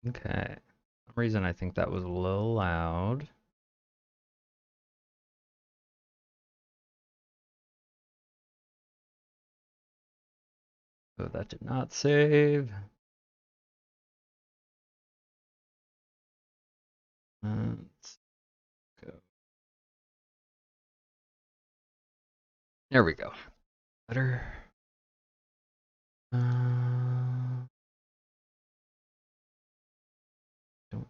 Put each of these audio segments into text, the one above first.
Okay. For some reason I think that was a little loud. So that did not save. Let's go. There we go. Better. Don't.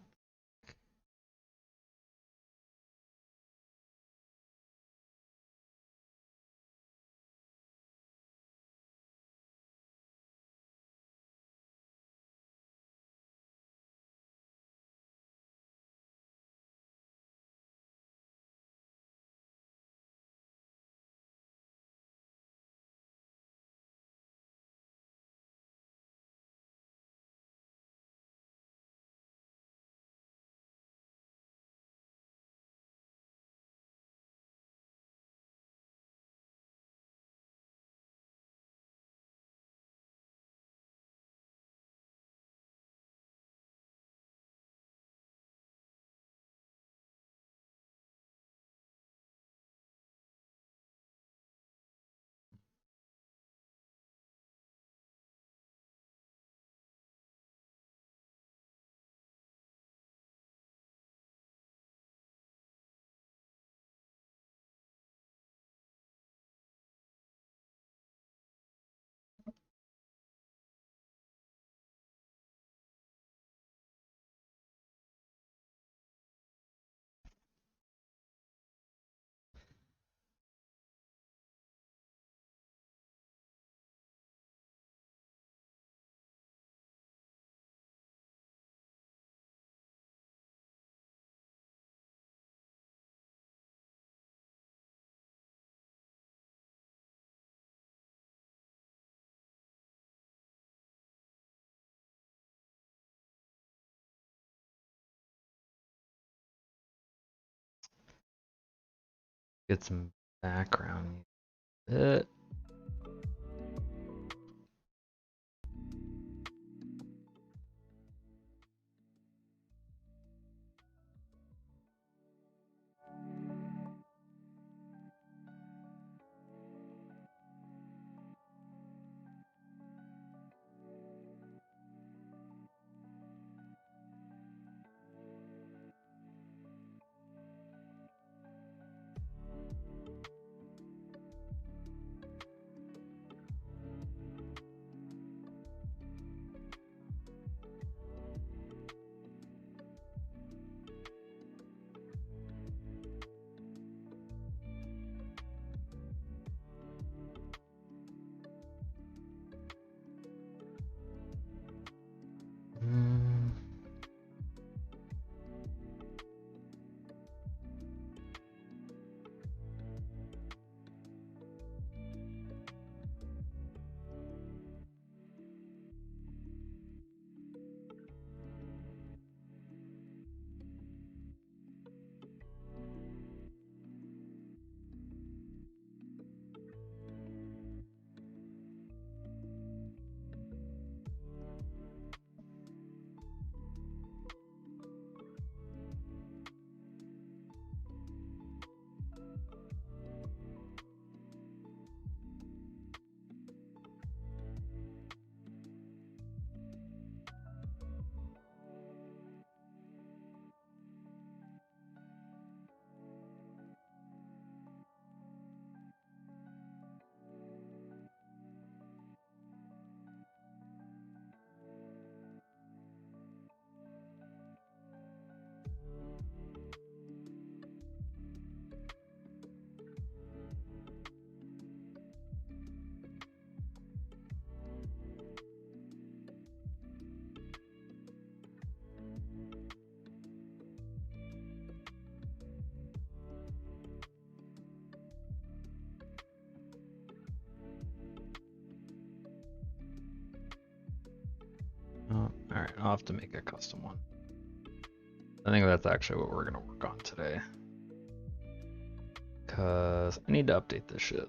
Get some background music. Mm. Oh, alright, I'll have to make a custom one. I think that's actually what we're gonna work on today. Cause I need to update this shit.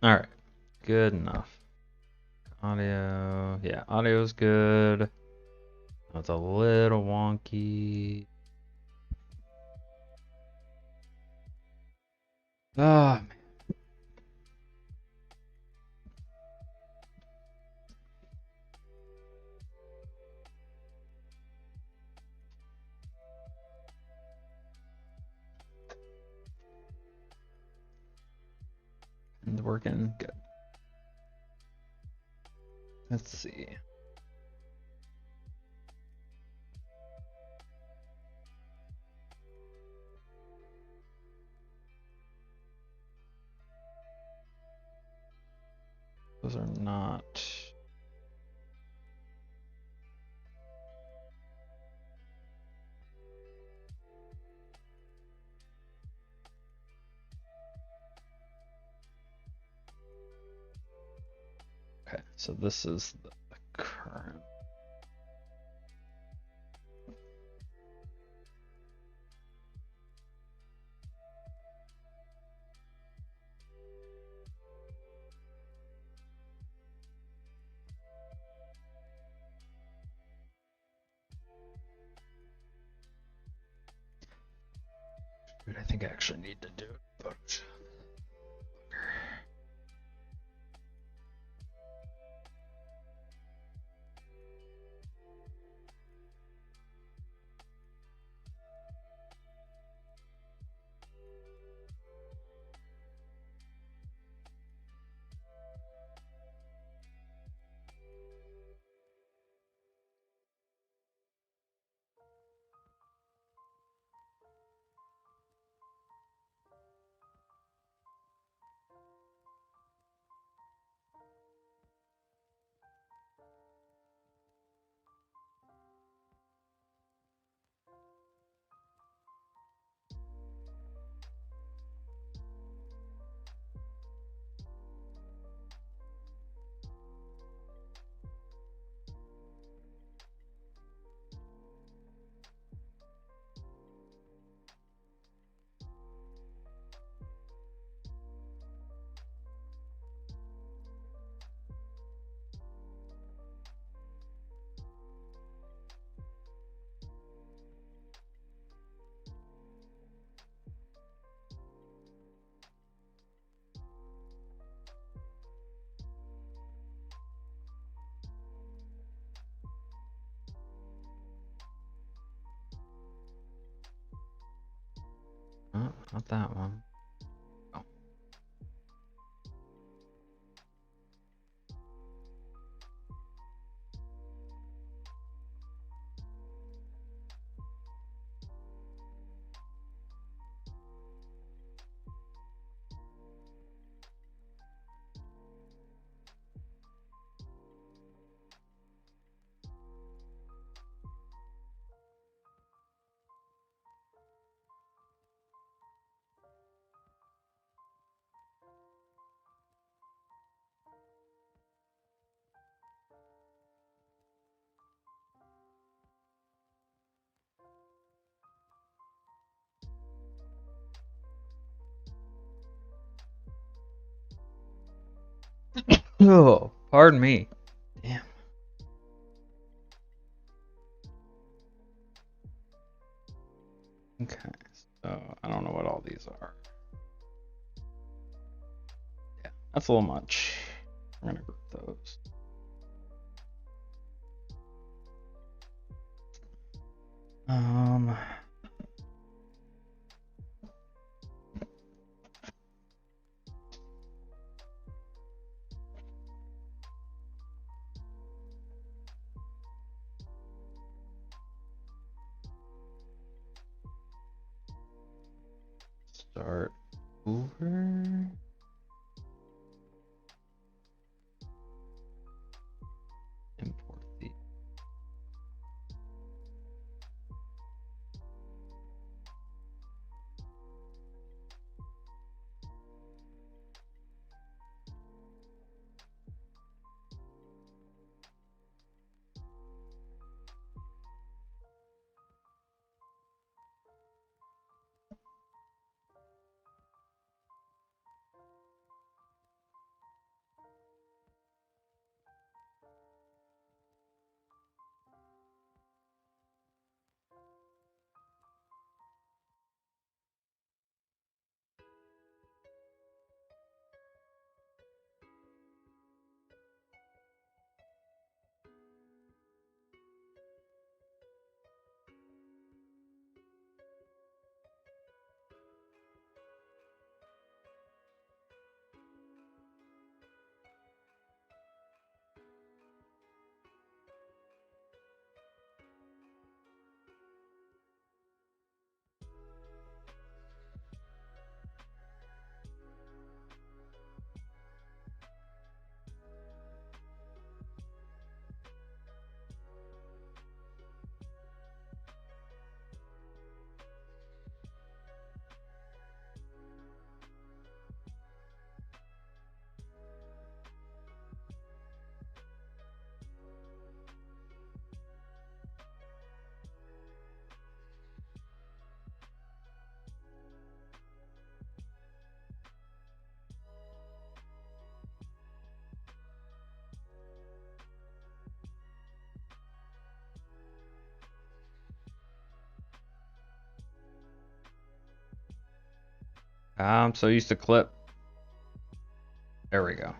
All right, good enough. Audio, yeah, audio's good. It's a little wonky. Ah, man. It's working good. Let's see. Those are not. Okay, so this is the current. Dude, I think I actually need to do it. But... Oh, not that one. Oh. Oh, pardon me. Damn. Okay, so I don't know what all these are. Yeah, that's a little much. I'm gonna group those. Um, start over. Import the. I'm so used to clip. There we go.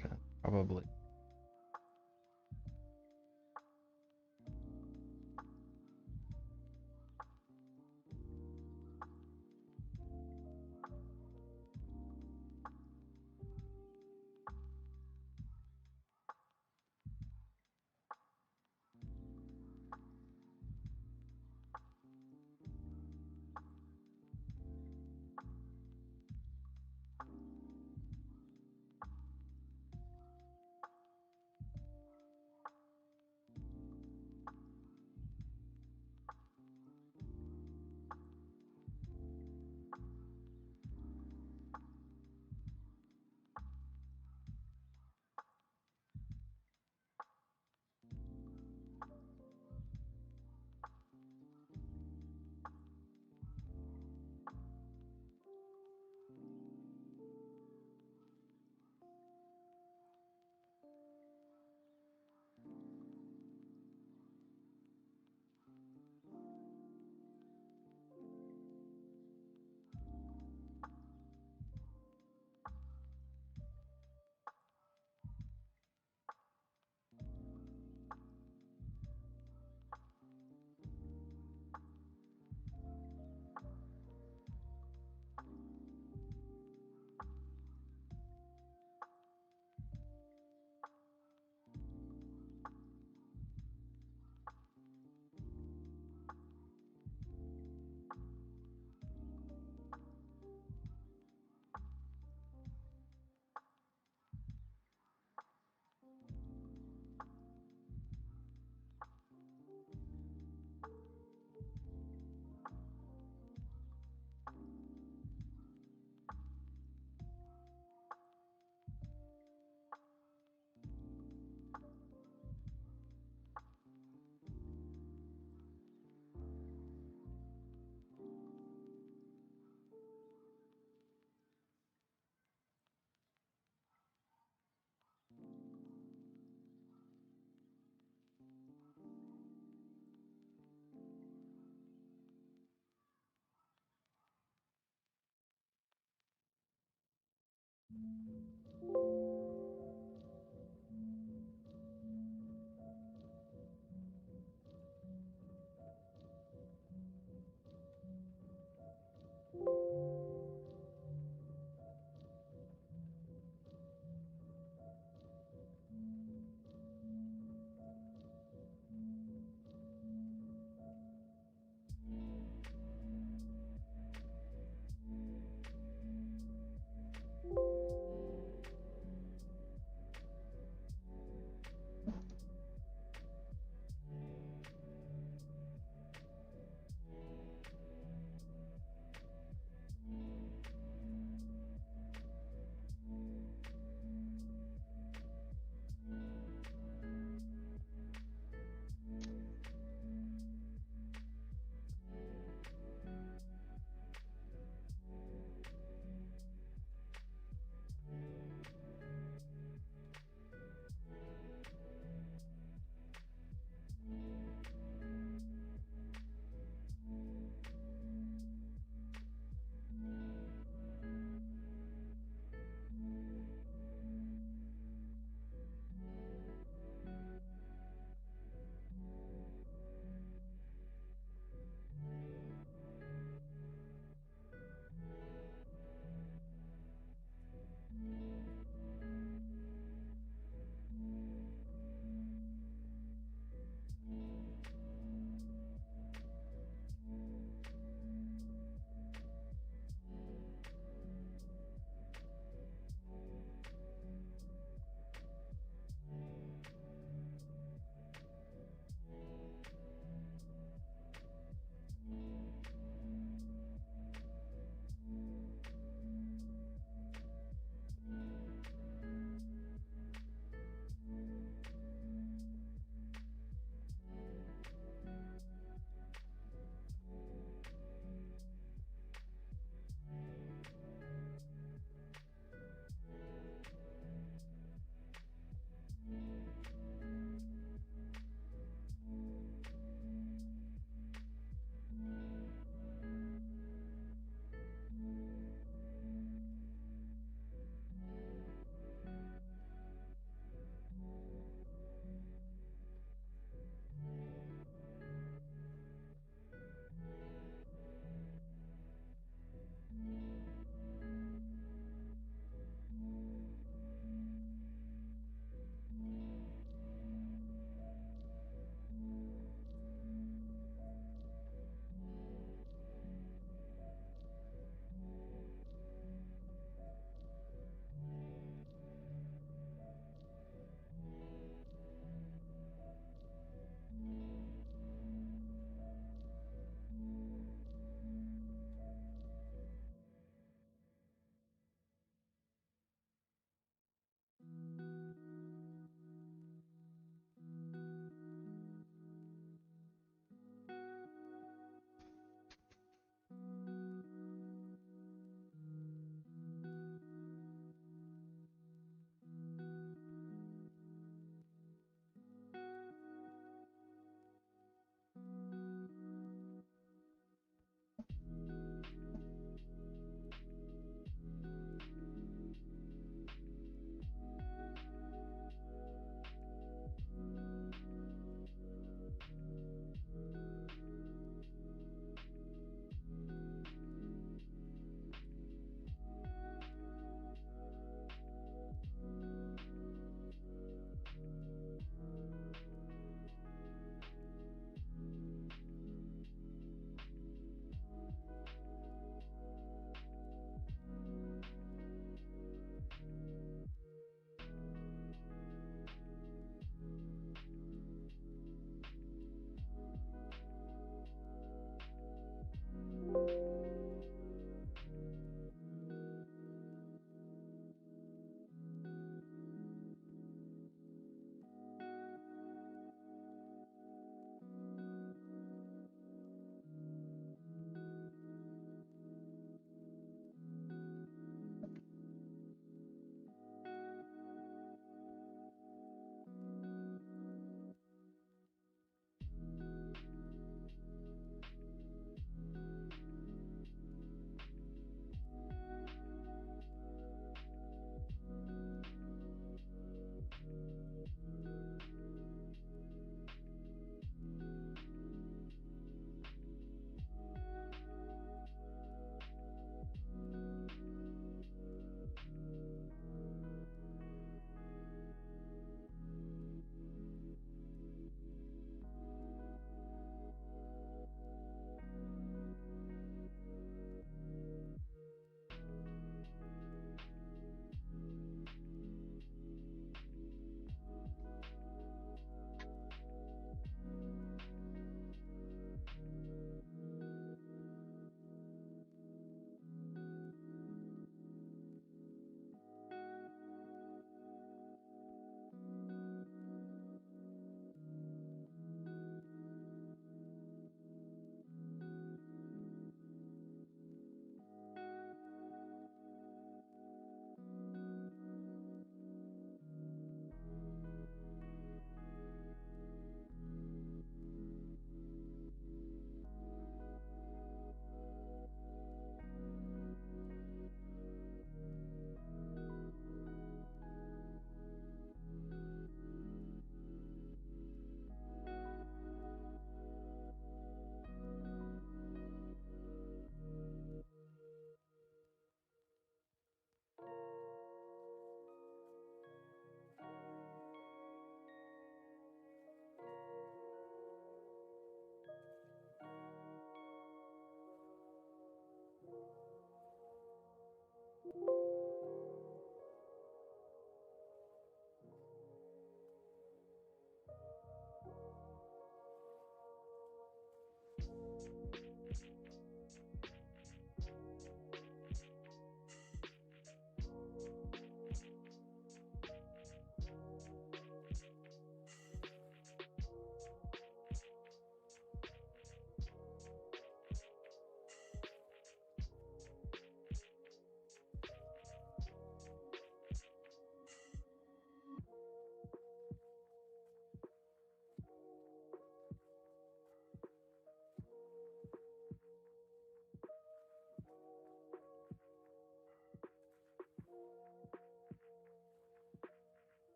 function, probably.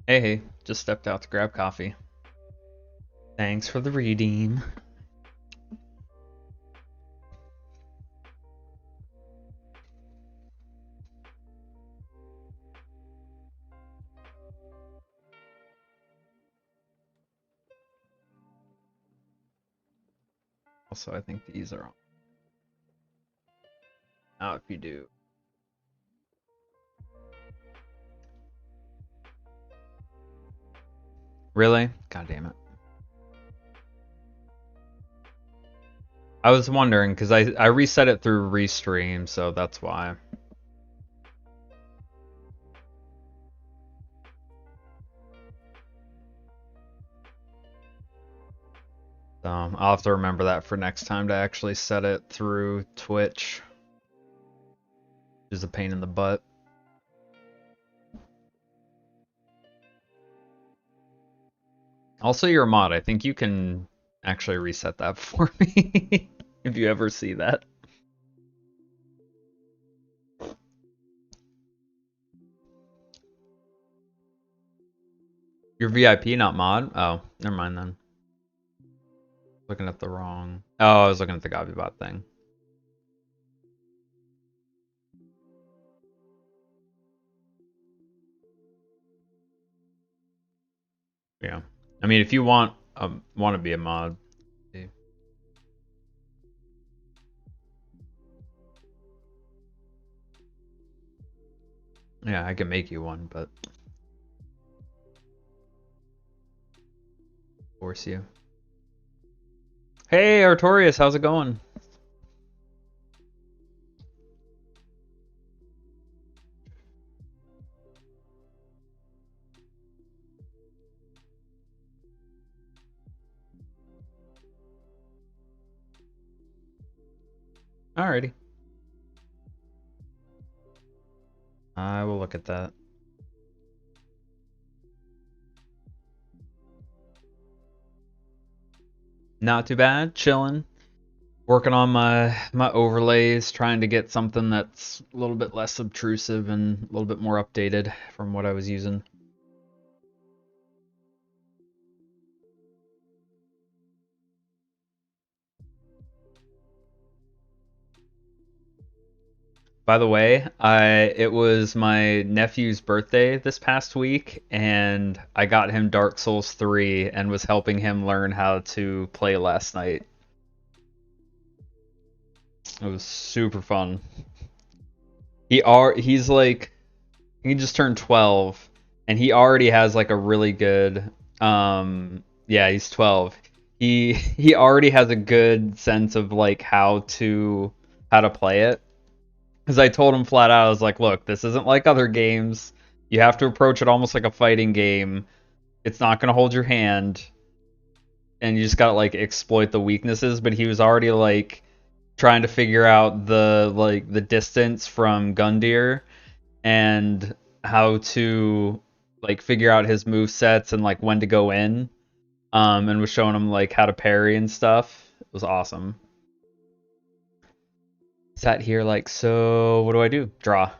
Hey, just stepped out to grab coffee. Thanks for the redeem. Also, I think these are on. Now, if you do. Really? God damn it. I was wondering, because I reset it through Restream, so that's why. So I'll have to remember that for next time to actually set it through Twitch. Which is a pain in the butt. Also, you're a mod. I think you can actually reset that for me if you ever see that. You're VIP, not mod? Oh, never mind then. Looking at the wrong... Oh, I was looking at the GobblyBot thing. Yeah. I mean, if you want to be a mod... Yeah, I can make you one, but... Force you. Hey, Artorias, how's it going? Alrighty. I will look at that. Not too bad, chilling. Working on my overlays, trying to get something that's a little bit less obtrusive and a little bit more updated from what I was using. By the way, it was my nephew's birthday this past week, and I got him Dark Souls 3 and was helping him learn how to play last night. It was super fun. He's like, he just turned 12, and he already has like a really good yeah, he's 12. He already has a good sense of like how to play it. Because I told him flat out, I was like, look, this isn't like other games. You have to approach it almost like a fighting game. It's not going to hold your hand. And you just got to like exploit the weaknesses. But he was already like trying to figure out the distance from Gundyr and how to like figure out his move sets and like when to go in. And was showing him like how to parry and stuff. It was awesome. Sat here like, so what do I do? Draw.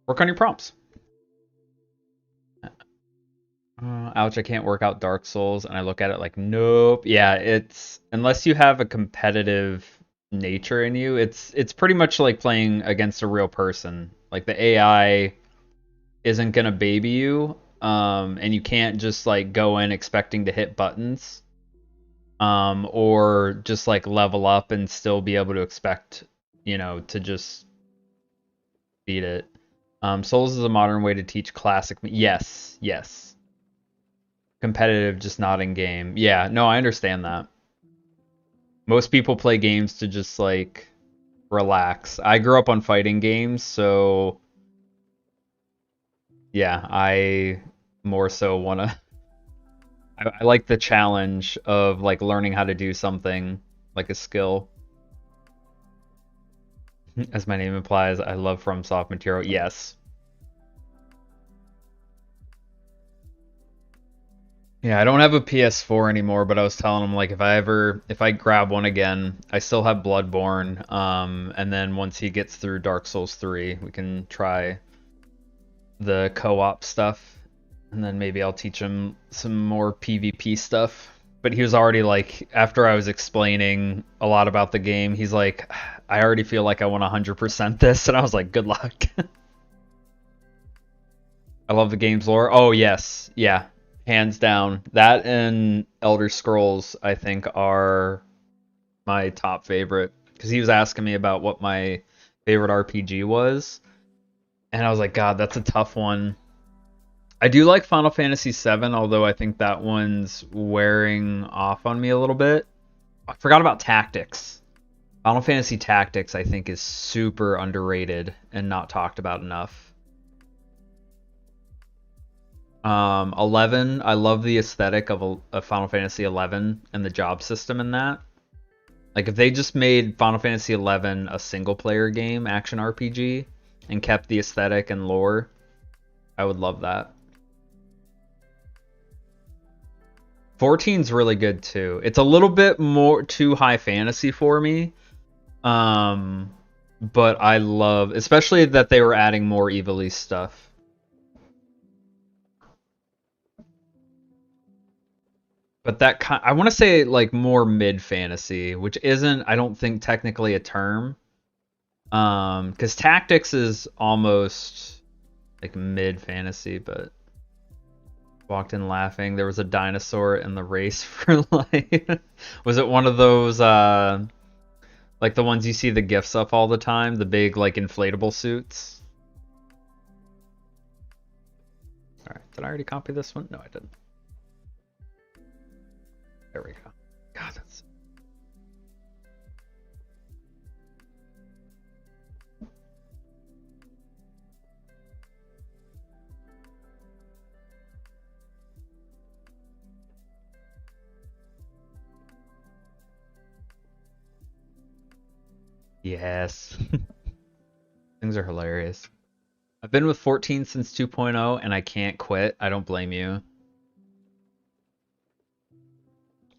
Work on your prompts. Ouch, I can't work out Dark Souls. And I look at it like, nope. Yeah, it's unless you have a competitive nature in you, it's pretty much like playing against a real person. Like the AI isn't gonna baby you. and you can't just like go in expecting to hit buttons, or just like level up and still be able to expect, to just beat it. Souls is a modern way to teach classic. Yes, yes. Competitive, just not in game. Yeah, no, I understand that. Most people play games to just like relax. I grew up on fighting games, so yeah, I more so wanna. I like the challenge of like learning how to do something like a skill. As my name implies, I love FromSoft material. Yes. Yeah, I don't have a PS4 anymore, but I was telling him like if I grab one again, I still have Bloodborne. And then once he gets through Dark Souls 3, we can try the co-op stuff, and then maybe I'll teach him some more PvP stuff. But he was already like, after I was explaining a lot about the game, he's like, I already feel like I want 100% this, and I was like, good luck. I love the game's lore. Oh yes, yeah, hands down. That and Elder Scrolls, I think, are my top favorite. Because he was asking me about what my favorite RPG was, and I was like, God, that's a tough one. I do like Final Fantasy VII, although I think that one's wearing off on me a little bit. I forgot about Tactics. Final Fantasy Tactics, I think, is super underrated and not talked about enough. 11, I love the aesthetic of Final Fantasy 11 and the job system in that. Like, if they just made Final Fantasy 11 a single-player game, action RPG, and kept the aesthetic and lore, I would love that. 14's really good too. It's a little bit more too high fantasy for me. But I love, especially that they were adding more Ivalice stuff. But I want to say like more mid fantasy, which isn't, I don't think, technically a term. Because Tactics is almost like mid fantasy, but walked in laughing. There was a dinosaur in the race for life. Was it one of those like the ones you see the gifs up all the time, the big like inflatable suits? All right, did I already copy this one? No, I didn't. There we go. God, that's yes. Things are hilarious. I've been with 14 since 2.0 and I can't quit. I don't blame you.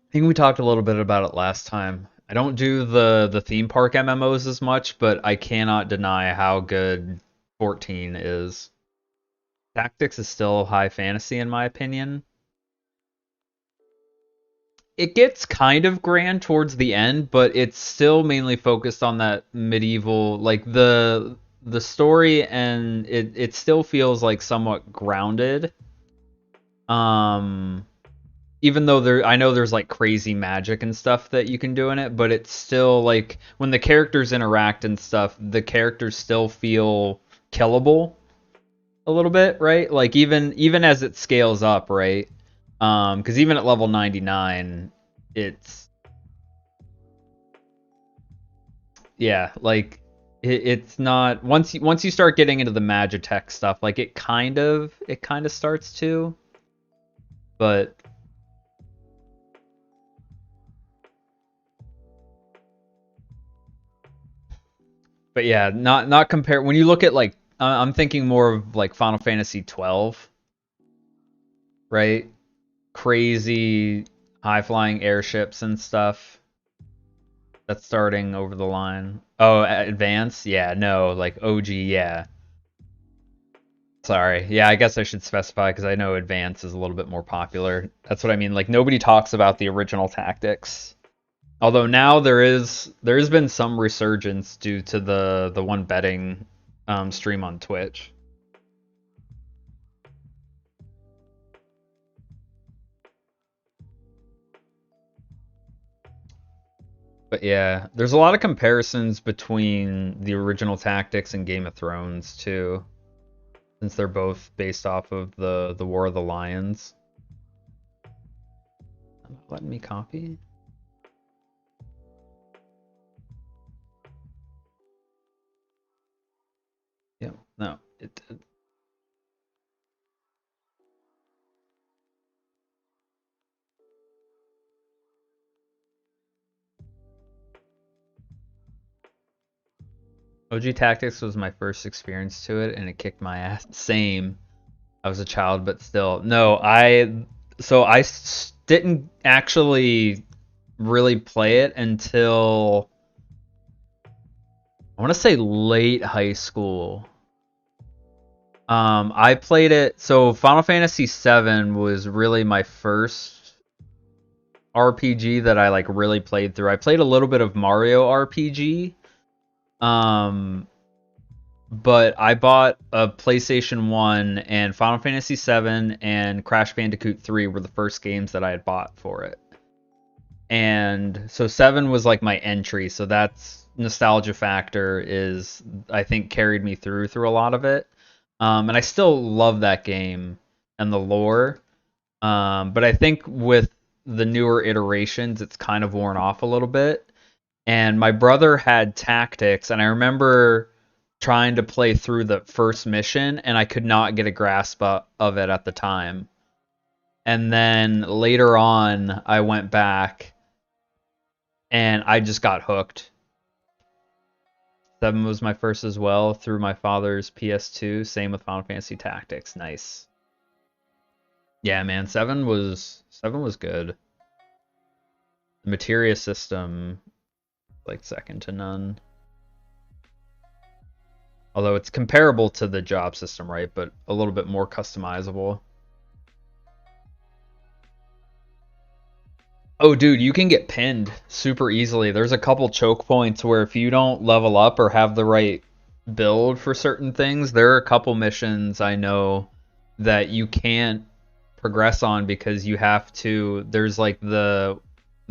I think we talked a little bit about it last time. I don't do the theme park MMOs as much, but I cannot deny how good 14 is. Tactics is still high fantasy in my opinion. It gets kind of grand towards the end, but it's still mainly focused on that medieval, like the story, and it still feels like somewhat grounded. Um Even though I know there's like crazy magic and stuff that you can do in it, but it's still like when the characters interact and stuff, the characters still feel killable a little bit, right? Like even as it scales up, right? Because even at level 99, it's yeah, like it's not once you start getting into the Magitech stuff, like it kind of starts to, but yeah, not compare when you look at like I'm thinking more of like Final Fantasy 12, right? Crazy high flying airships and stuff. That's starting over the line. Oh, advance? Yeah, no, like OG, yeah. Sorry. Yeah, I guess I should specify because I know advance is a little bit more popular. That's what I mean. Like nobody talks about the original tactics. Although now there's been some resurgence due to the one betting stream on Twitch. But yeah, there's a lot of comparisons between the original Tactics and Game of Thrones too, since they're both based off of the War of the Lions. Letting me copy? Yeah, no, it did. OG Tactics was my first experience to it, and it kicked my ass. Same. I was a child, but still. No, didn't actually really play it until I want to say late high school. I played it. So Final Fantasy VII was really my first RPG that I like really played through. I played a little bit of Mario RPG. But I bought a PlayStation 1, and Final Fantasy VII and Crash Bandicoot 3 were the first games that I had bought for it. And so 7 was like my entry, so that's nostalgia factor is I think carried me through a lot of it. And I still love that game and the lore. But I think with the newer iterations, it's kind of worn off a little bit. And my brother had Tactics, and I remember trying to play through the first mission, and I could not get a grasp of it at the time. And then later on, I went back, and I just got hooked. 7 was my first as well, through my father's PS2. Same with Final Fantasy Tactics. Nice. Yeah, man, 7 was good. The materia system, like second to none. Although it's comparable to the job system, right? But a little bit more customizable. Oh, dude, you can get pinned super easily. There's a couple choke points where if you don't level up or have the right build for certain things, there are a couple missions I know that you can't progress on because you have to. There's like the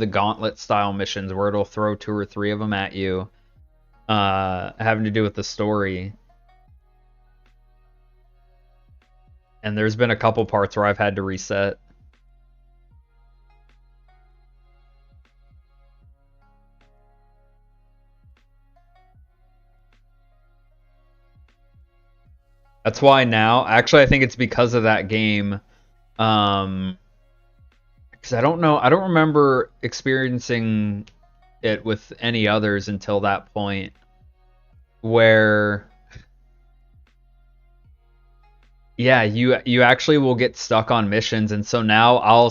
gauntlet style missions where it'll throw 2 or 3 of them at you, having to do with the story. And there's been a couple parts where I've had to reset. That's why now, actually, I think it's because of that game. Because I don't know, I don't remember experiencing it with any others until that point, where yeah, you actually will get stuck on missions, and so now I'll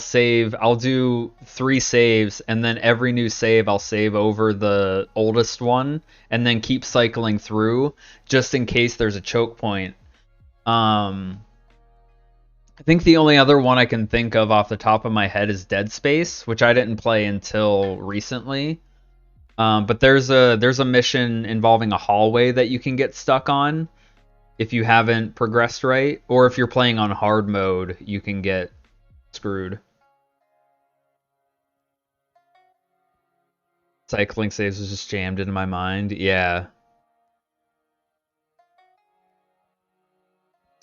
do 3 saves, and then every new save I'll save over the oldest one, and then keep cycling through just in case there's a choke point. I think the only other one I can think of off the top of my head is Dead Space, which I didn't play until recently. But there's a mission involving a hallway that you can get stuck on if you haven't progressed right, or if you're playing on hard mode, you can get screwed. Cycling saves was just jammed into my mind. Yeah.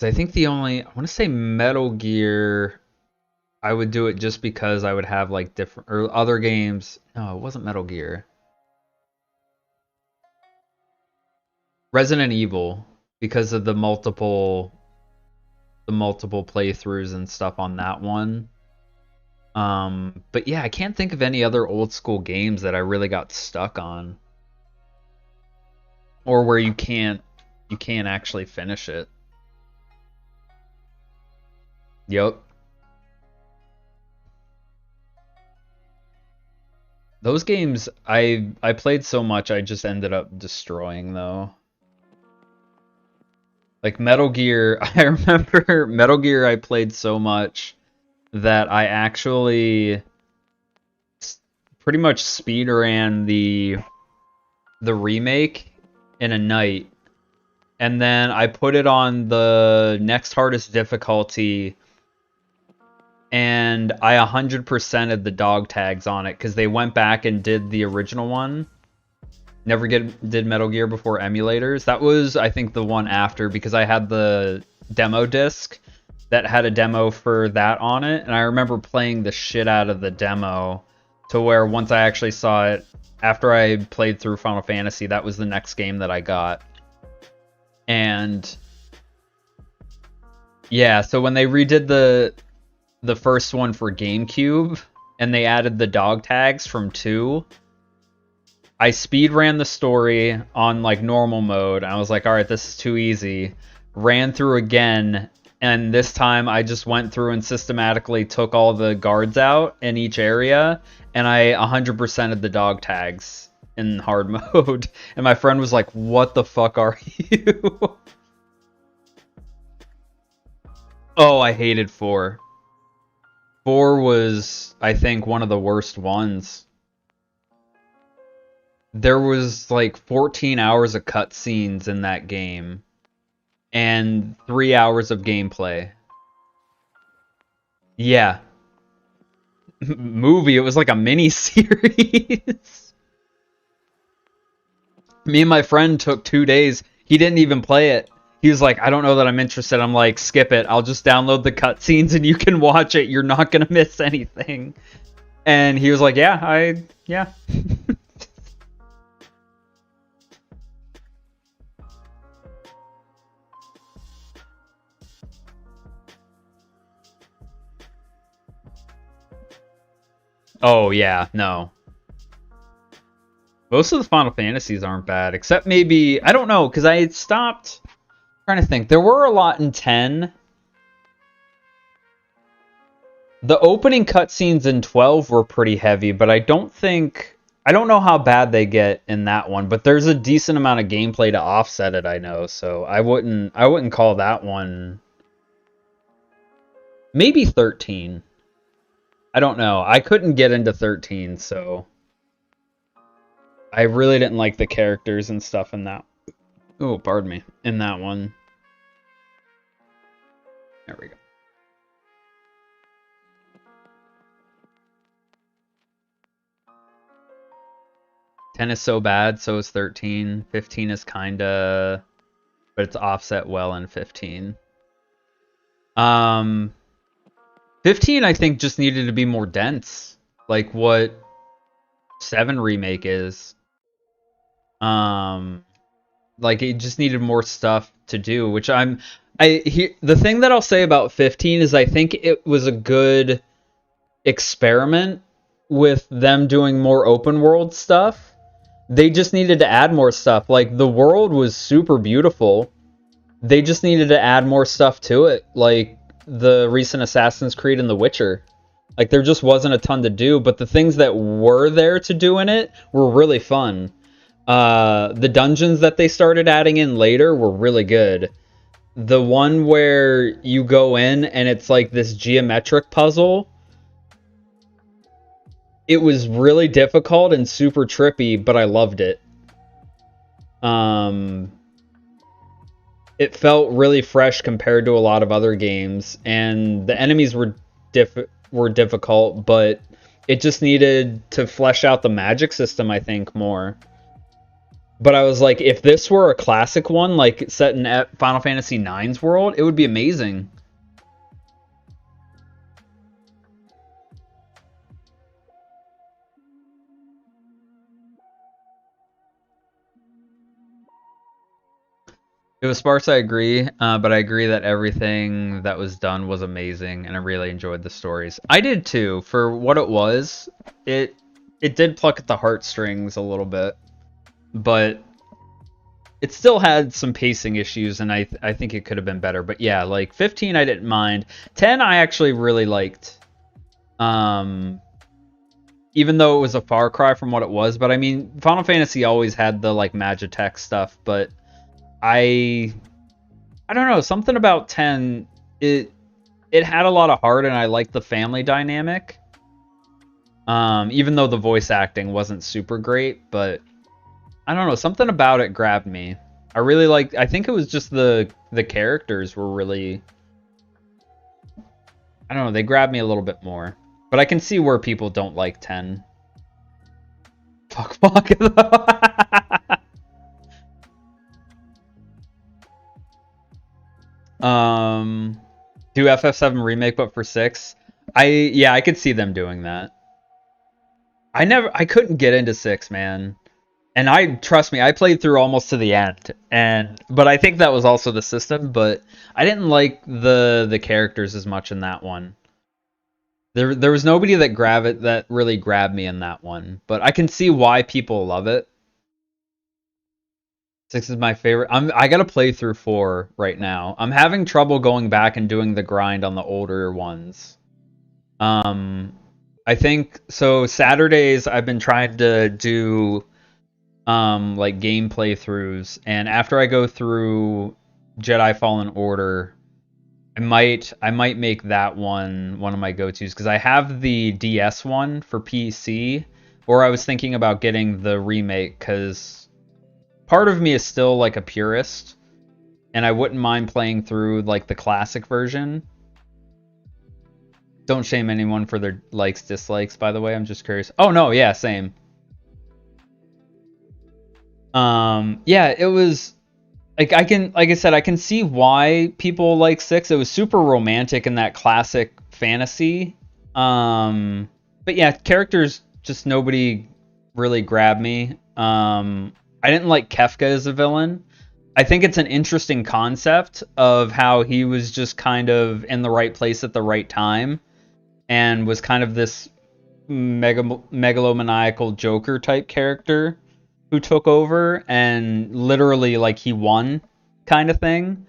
I think I want to say Metal Gear, I would do it just because I would have like different, or other games. No, it wasn't Metal Gear. Resident Evil, because of the multiple playthroughs and stuff on that one. But yeah, I can't think of any other old school games that I really got stuck on, or where you can't actually finish it. Yep. Those games I played so much I just ended up destroying though. Like Metal Gear, I remember Metal Gear I played so much that I actually pretty much speed ran the remake in a night. And then I put it on the next hardest difficulty, and I 100%ed the dog tags on it because they went back and did the original one. Never did Metal Gear before emulators. That was, I think, the one after, because I had the demo disc that had a demo for that on it, and I remember playing the shit out of the demo to where once I actually saw it, after I played through Final Fantasy, that was the next game that I got. And yeah, so when they redid the first one for GameCube and they added the dog tags from 2, I speed ran the story on like normal mode. I was like, all right, this is too easy. Ran through again, and this time I just went through and systematically took all the guards out in each area, and I 100%ed the dog tags in hard mode. And my friend was like, what the fuck are you? Oh, I hated 4. 4 was, I think, one of the worst ones. There was like 14 hours of cutscenes in that game and 3 hours of gameplay. Yeah. Movie, it was like a mini series. Me and my friend took 2 days. He didn't even play it. He was like, I don't know that I'm interested. I'm like, skip it. I'll just download the cutscenes and you can watch it. You're not going to miss anything. And he was like, yeah. Oh, yeah, no. Most of the Final Fantasies aren't bad, except maybe, I don't know, because I had stopped trying to think. There were a lot in 10. The opening cutscenes in 12 were pretty heavy, but I don't know how bad they get in that one, but there's a decent amount of gameplay to offset it, I know, so I wouldn't call that one. Maybe 13. I don't know. I couldn't get into 13, so I really didn't like the characters and stuff in that. Oh, pardon me. In that one. There we go. Ten is so bad, so is 13. 15 is kinda, but it's offset well in 15. 15, I think, just needed to be more dense, like what 7 Remake is. Like, it just needed more stuff to do, which the thing that I'll say about 15 is I think it was a good experiment with them doing more open world stuff. They just needed to add more stuff. Like, the world was super beautiful. They just needed to add more stuff to it, like the recent Assassin's Creed and The Witcher. Like, there just wasn't a ton to do, but the things that were there to do in it were really fun. The dungeons that they started adding in later were really good. The one where you go in and it's like this geometric puzzle, it was really difficult and super trippy, but I loved it. It felt really fresh compared to a lot of other games, and the enemies were difficult, but it just needed to flesh out the magic system, I think, more. But I was like, if this were a classic one, like set in Final Fantasy IX's world, it would be amazing. It was sparse, I agree, but I agree that everything that was done was amazing, and I really enjoyed the stories. I did too. For what it was, it did pluck at the heartstrings a little bit, but it still had some pacing issues, and I think it could have been better. But yeah, like 15 I didn't mind. 10 I actually really liked. Even though it was a far cry from what it was, but I mean, Final Fantasy always had the like Magitech stuff, but I don't know, something about 10, it had a lot of heart, and I liked the family dynamic. Even though the voice acting wasn't super great, but I don't know, something about it grabbed me. I think it was just the characters were really, I don't know, they grab me a little bit more. But I can see where people don't like 10. Fuck, fuck. Do FF7 remake but for 6? Yeah, I could see them doing that. I couldn't get into 6, man. And trust me, I played through almost to the end. But I think that was also the system, but I didn't like the characters as much in that one. There was nobody that really grabbed me in that one, but I can see why people love it. 6 is my favorite. I gotta play through 4 right now. I'm having trouble going back and doing the grind on the older ones. I think so. Saturdays I've been trying to do like game playthroughs, and after I go through Jedi Fallen Order, I might make that one of my go-tos because I have the DS one for PC, or I was thinking about getting the remake because part of me is still like a purist, and I wouldn't mind playing through like the classic version. Don't shame anyone for their likes, dislikes, by the way. I'm just curious. Oh no, yeah, same. Yeah, it was like like I said, I can see why people like 6. It was super romantic in that classic fantasy. But yeah, characters just nobody really grabbed me. I didn't like Kefka as a villain. I think it's an interesting concept of how he was just kind of in the right place at the right time and was kind of this megalomaniacal Joker type character who took over and literally like he won kind of thing.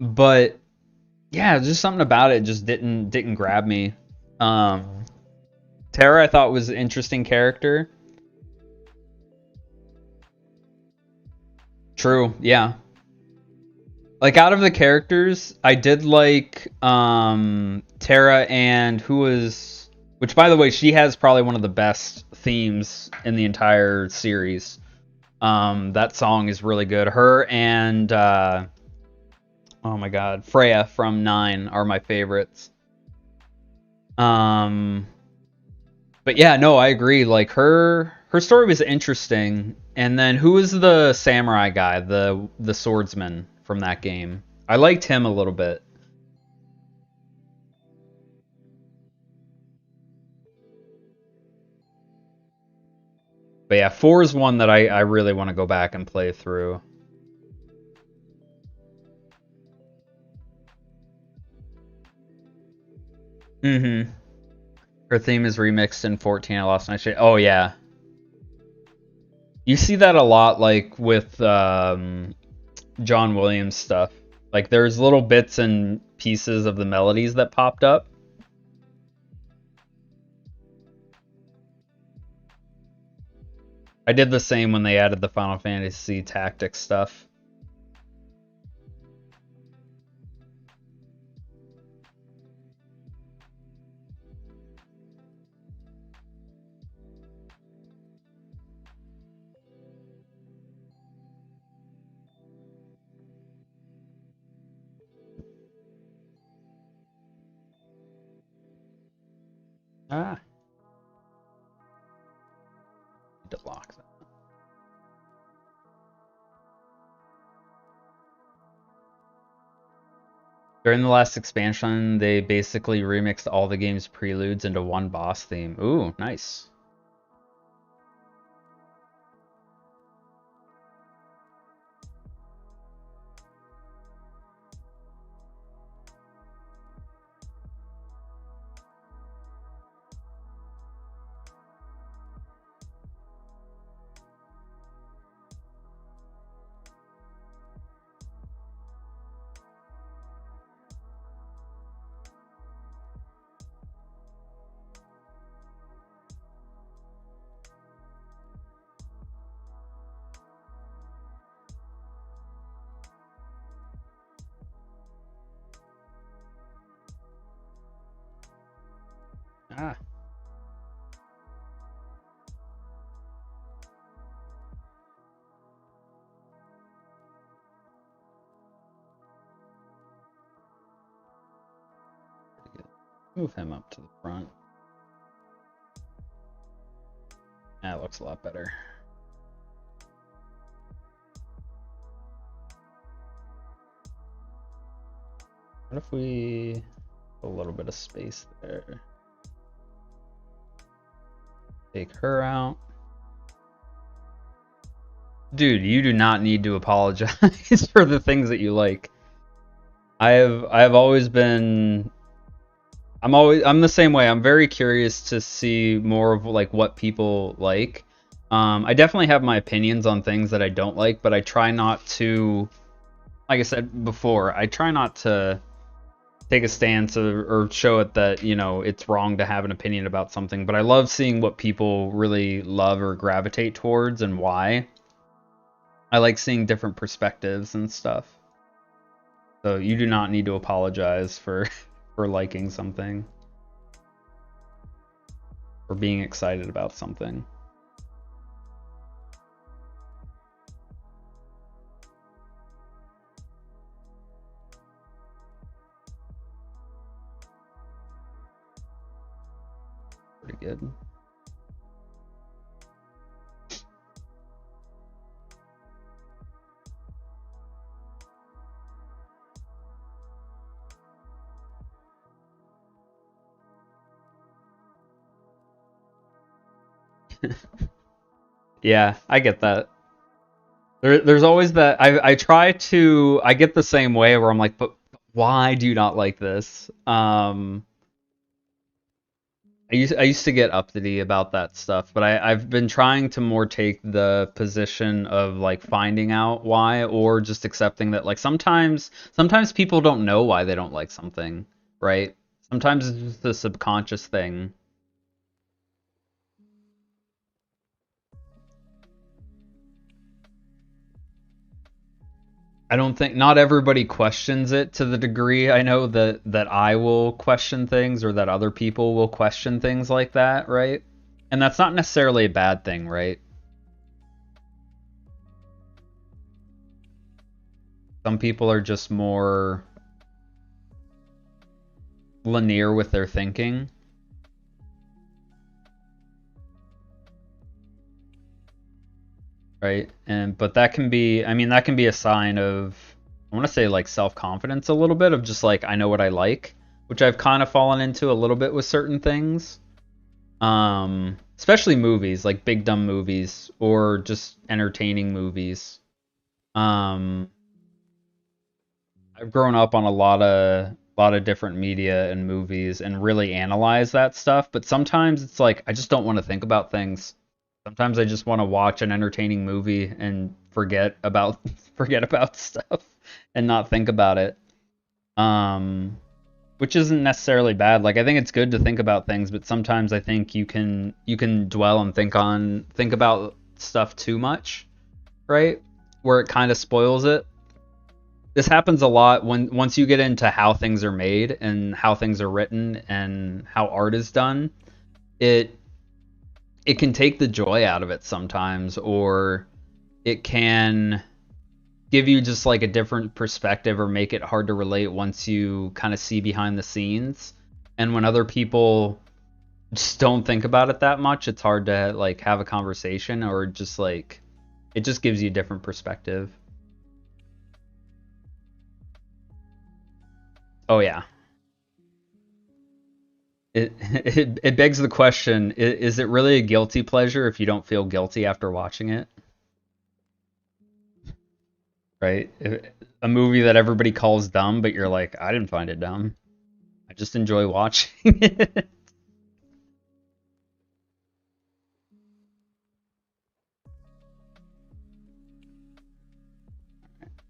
But yeah, just something about it just didn't grab me. Um Terra I thought was an interesting character. True, yeah. Like out of the characters, I did like Terra and who was which by the way, she has probably one of the best themes in the entire series. That song is really good. Her and oh my god, Freya from 9 are my favorites. Um, but yeah, no, I agree. Like her story was interesting. And then who was the samurai guy, the swordsman from that game? I liked him a little bit. But yeah, 4 is one that I really want to go back and play through. Mm-hmm. Her theme is remixed in 14. I lost my shit. Oh yeah, you see that a lot, like with John Williams stuff. Like there's little bits and pieces of the melodies that popped up. I did the same when they added the Final Fantasy Tactics stuff. Ah, need to lock that. During the last expansion, they basically remixed all the game's preludes into one boss theme. Ooh, nice. Ah, Move him up to the front. That looks a lot better. What if we put a little bit of space there? Take her out. Dude, you do not need to apologize for the things that you like. I have always been I'm the same way. I'm very curious to see more of like what people like. I definitely have my opinions on things that I don't like, but I try not to, like I said before, I try not to take a stance or show it that, you know, it's wrong to have an opinion about something, but I love seeing what people really love or gravitate towards and why. I like seeing different perspectives and stuff. So you do not need to apologize for for liking something or being excited about something. Pretty good. Yeah, I get that. There's always that. I try to. I get the same way where I'm like, but why do you not like this? I used to get uppity about that stuff, but I've been trying to more take the position of like finding out why or just accepting that like sometimes people don't know why they don't like something, right? Sometimes it's just a subconscious thing. I don't think not everybody questions it to the degree I know that I will question things or that other people will question things like that, right? And that's not necessarily a bad thing, right? Some people are just more linear with their thinking, right? And but that can be, I mean, that can be a sign of, I want to say like self-confidence a little bit of just like I know what I like, which I've kind of fallen into a little bit with certain things. Especially movies, like big dumb movies or just entertaining movies. Um, I've grown up on a lot of different media and movies and really analyze that stuff, but sometimes it's like I just don't want to think about things. Sometimes I just want to watch an entertaining movie and forget about forget about stuff and not think about it. Um, which isn't necessarily bad. Like I think it's good to think about things, but sometimes I think you can dwell and think about stuff too much, right? Where it kind of spoils it. This happens a lot when once you get into how things are made and how things are written and how art is done. It it can take the joy out of it sometimes, or it can give you just like a different perspective or make it hard to relate once you kind of see behind the scenes. And when other people just don't think about it that much, it's hard to like have a conversation or just like it just gives you a different perspective. Oh yeah. It begs the question, is it really a guilty pleasure if you don't feel guilty after watching it, right? A movie that everybody calls dumb, but you're like, I didn't find it dumb. I just enjoy watching it.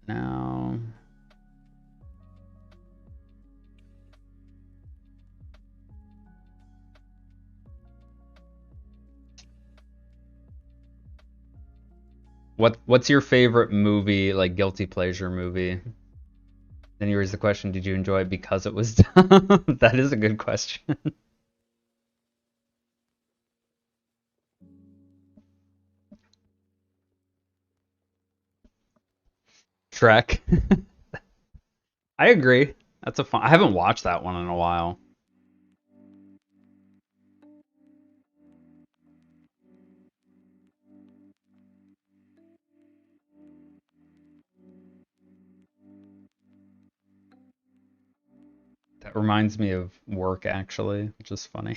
Now, what's your favorite movie, like guilty pleasure movie? Then here's the question, did you enjoy it because it was dumb? That is a good question. Shrek. I agree. That's a fun. I haven't watched that one in a while. That reminds me of work actually, which is funny.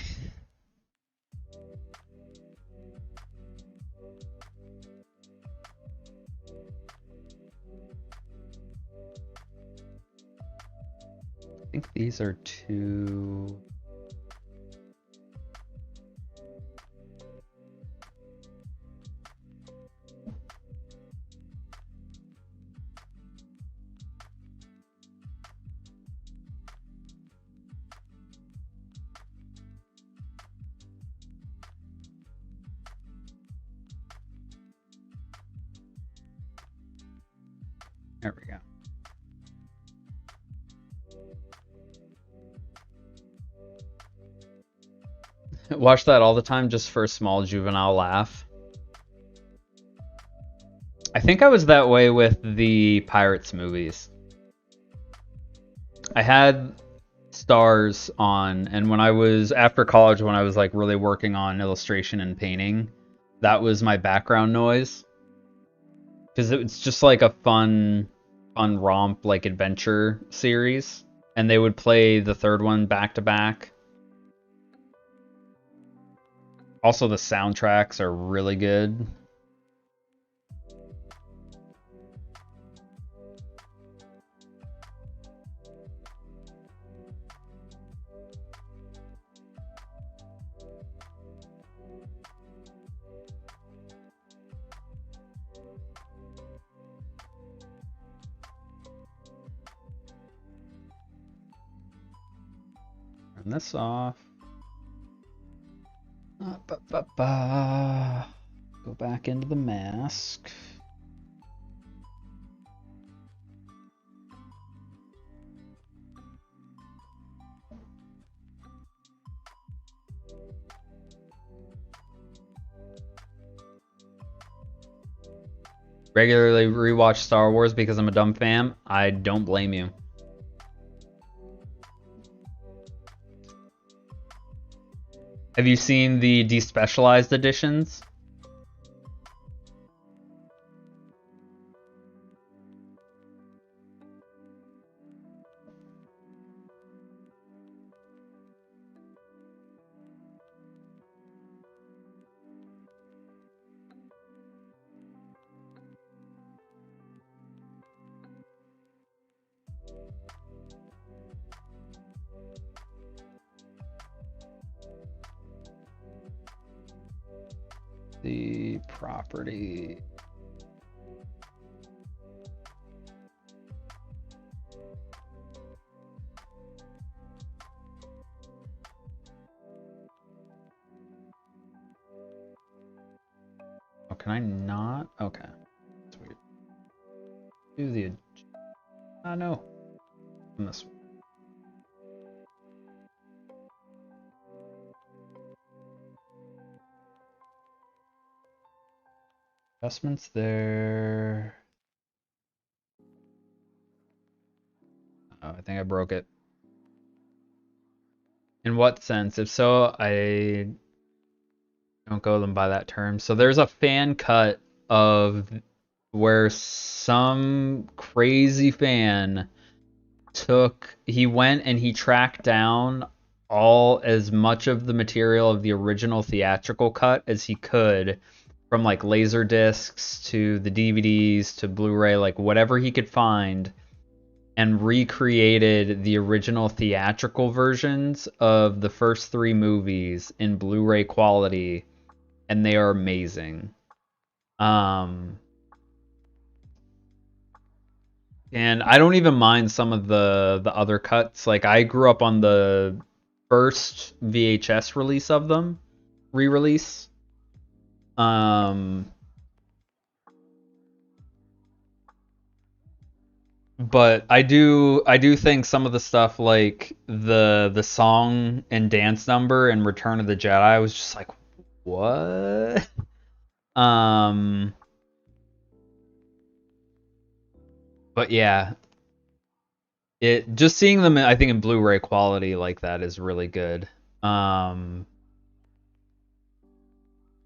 I think these are two. There we go. Watch that all the time just for a small juvenile laugh. I think I was that way with the Pirates movies. I had stars on, and when I was after college, when I was like really working on illustration and painting, that was my background noise. Because it's just like a fun romp, like adventure series. And they would play the third one back to back. Also, the soundtracks are really good. Turn this off. Go back into the mask. Regularly rewatch Star Wars because I'm a dumb fan. I don't blame you. Have you seen the despecialized editions? The property. Oh, can I not? Okay. That's weird. Do the... no. This one. Adjustments there. Oh, I think I broke it. In what sense? If so, I don't go them by that term. So there's a fan cut of where some crazy fan he went and he tracked down all as much of the material of the original theatrical cut as he could, from like laser discs to the DVDs to Blu-ray, like whatever he could find, and recreated the original theatrical versions of the first three movies in Blu-ray quality, and they are amazing. And I don't even mind some of the other cuts. Like I grew up on the first VHS release of them, re-release. But I do think some of the stuff like the song and dance number in Return of the Jedi was just like, what? Um but yeah, it just seeing them I think in Blu-ray quality like that is really good. Um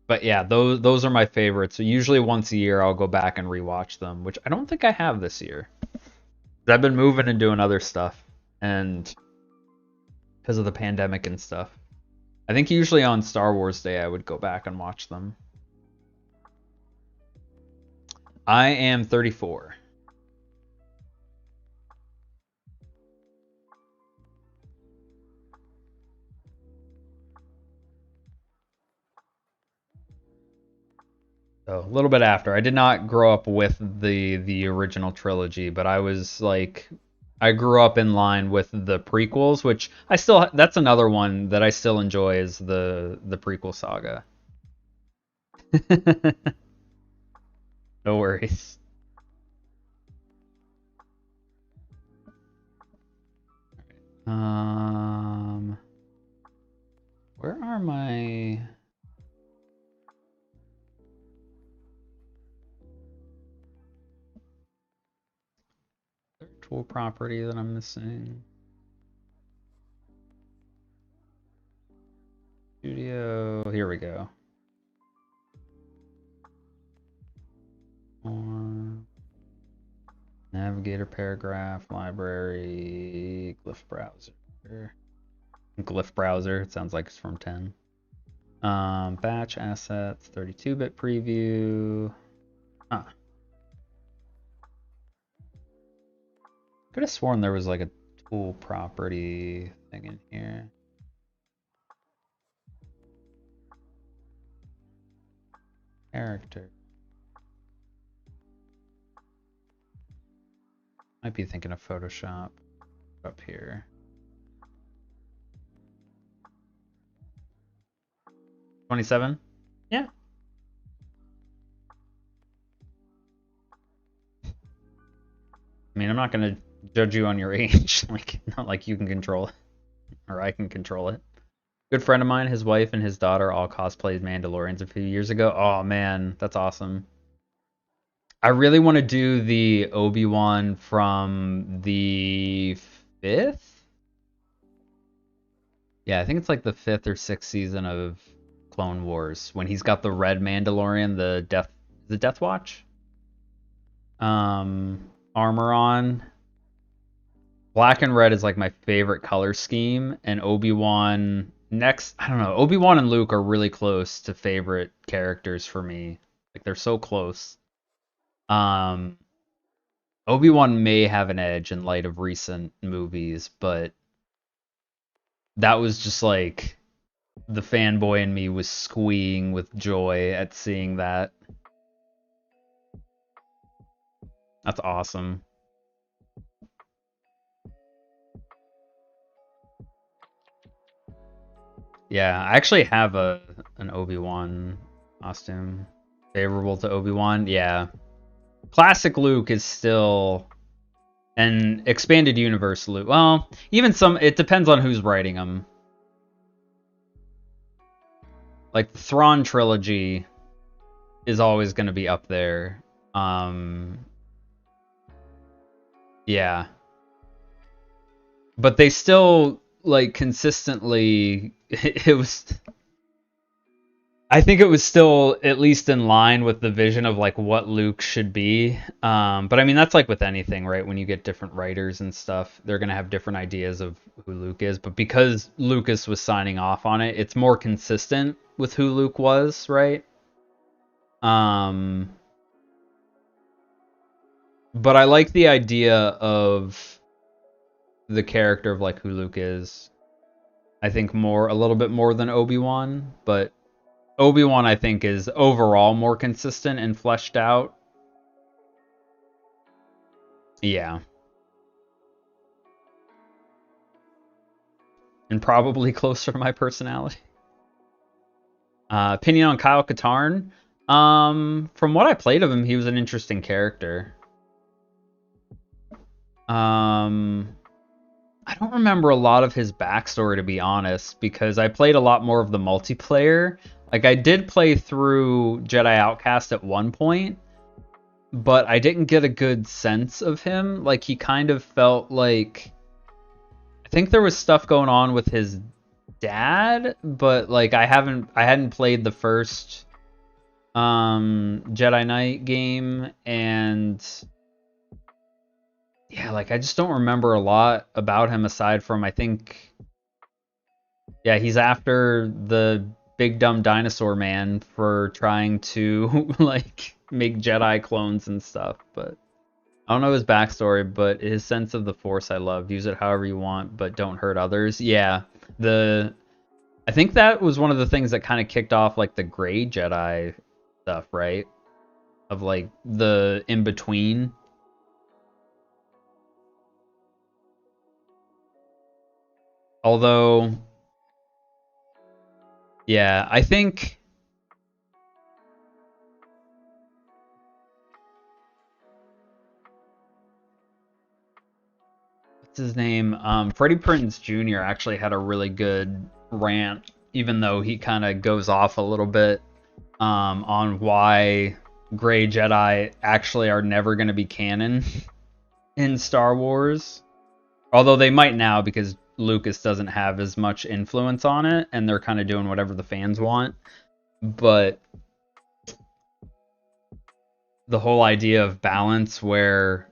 but yeah, those are my favorites. So usually once a year I'll go back and rewatch them, which I don't think I have this year. I've been moving and doing other stuff, and because of the pandemic and stuff. I think usually on Star Wars Day I would go back and watch them. I am 34. So a little bit after. I did not grow up with the original trilogy, but I was like I grew up in line with the prequels, which I still that's another one that I still enjoy is the prequel saga. No worries. Where are my tool property that I'm missing? Studio, here we go. Navigator, paragraph, library, glyph browser. Glyph browser, it sounds like it's from 10. Batch assets, 32-bit preview. Huh. Could have sworn there was like a tool property thing in here. Character. Might be thinking of Photoshop up here. 27? Yeah. I mean, I'm not going to judge you on your age. Like, not like you can control it. Or I can control it. Good friend of mine, his wife and his daughter all cosplayed Mandalorians a few years ago. Oh, man. That's awesome. I really want to do the Obi-Wan from the 5th? Yeah, I think it's like the 5th or 6th season of Clone Wars when he's got the red Mandalorian, the Death Watch armor on. Black and red is like my favorite color scheme, and Obi-Wan next. I don't know. Obi-Wan and Luke are really close to favorite characters for me. Like they're so close. Obi-Wan may have an edge in light of recent movies, but that was just like the fanboy in me was squeeing with joy at seeing that. That's awesome. Yeah, I actually have an Obi-Wan costume favorable to Obi-Wan. Yeah. Classic Luke is still an expanded universe Luke. Well, even some it depends on who's writing them. Like the Thrawn trilogy is always going to be up there. Yeah. But they still like consistently it was I think it was still at least in line with the vision of like what Luke should be. But I mean that's like with anything, right? When you get different writers and stuff, they're gonna have different ideas of who Luke is. But because Lucas was signing off on it, it's more consistent with who Luke was, right? But I like the idea of the character of like who Luke is. I think a little bit more than Obi-Wan, but Obi-Wan I think is overall more consistent and fleshed out. Yeah. And probably closer to my personality. Opinion on Kyle Katarn. From what I played of him, he was an interesting character. I don't remember a lot of his backstory, to be honest, because I played a lot more of the multiplayer. Like, I did play through Jedi Outcast at one point, but I didn't get a good sense of him. Like, he kind of felt like... I think there was stuff going on with his dad, but, like, I hadn't played the first Jedi Knight game, and... yeah, like I just don't remember a lot about him aside from I think Yeah, he's after the big dumb dinosaur man for trying to like make Jedi clones and stuff, but I don't know his backstory, but his sense of the Force I love. Use it however you want, but don't hurt others. Yeah, the I think that was one of the things that kind of kicked off like the gray Jedi stuff, right? Of like the in between. Although, yeah, I think what's his name? Freddie Prinze Jr. actually had a really good rant, even though he kind of goes off a little bit on why gray Jedi actually are never going to be canon in Star Wars. Although they might now because Lucas doesn't have as much influence on it and they're kind of doing whatever the fans want. But the whole idea of balance where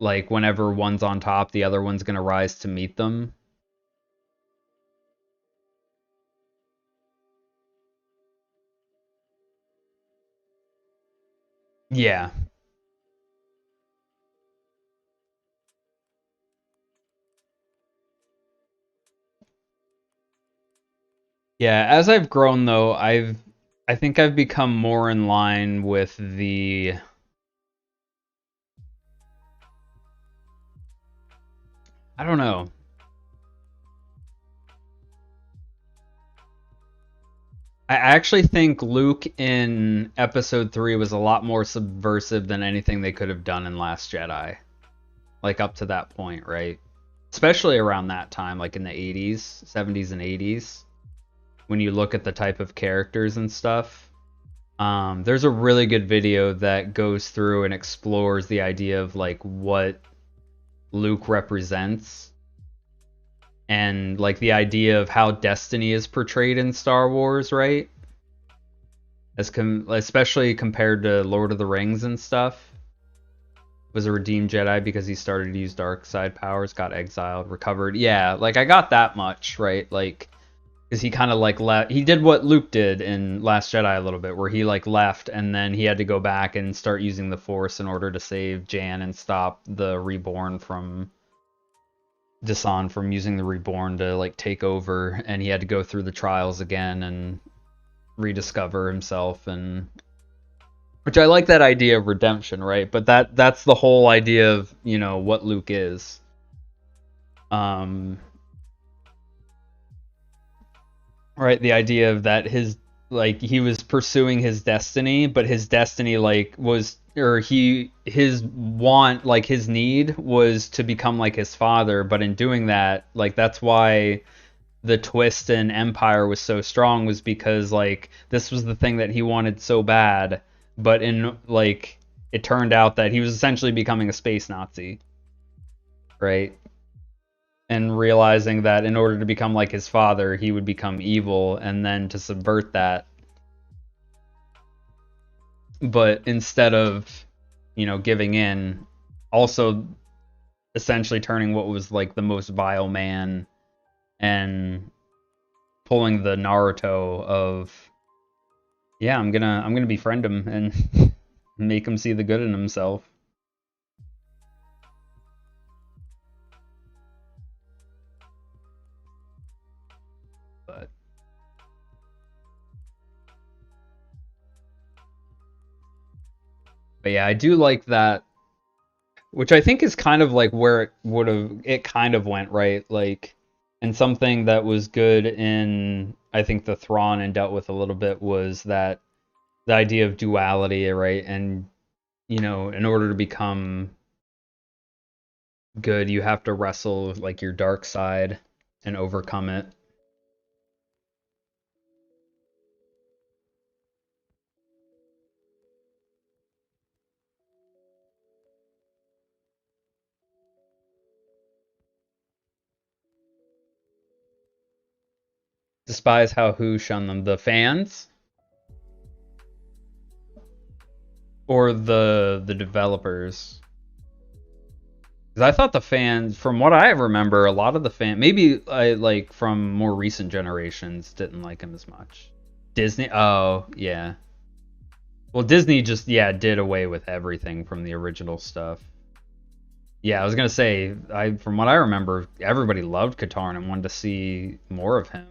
like whenever one's on top, the other one's going to rise to meet them. Yeah. Yeah, as I've grown though, I think I've become more in line with the I don't know. I actually think Luke in episode 3 was a lot more subversive than anything they could have done in Last Jedi. Like up to that point, right? Especially around that time, like in the 80s, 70s and 80s, when you look at the type of characters and stuff. There's a really good video that goes through and explores the idea of like what Luke represents and like the idea of how destiny is portrayed in Star Wars, right? Especially compared to Lord of the Rings and stuff. Was a redeemed Jedi because he started to use dark side powers, got exiled, recovered. Yeah, like I got that much, right? Like because he kind of like left. He did what Luke did in Last Jedi a little bit, where he like left and then he had to go back and start using the Force in order to save Jan and stop the Reborn from Desan from using the Reborn to like take over, and he had to go through the trials again and rediscover himself, and which I like that idea of redemption, right? But that's the whole idea of, you know, what Luke is. Um right, the idea of that his like he was pursuing his destiny, but his destiny like was or he his want like his need was to become like his father, but in doing that, like that's why the twist in Empire was so strong was because like this was the thing that he wanted so bad, but in like it turned out that he was essentially becoming a space Nazi, right? And realizing that in order to become like his father, he would become evil, and then to subvert that, but instead of, you know, giving in, also essentially turning what was like the most vile man and pulling the Naruto of yeah, I'm gonna befriend him and make him see the good in himself. But but yeah, I do like that, which I think is kind of like where it kind of went, right? Like, and something that was good in I think the Thrawn and dealt with a little bit was that the idea of duality, right? And you know, in order to become good, you have to wrestle with like your dark side and overcome it. Despise how who shun them, the fans or the developers. Because I thought the fans, from what I remember, a lot of the fan, maybe I like from more recent generations, didn't like him as much. Disney, oh yeah. Well, Disney just did away with everything from the original stuff. Yeah, I was gonna say, I from what I remember, everybody loved Katarn and wanted to see more of him.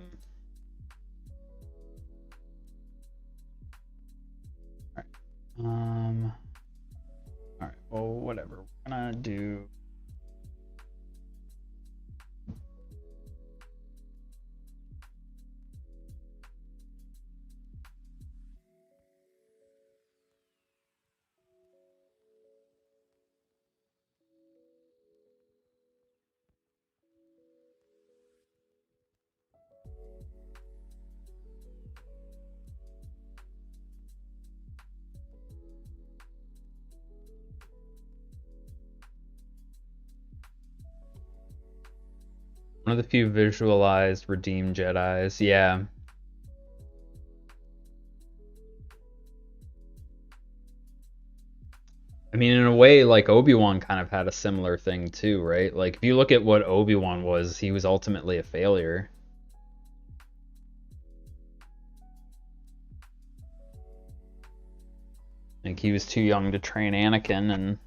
All right. All right. Well, whatever. We're gonna do. One of the few visualized redeemed Jedis. Yeah. I mean, in a way, like Obi-Wan kind of had a similar thing too, right? Like if you look at what Obi-Wan was, he was ultimately a failure. Like he was too young to train Anakin and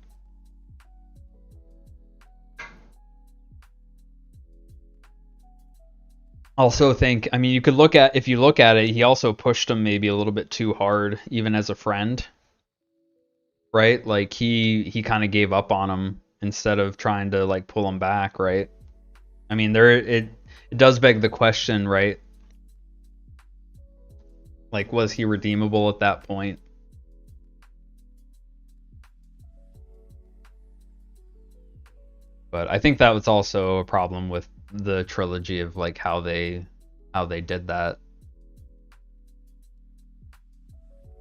also think, I mean, you could look at if you look at it, he also pushed him maybe a little bit too hard even as a friend, right? Like he kind of gave up on him instead of trying to like pull him back, right? I mean, it does beg the question, right? Like was he redeemable at that point? But I think that was also a problem with the trilogy of like how they did that.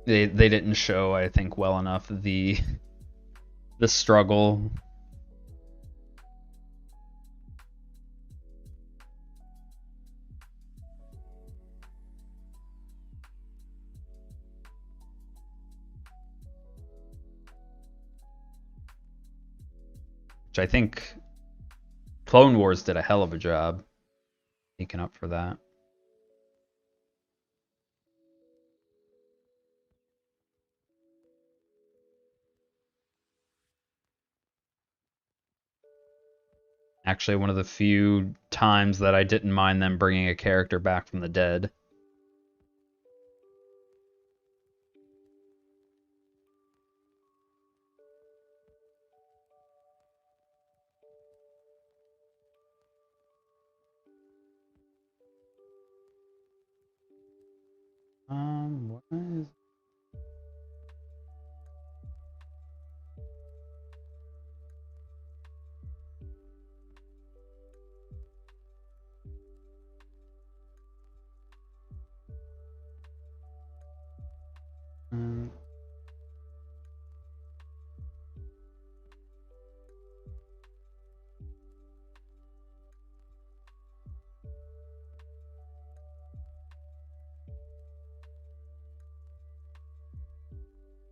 They didn't show, I think, well enough the struggle. Which I think Clone Wars did a hell of a job making up for that. Actually, one of the few times that I didn't mind them bringing a character back from the dead. What is...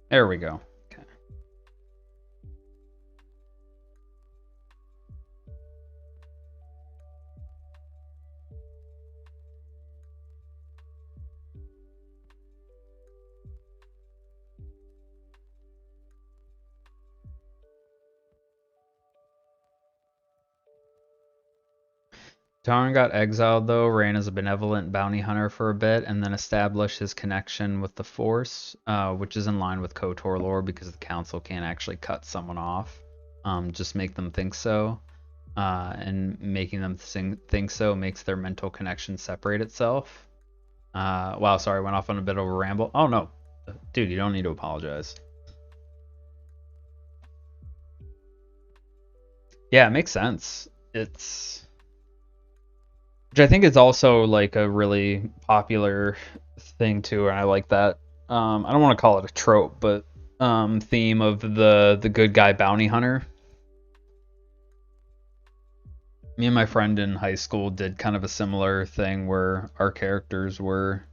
There we go. Okay. Tarn got exiled though, ran as a benevolent bounty hunter for a bit, and then established his connection with the Force, which is in line with KOTOR lore because the Council can't actually cut someone off, just make them think so. And making them think so makes their mental connection separate itself. Wow, sorry, went off on a bit of a ramble. Oh no, dude, you don't need to apologize. Yeah, it makes sense. It's which I think is also like a really popular thing too, and I like that. I don't want to call it a trope, but theme of the good guy bounty hunter. Me and my friend in high school did kind of a similar thing where our characters were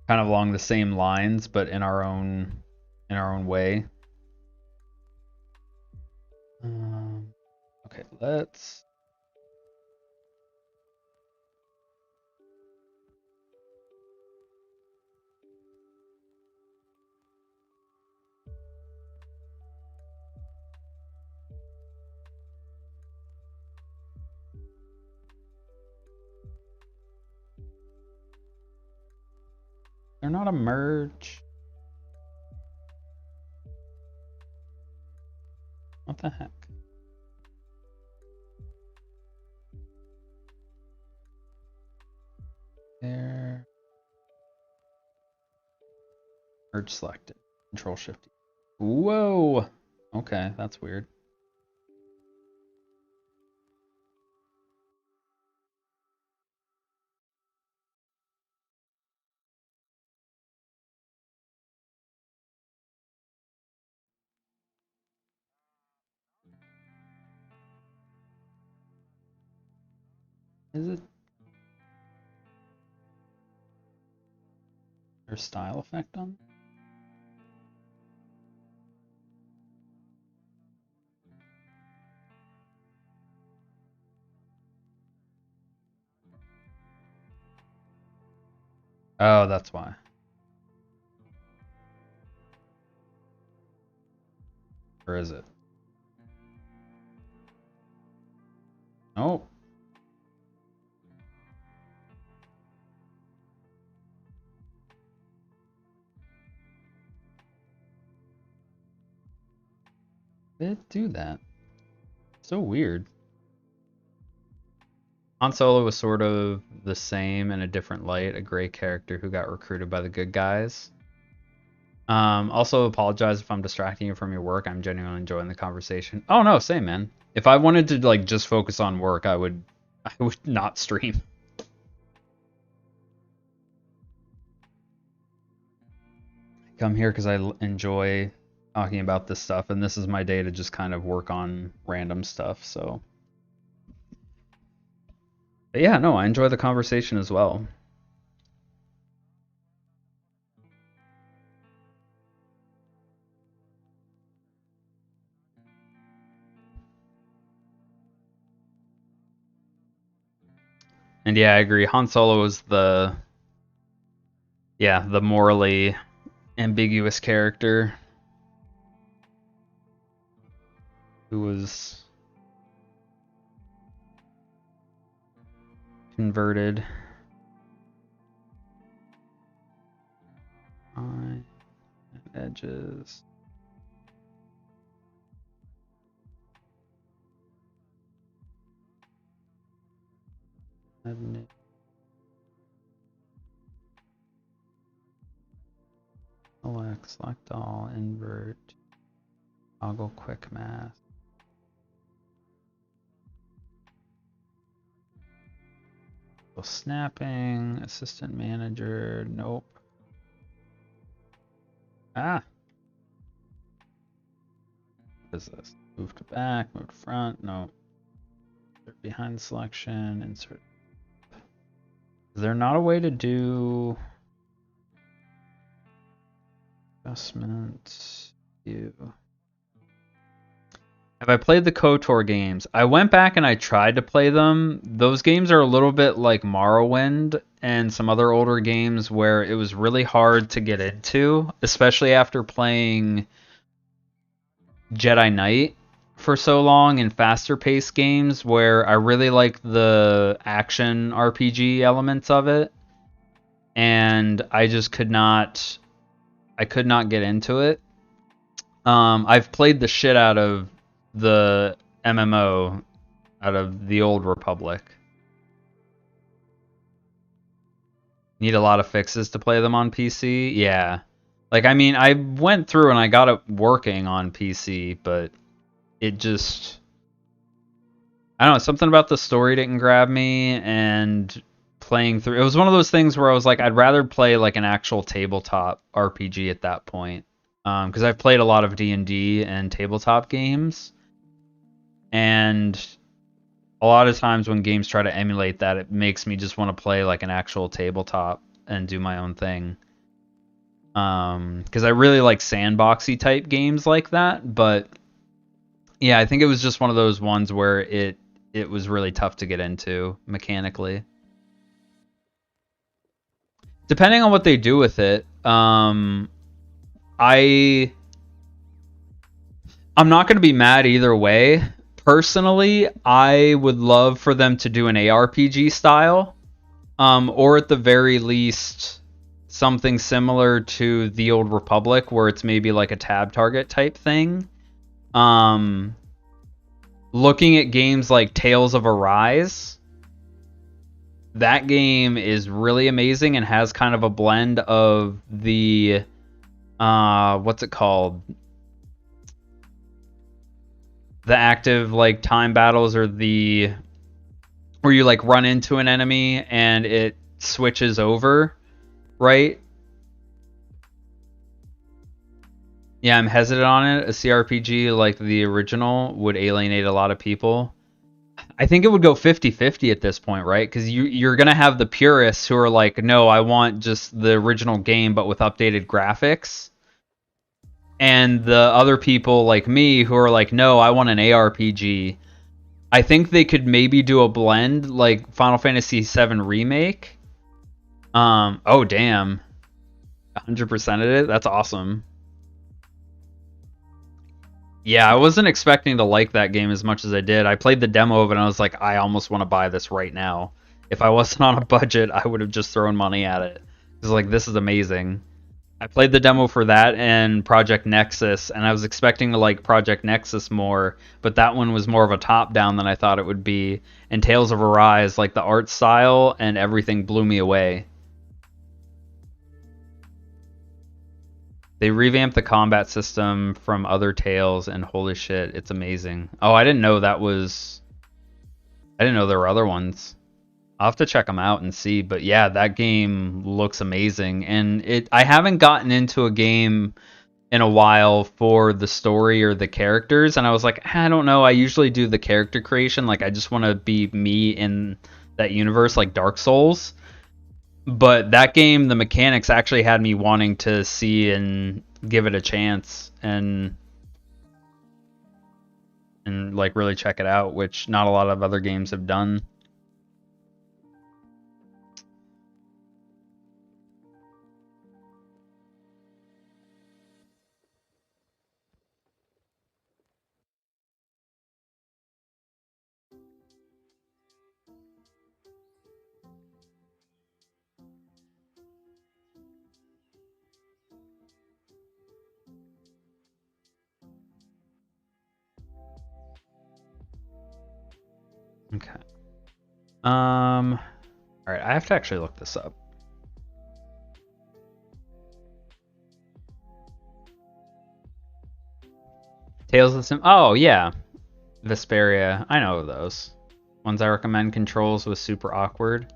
kind of along the same lines, but in our own way. Um, Okay, let's... They're not a merge. What the heck? There. Merge selected. Control Shift. Whoa! Okay, that's weird. Is it? There's style effect on? Oh, that's why. Or is it? Oh. Did it do that? So weird. Han Solo was sort of the same in a different light, a gray character who got recruited by the good guys. Also apologize if I'm distracting you from your work. I'm genuinely enjoying the conversation. Oh no, same man. If I wanted to like just focus on work, I would not stream. I come here because I enjoy talking about this stuff, and this is my day to just kind of work on random stuff, so. But yeah, no, I enjoy the conversation as well. And yeah, I agree. Han Solo is the morally ambiguous character who was converted. On edges. Select all, invert, toggle quick math. Snapping, assistant manager, nope. Ah. What is this? Move to back, move to front, no. Behind selection, insert. Is there not a way to do adjustment view? Have I played the KOTOR games? I went back and I tried to play them. Those games are a little bit like Morrowind and some other older games where it was really hard to get into, especially after playing Jedi Knight for so long in faster paced games where I really like the action RPG elements of it. And I just could not get into it. I've played the shit out of the MMO out of the Old Republic. Need a lot of fixes to play them on PC? Yeah. Like, I mean, I went through and I got it working on PC, but it just... I don't know, something about the story didn't grab me, and playing through... It was one of those things where I was like, I'd rather play like an actual tabletop RPG at that point. Because I've played a lot of D&D and tabletop games, and a lot of times when games try to emulate that, it makes me just want to play like an actual tabletop and do my own thing. Because I really like sandboxy type games like that, but Yeah, I think it was just one of those ones where it was really tough to get into mechanically. Depending on what they do with it, I I'm not going to be mad either way. Personally, I would love for them to do an ARPG style, or at the very least something similar to the Old Republic, where it's maybe like a tab target type thing. Um, Looking at games like Tales of Arise, that game is really amazing and has kind of a blend of the what's it called? The active like time battles, or the where you like run into an enemy and it switches over, right? Yeah, I'm hesitant on it. A CRPG like the original would alienate a lot of people. I think it would go 50-50 at this point, right? Because you're going to have the purists who are like, no, I want just the original game but with updated graphics. And the other people like me who are like, no, I want an ARPG. I think they could maybe do a blend like Final Fantasy VII Remake. Oh, damn. 100% of it? That's awesome. Yeah, I wasn't expecting to like that game as much as I did. I played the demo of it and I was like, I almost want to buy this right now. If I wasn't on a budget, I would have just thrown money at it. It's like, this is amazing. I played the demo for that and Project Nexus, and I was expecting to like Project Nexus more, but that one was more of a top-down than I thought it would be. And Tales of Arise, like the art style and everything blew me away. They revamped the combat system from other Tales, and holy shit, it's amazing. Oh, I didn't know that was... I didn't know there were other ones. I'll have to check them out and see, but yeah, that game looks amazing. And I haven't gotten into a game in a while for the story or the characters, and I was like, I don't know, I usually do the character creation, like I just want to be me in that universe, like Dark Souls. But that game, the mechanics actually had me wanting to see and give it a chance and like really check it out, which not a lot of other games have done. Okay. All right, I have to actually look this up. Tales of the Sim. Oh yeah, Vesperia. I know those ones. I recommend. Controls was super awkward.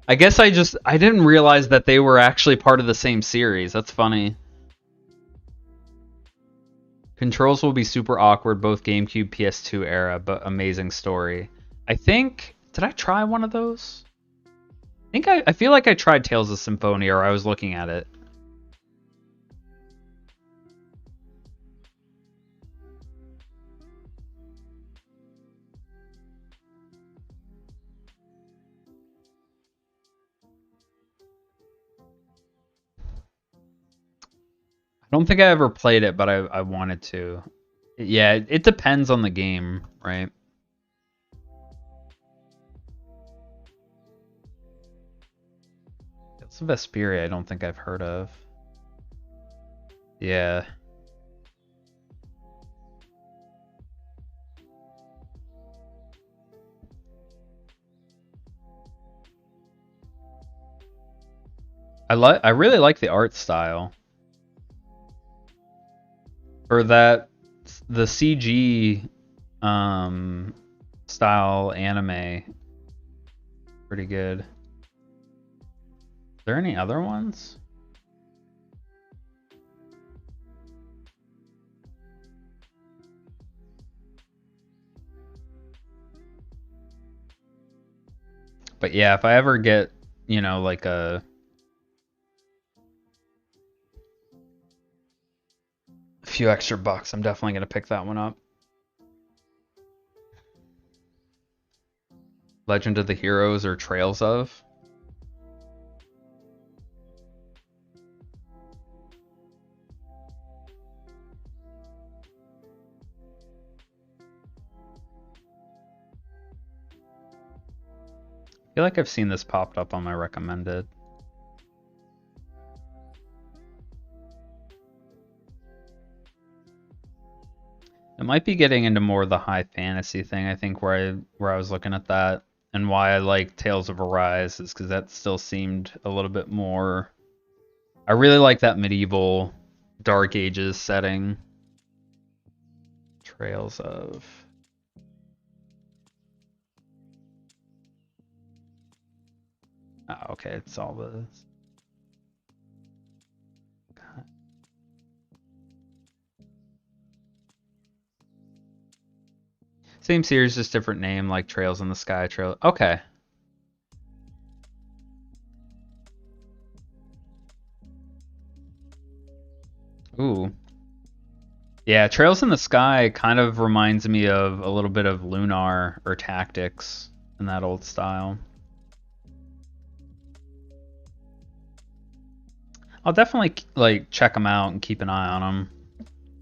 I guess I didn't realize that they were actually part of the same series. That's funny. Controls will be super awkward, both GameCube, PS2 era, but amazing story. I think, did I try one of those? I feel like I tried Tales of Symphonia, or I was looking at it. I don't think I ever played it, but I wanted to. Yeah, it depends on the game, right? It's Vesperia I don't think I've heard of. Yeah. I really like the art style. For that, the CG style anime, pretty good. Are there any other ones? But yeah, if I ever get, like a few extra bucks, I'm definitely gonna pick that one up. Legend of the Heroes or Trails of. I feel like I've seen this popped up on my recommended. It might be getting into more of the high fantasy thing, I think, where I was looking at that, and why I like Tales of Arise is because that still seemed a little bit more. I really like that medieval Dark Ages setting. Trails of. Oh, okay, it's all this. Same series, just different name, like Trails in the Sky. Trail. Okay. Ooh. Yeah, Trails in the Sky kind of reminds me of a little bit of Lunar or Tactics in that old style. I'll definitely like check them out and keep an eye on them.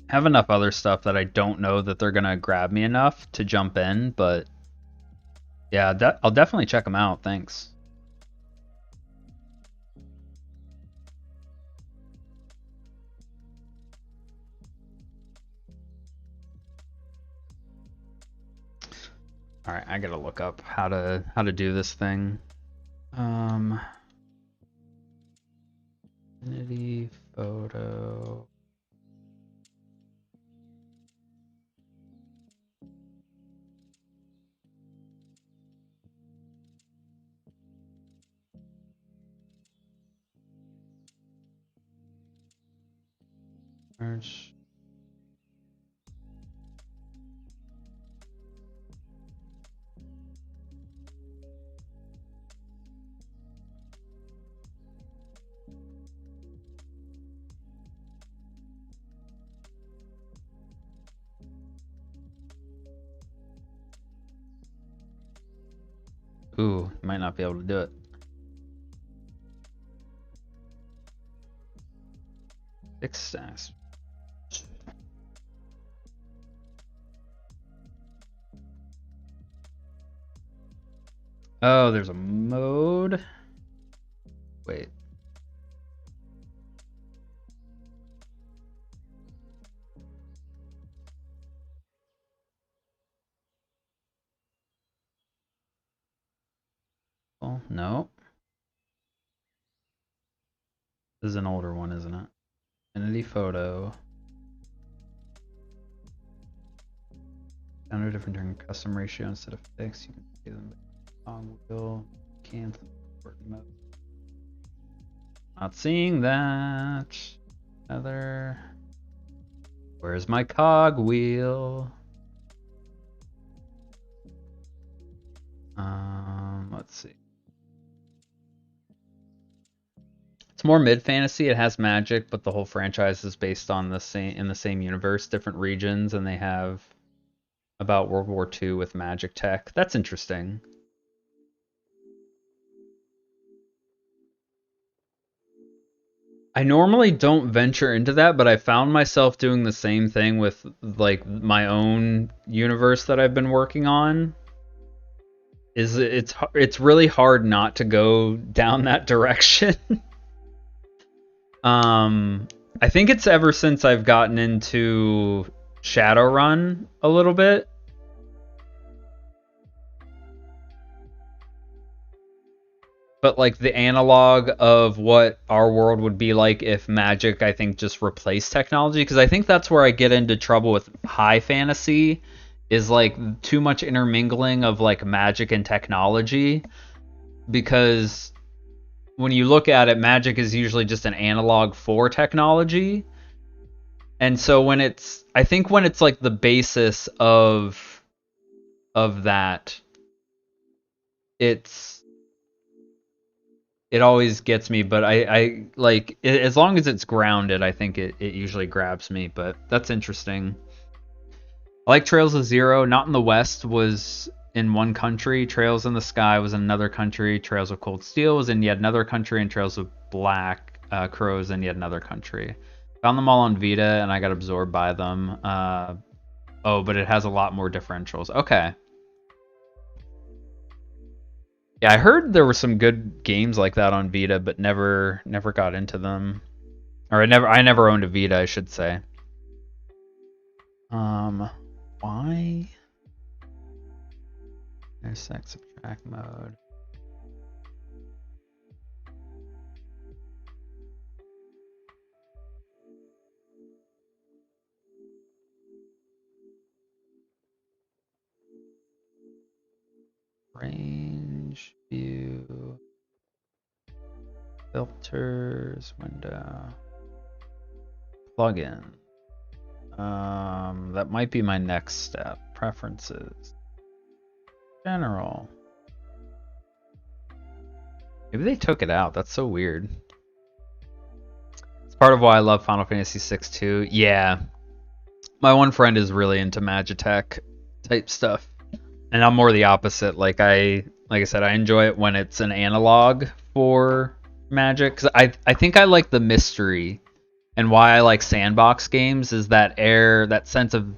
I have enough other stuff that I don't know that they're gonna grab me enough to jump in, but yeah, I'll definitely check them out. Thanks. All right, I gotta look up how to do this thing. Infinity photo. Merge. Ooh, might not be able to do it. Success. Oh, there's a mode. Wait. Oh, no. This is an older one, isn't it? Infinity photo. Sound different during custom ratio instead of fixed. You can see them on wheel. Cancel mode. Not seeing that. Other. Where's my cog wheel? Let's see. It's more mid fantasy. It has magic, but the whole franchise is based on the same universe, different regions, and they have about World War II with magic tech. That's interesting. I normally don't venture into that, but I found myself doing the same thing with like my own universe that I've been working on. It's really hard not to go down that direction. I think it's ever since I've gotten into Shadowrun a little bit. But like the analog of what our world would be like if magic, I think, just replaced technology, because I think that's where I get into trouble with high fantasy, is like too much intermingling of like magic and technology, because when you look at it, magic is usually just an analog for technology. And so when it's, I think when it's like the basis of that, it always gets me, but I like it, as long as it's grounded, I think it usually grabs me. But that's interesting. I like Trails of Zero. Not in the West was in one country, Trails in the Sky was in another country, Trails of Cold Steel was in yet another country, and Trails of Black Crows in yet another country. Found them all on Vita, and I got absorbed by them. Oh, but it has a lot more differentials. Okay. Yeah, I heard there were some good games like that on Vita, but never got into them. Or I never owned a Vita, I should say. Why? Intersect subtract mode. Range, view, filters, window, plugin. That might be my next step. Preferences. General. Maybe they took it out. That's so weird. It's part of why I love Final Fantasy VI too. Yeah. My one friend is really into Magitech type stuff. And I'm more the opposite. Like I said, I enjoy it when it's an analog for Magic. 'Cause I think I like the mystery. And why I like sandbox games is that that sense of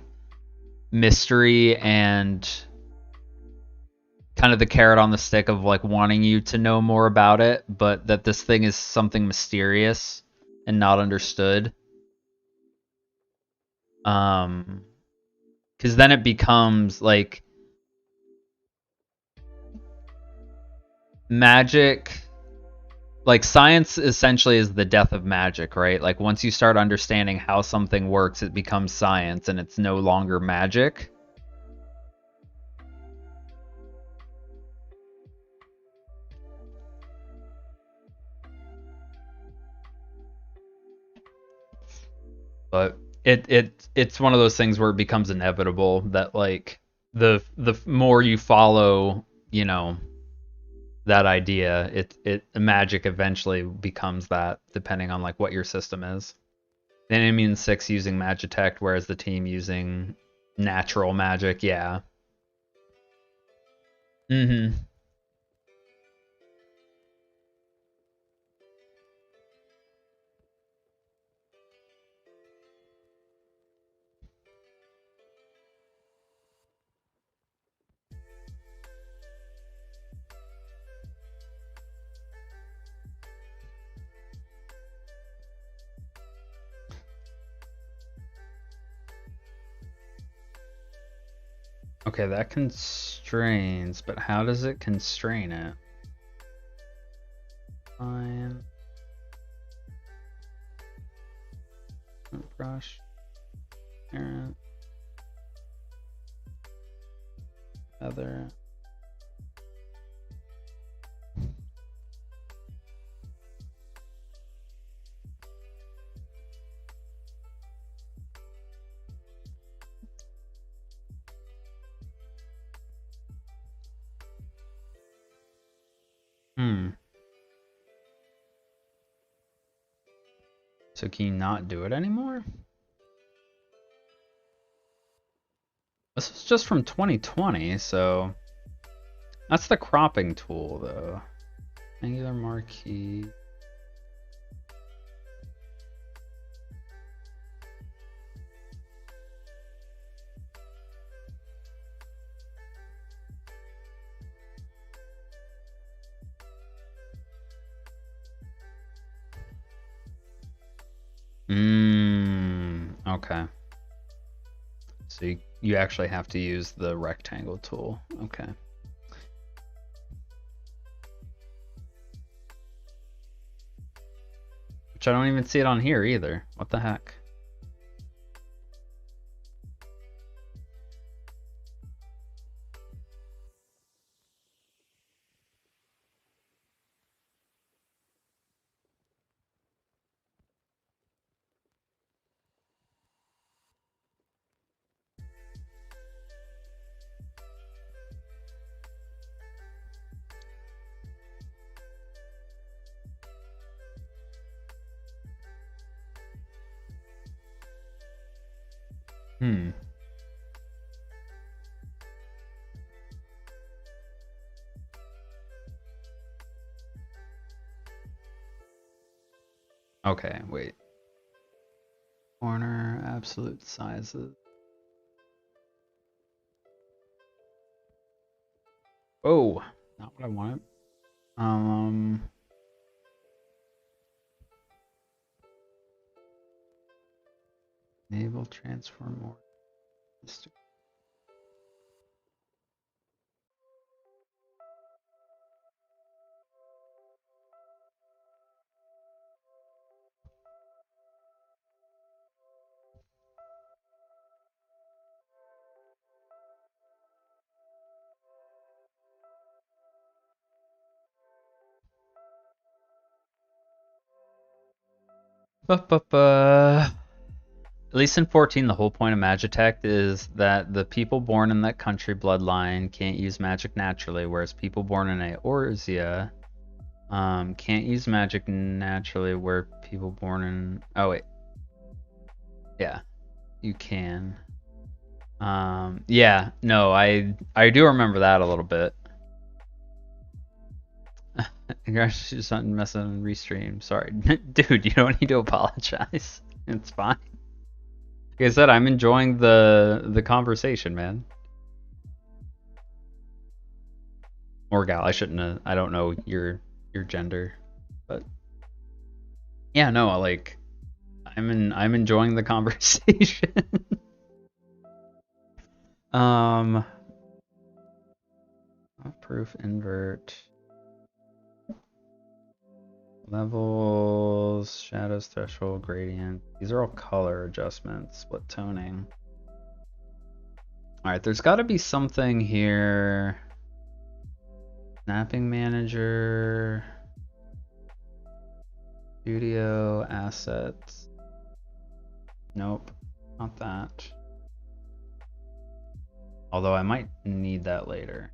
mystery and kind of the carrot on the stick of like wanting you to know more about it, but that this thing is something mysterious and not understood. Because then it becomes like magic. Like science essentially is the death of magic, right? Like once you start understanding how something works, it becomes science and it's no longer magic. But it's one of those things where it becomes inevitable that like the more you follow, you know, that idea, it magic eventually becomes that, depending on like what your system is. The enemy in 6 using Magitech, whereas the team using natural magic, yeah. Mm-hmm. Okay, that constrains, but how does it constrain it? Fine. Brush. Parent. Other. So can you not do it anymore? This is just from 2020, so that's the cropping tool though. Angular marquee. Okay. So you actually have to use the rectangle tool. Okay. Which I don't even see it on here either. What the heck? Okay, wait. Corner, absolute sizes. Oh, not what I wanted. Enable transform more. At least in 14, the whole point of Magitech is that the people born in that country bloodline can't use magic naturally, whereas people born in Eorzea can't use magic naturally, where people born in... Oh, wait. Yeah, you can. Yeah, no, I do remember that a little bit. Congratulations on messing on restream. Sorry. Dude, you don't need to apologize. It's fine. Like I said, I'm enjoying the conversation, man. Or gal, I shouldn't have, I don't know your gender. But yeah, no, like I'm enjoying the conversation. Proof invert. Levels, shadows, threshold, gradient. These are all color adjustments, split toning. Alright, there's got to be something here. Snapping manager. Studio, assets. Nope, not that. Although I might need that later.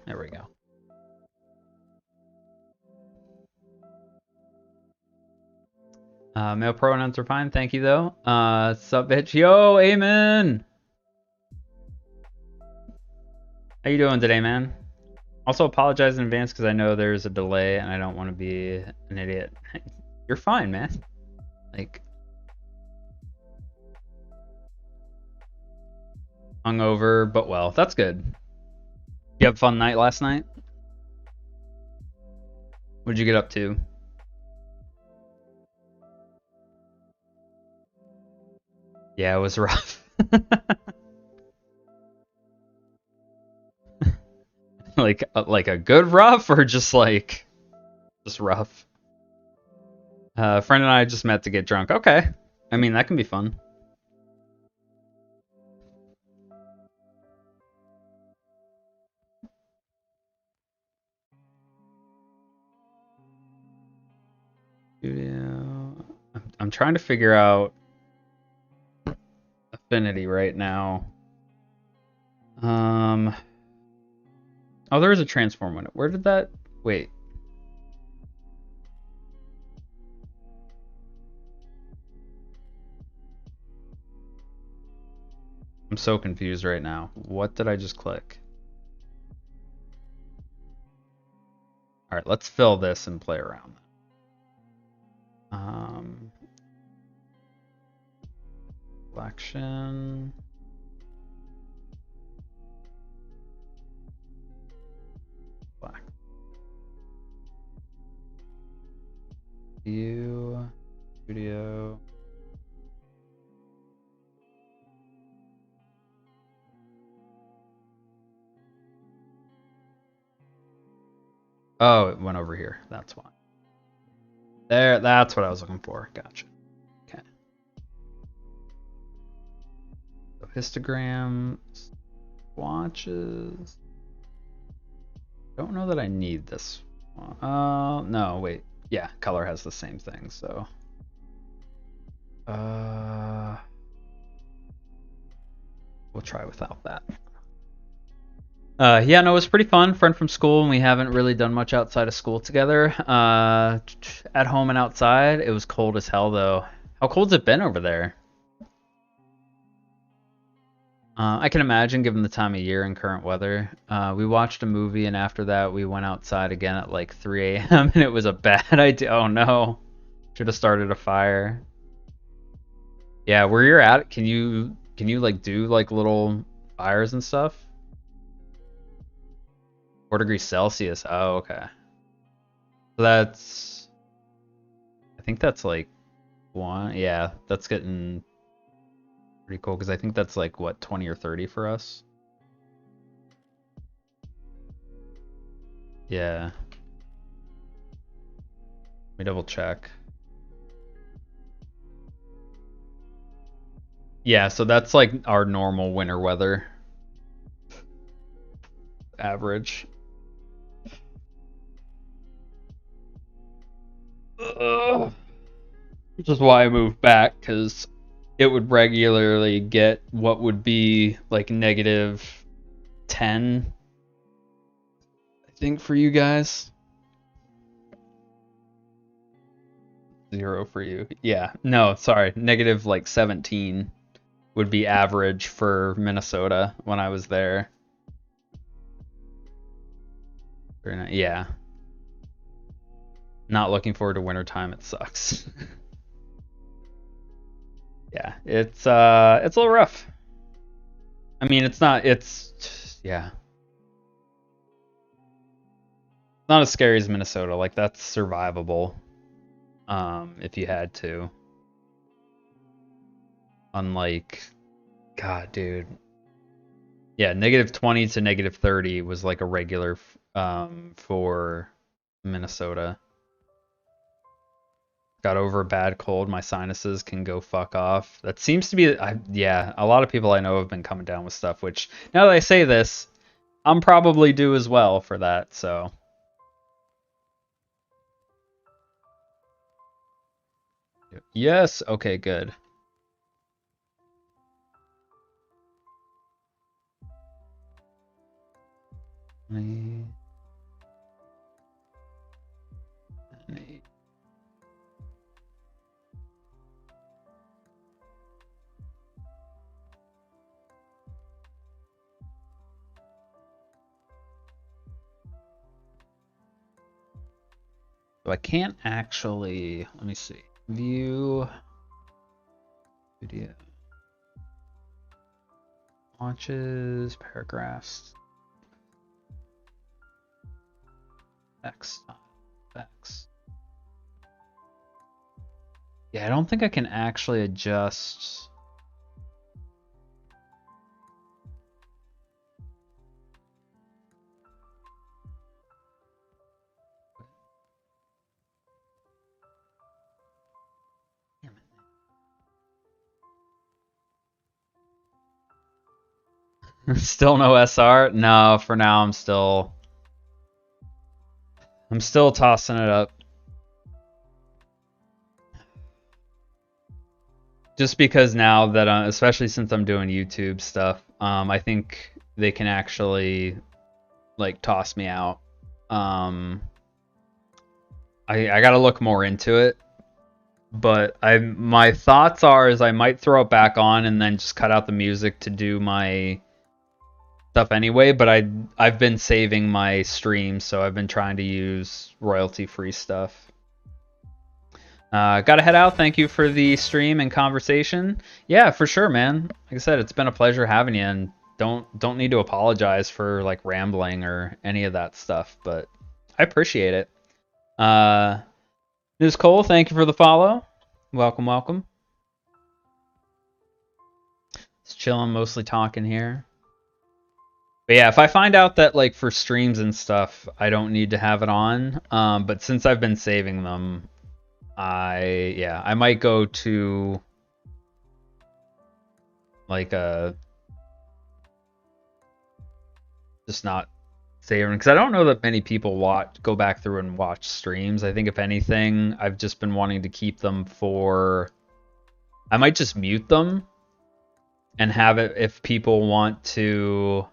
There we go. Male pronouns are fine, thank you though. Sup bitch, yo, amen. How you doing today, man? Also apologize in advance because I know there's a delay and I don't want to be an idiot. You're fine, man. Like, hungover, but well, that's good. You have a fun night last night? What'd you get up to? Yeah, it was rough. like a good rough or just rough? A friend and I just met to get drunk. Okay. I mean, that can be fun. Studio. I'm trying to figure out affinity right now. Oh, there is a transform window. Where did that... Wait. I'm so confused right now. What did I just click? Alright, let's fill this and play around. Selection. Black. View. Studio. Oh, it went over here. That's why. There, that's what I was looking for. Gotcha. Okay. So histogram, swatches. Don't know that I need this one. No, wait. Yeah, color has the same thing, so. We'll try without that. Yeah, no, it was pretty fun. Friend from school, and we haven't really done much outside of school together. At home and outside, it was cold as hell though. How cold's it been over there? I can imagine given the time of year and current weather. We watched a movie, and after that, we went outside again at like 3 a.m. and it was a bad idea. Oh no, should have started a fire. Yeah, where you're at, can you like do like little fires and stuff? 4 degrees Celsius. Oh, okay. So that's, I think that's like one. Yeah, that's getting pretty cool because I think that's like what 20 or 30 for us. Yeah. Let me double check. Yeah, so that's like our normal winter weather average. Ugh. Which is why I moved back, because it would regularly get what would be like negative 10, I think, for you guys. 0 for you. Yeah, no, sorry. Negative like 17 would be average for Minnesota when I was there. Yeah. Not looking forward to wintertime. It sucks. Yeah, it's a little rough. I mean, it's not, it's, yeah. Not as scary as Minnesota. Like, that's survivable. If you had to. Unlike, God, dude. Yeah, negative 20 to negative 30 was like a regular for Minnesota. Got over a bad cold. My sinuses can go fuck off. That seems to be, yeah, a lot of people I know have been coming down with stuff, which now that I say this, I'm probably due as well for that, so. Yes, okay, good. So I can't actually, let me see. View video. Launches, paragraphs. X. X. Yeah, I don't think I can actually adjust. Still no SR? No, for now I'm still tossing it up. Just because now that especially since I'm doing YouTube stuff, I think they can actually like toss me out. I gotta look more into it. But my thoughts are is I might throw it back on and then just cut out the music to do my stuff anyway, but I've been saving my streams, so I've been trying to use royalty-free stuff. Gotta head out. Thank you for the stream and conversation. Yeah, for sure, man. Like I said, it's been a pleasure having you, and don't need to apologize for like rambling or any of that stuff, but I appreciate it. Ms. Cole, thank you for the follow. Welcome, welcome. Just chilling, mostly talking here. But yeah, if I find out that like for streams and stuff, I don't need to have it on. But since I've been saving them, I might go to like just not saving because I don't know that many people go back through and watch streams. I think if anything, I've just been wanting to keep them for. I might just mute them and have it if people want to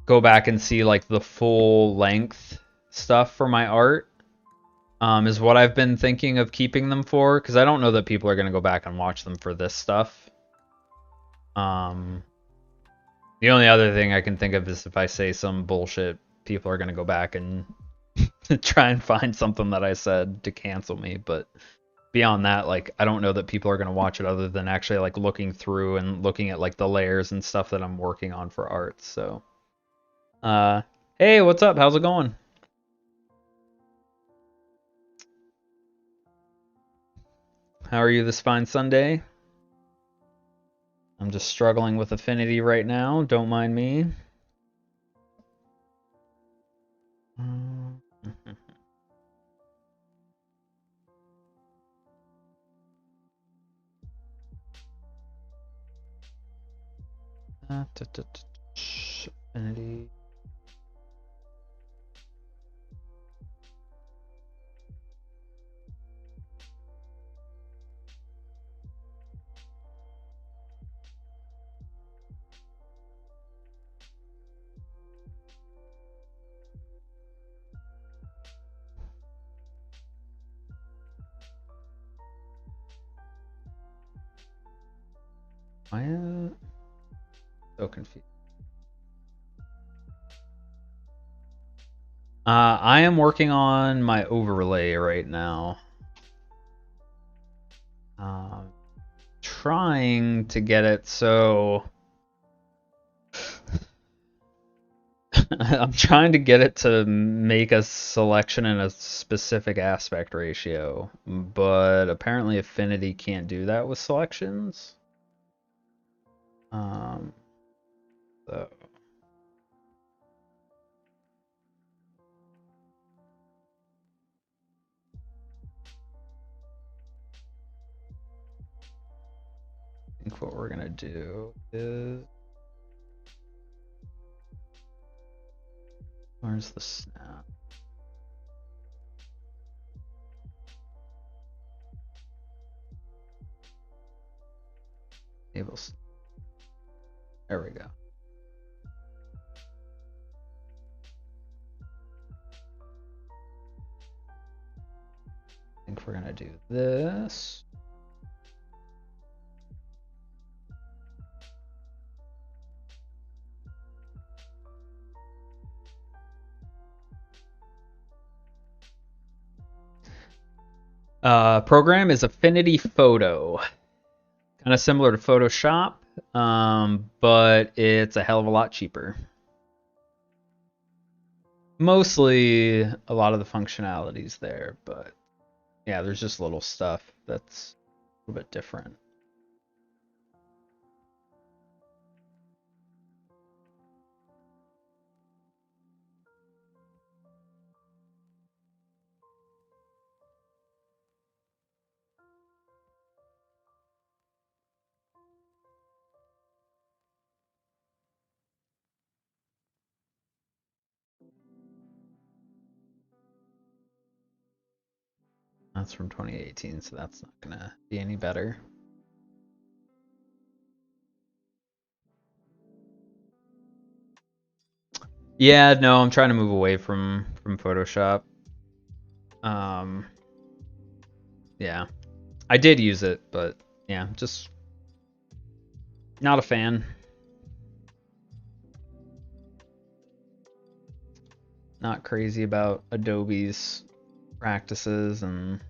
go back and see like the full length stuff for my art. Is what I've been thinking of keeping them for, because I don't know that people are going to go back and watch them for this stuff. The only other thing I can think of is if I say some bullshit, people are going to go back and try and find something that I said to cancel me. But beyond that, like, I don't know that people are going to watch it other than actually like looking through and looking at like the layers and stuff that I'm working on for art. So, hey, what's up? How's it going? How are you this fine Sunday? I'm just struggling with Affinity right now. Don't mind me. Affinity. I am so confused. I am working on my overlay right now. Trying to get it so I'm trying to get it to make a selection in a specific aspect ratio, but apparently Affinity can't do that with selections. So I think what we're gonna do is, where's the snap? There we go. I think we're gonna do this. Program is Affinity Photo. Kind of similar to Photoshop, but it's a hell of a lot cheaper. Mostly a lot of the functionalities there, but yeah, there's just little stuff that's a little bit different. That's from 2018, so that's not gonna be any better. Yeah, no, I'm trying to move away from Photoshop. Yeah, I did use it, but yeah, just not a fan. Not crazy about Adobe's practices and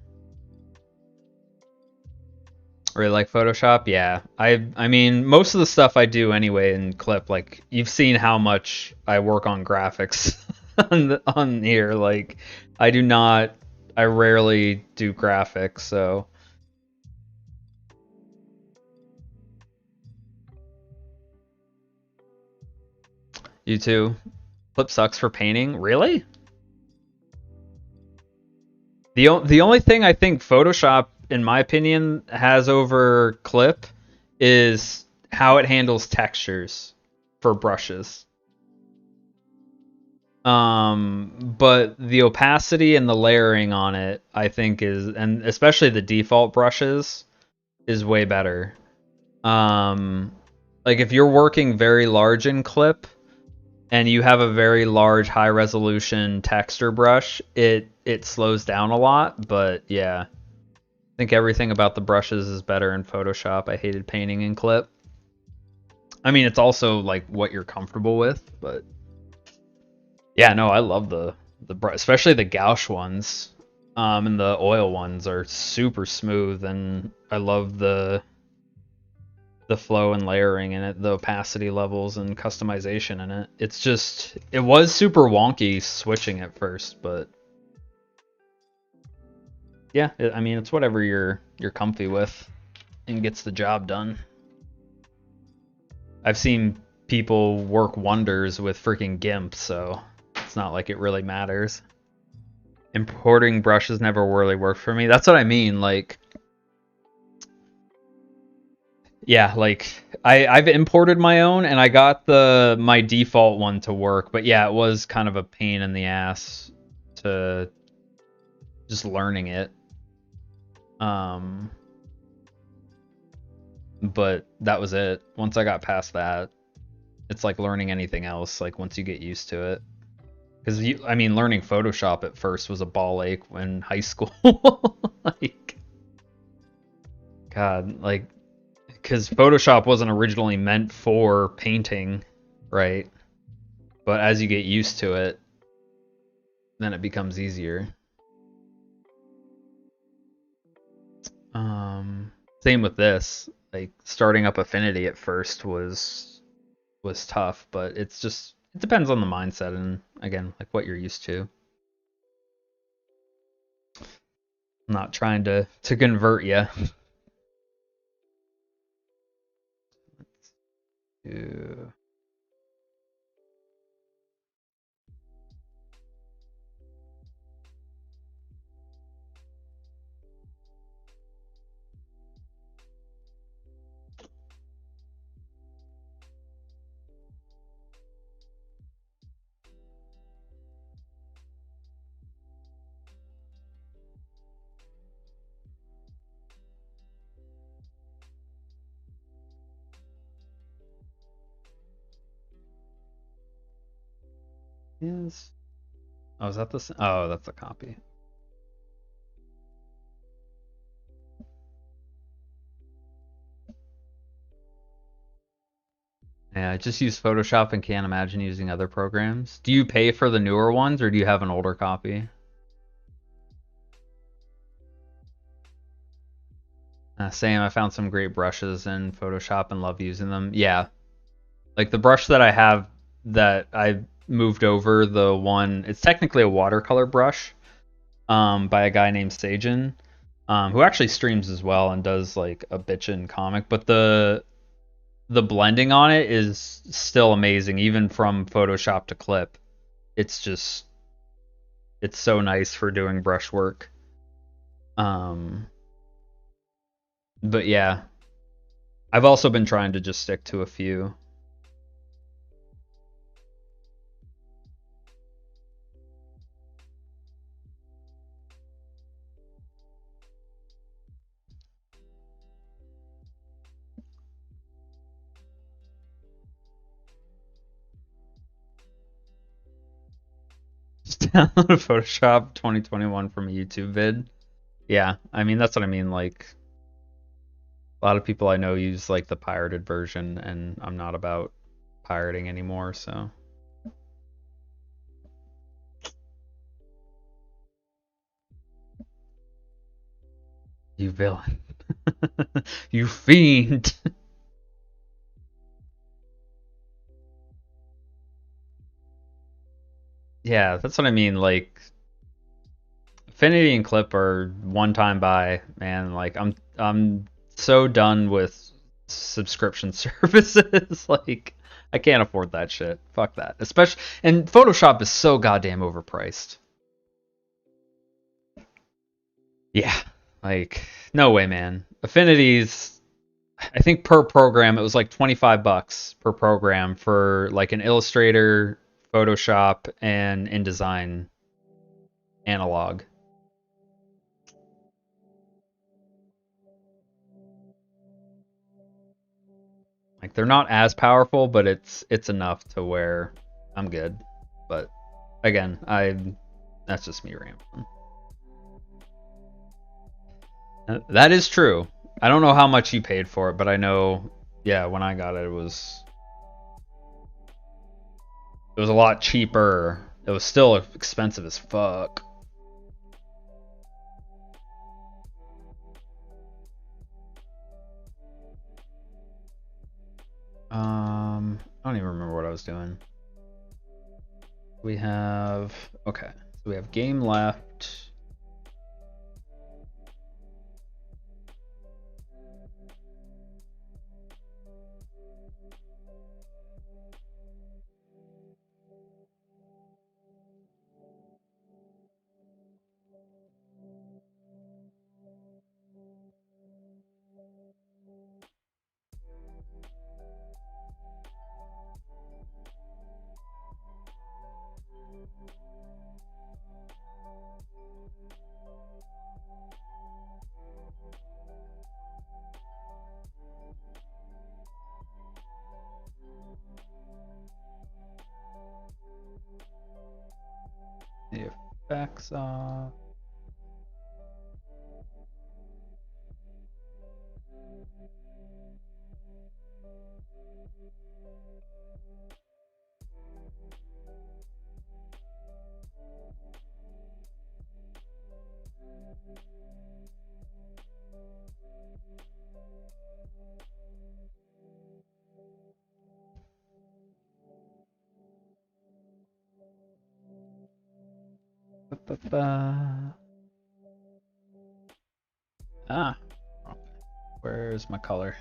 really like Photoshop. Yeah, I mean most of the stuff I do anyway in Clip, like you've seen how much I work on graphics on here. Like I rarely do graphics, so. You too. Clip sucks for painting. Really? The only thing I think Photoshop, in my opinion, has over Clip is how it handles textures for brushes. But the opacity and the layering on it, I think and especially the default brushes, is way better. Like if you're working very large in Clip, and you have a very large high resolution texture brush, it slows down a lot, but yeah. I think everything about the brushes is better in Photoshop. I hated painting in Clip. I mean, it's also like what you're comfortable with, but yeah, no, I love the brush, especially the gouache ones. And the oil ones are super smooth, and I love the flow and layering in it, the opacity levels and customization in it. It's just it was super wonky switching at first, but yeah, I mean it's whatever you're comfy with and gets the job done. I've seen people work wonders with freaking GIMP, so it's not like it really matters. Importing brushes never really worked for me. That's what I mean. Like, yeah, like I've imported my own and I got my default one to work, but yeah, it was kind of a pain in the ass to just learning it. But that was it. Once I got past that, it's like learning anything else. Like once you get used to it, because I mean, learning Photoshop at first was a ball ache in high school. Like, God, like, because Photoshop wasn't originally meant for painting, right? But as you get used to it, then it becomes easier. Same with this. Like starting up Affinity at first was tough, but it's just it depends on the mindset and again, like what you're used to. I'm not trying to convert you. To is oh, is that the oh, that's a copy. Yeah, I just use Photoshop and can't imagine using other programs. Do you pay for the newer ones or do you have an older copy? Same, I found some great brushes in Photoshop and love using them. Yeah, like the brush that I have that I moved over, the one, it's technically a watercolor brush by a guy named Sajin, who actually streams as well and does like a bitchin' comic, but the blending on it is still amazing, even from Photoshop to Clip. It's just it's so nice for doing brush work. Um, but yeah, I've also been trying to just stick to a few. Just download Photoshop 2021 from a YouTube vid. Yeah, I mean that's what I mean. Like a lot of people I know use like the pirated version, and I'm not about pirating anymore. So you villain, you fiend. Yeah, that's what I mean. Like Affinity and Clip are one time buy, man. Like I'm so done with subscription services. Like I can't afford that shit. Fuck that. Especially and Photoshop is so goddamn overpriced. Yeah. Like no way, man. Affinities I think per program it was like 25 bucks per program for like an Illustrator, Photoshop and InDesign analog. Like they're not as powerful, but it's enough to where I'm good. But again, that's just me rambling. That is true. I don't know how much you paid for it, but I know, yeah, when I got it, it was a lot cheaper. It was still expensive as fuck. I don't even remember what I was doing. We have, okay, so we have game left. The effects off. Ah, where's my color?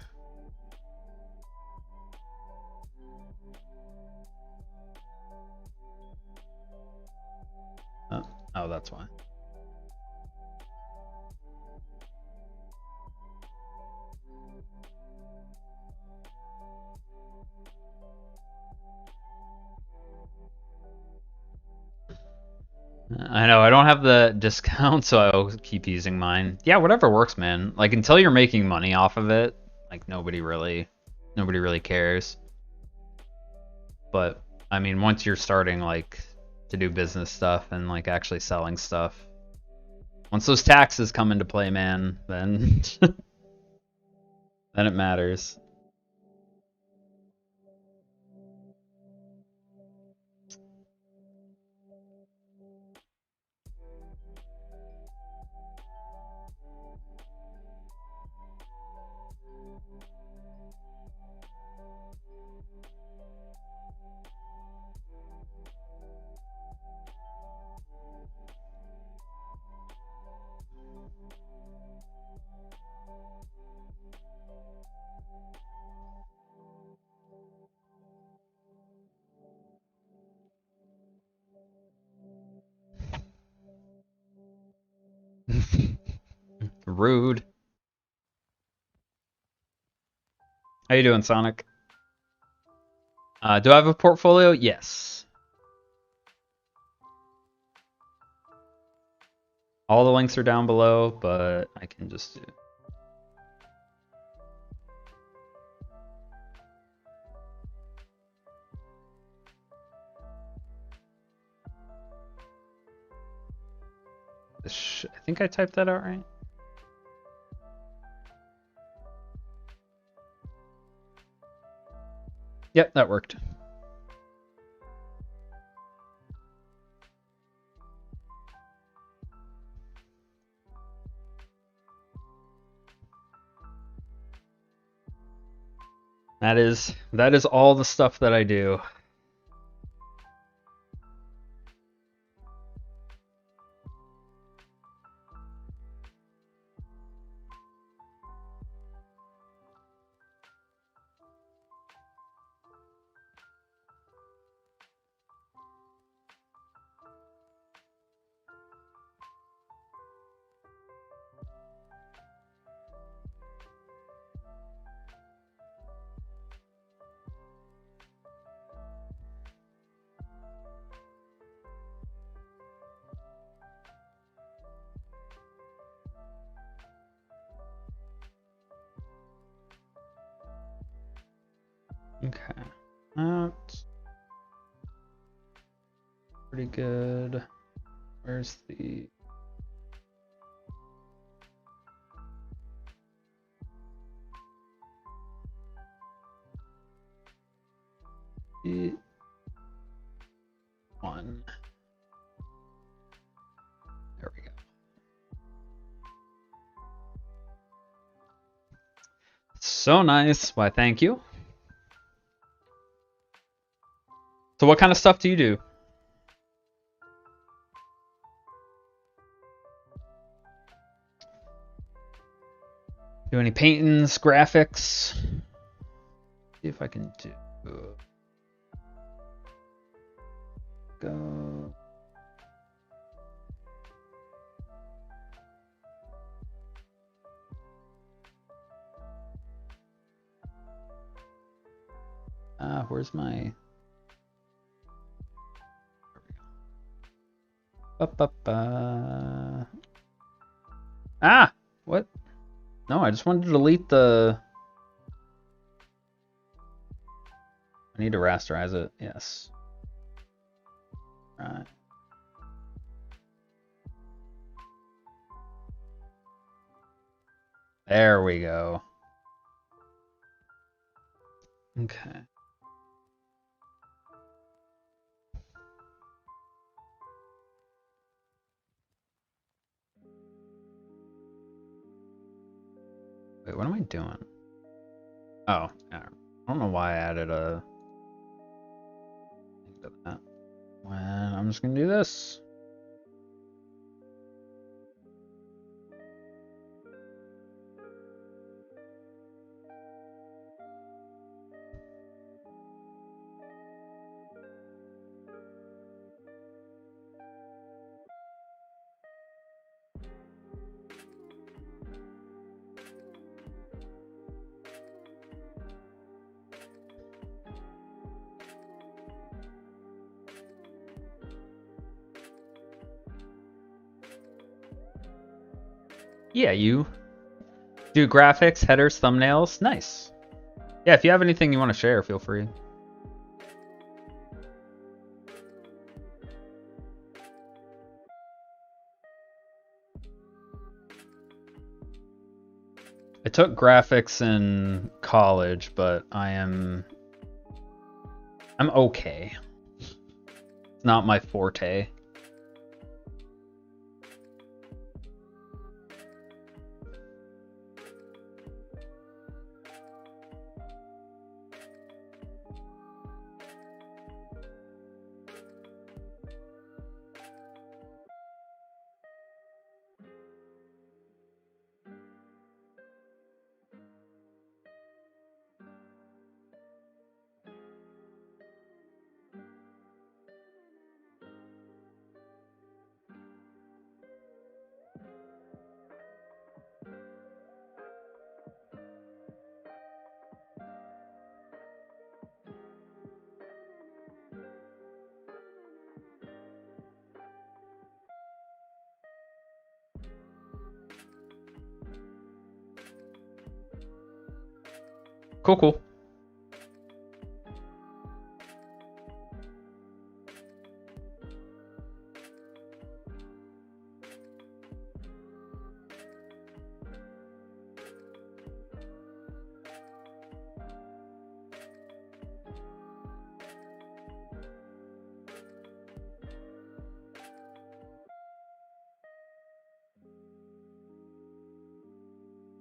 Oh, that's why. I know, I don't have the discount, so I'll keep using mine. Yeah, whatever works, man. Like, until you're making money off of it, like, nobody really cares. But, I mean, once you're starting, like, to do business stuff and, like, actually selling stuff, once those taxes come into play, man, then, then it matters. Rude. How you doing, Sonic? Do I have a portfolio? Yes. All the links are down below, but I can just do. I think I typed that out right. Yep, that worked. That is all the stuff that I do. Okay. pretty good. Where's the... one. There we go. So nice. Why, thank you. So what kind of stuff do you do? Do any paintings, graphics? See if I can do... Go... where's my... Ah! What? No, I just wanted to delete the... I need to rasterize it. Yes. Right. There we go. Okay. Wait, what am I doing? Oh, yeah. I don't know why I added a thing to that. When I'm just gonna do this. Yeah, you do graphics, headers, thumbnails. Nice. Yeah, if you have anything you want to share, feel free. I took graphics in college, but I'm okay. It's not my forte. Cool, cool.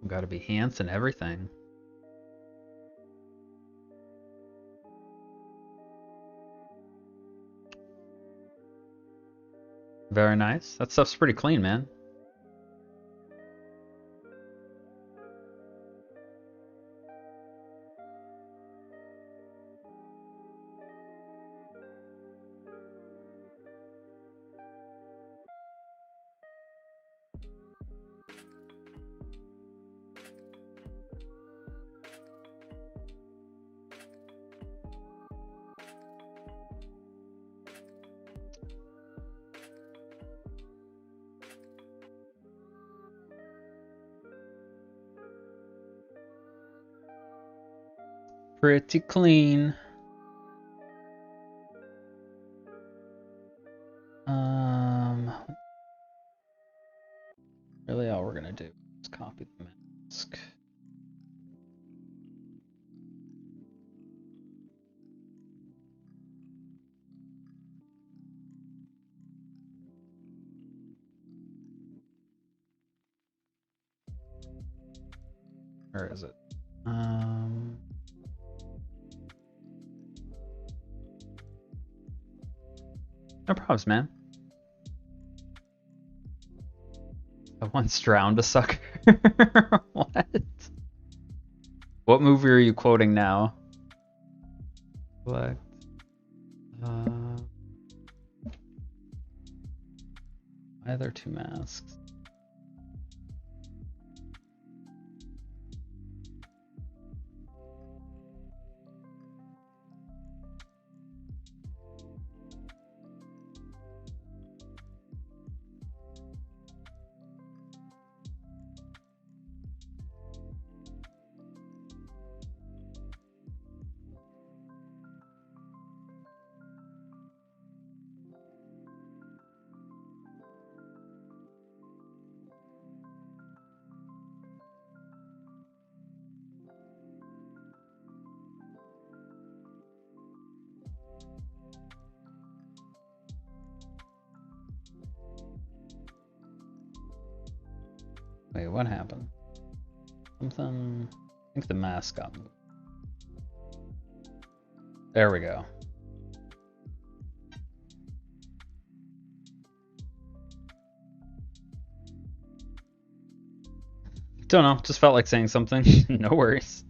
Got to be hands and everything. Very nice. That stuff's pretty clean, man. Pretty clean. we're gonna do is copy the mask. Where is it? No problems, man. I once drowned a sucker. What? What movie are you quoting now? Select. Why are there two masks? Wait, what happened? Something. I think the mask got moved. There we go. Don't know. Just felt like saying something. No worries.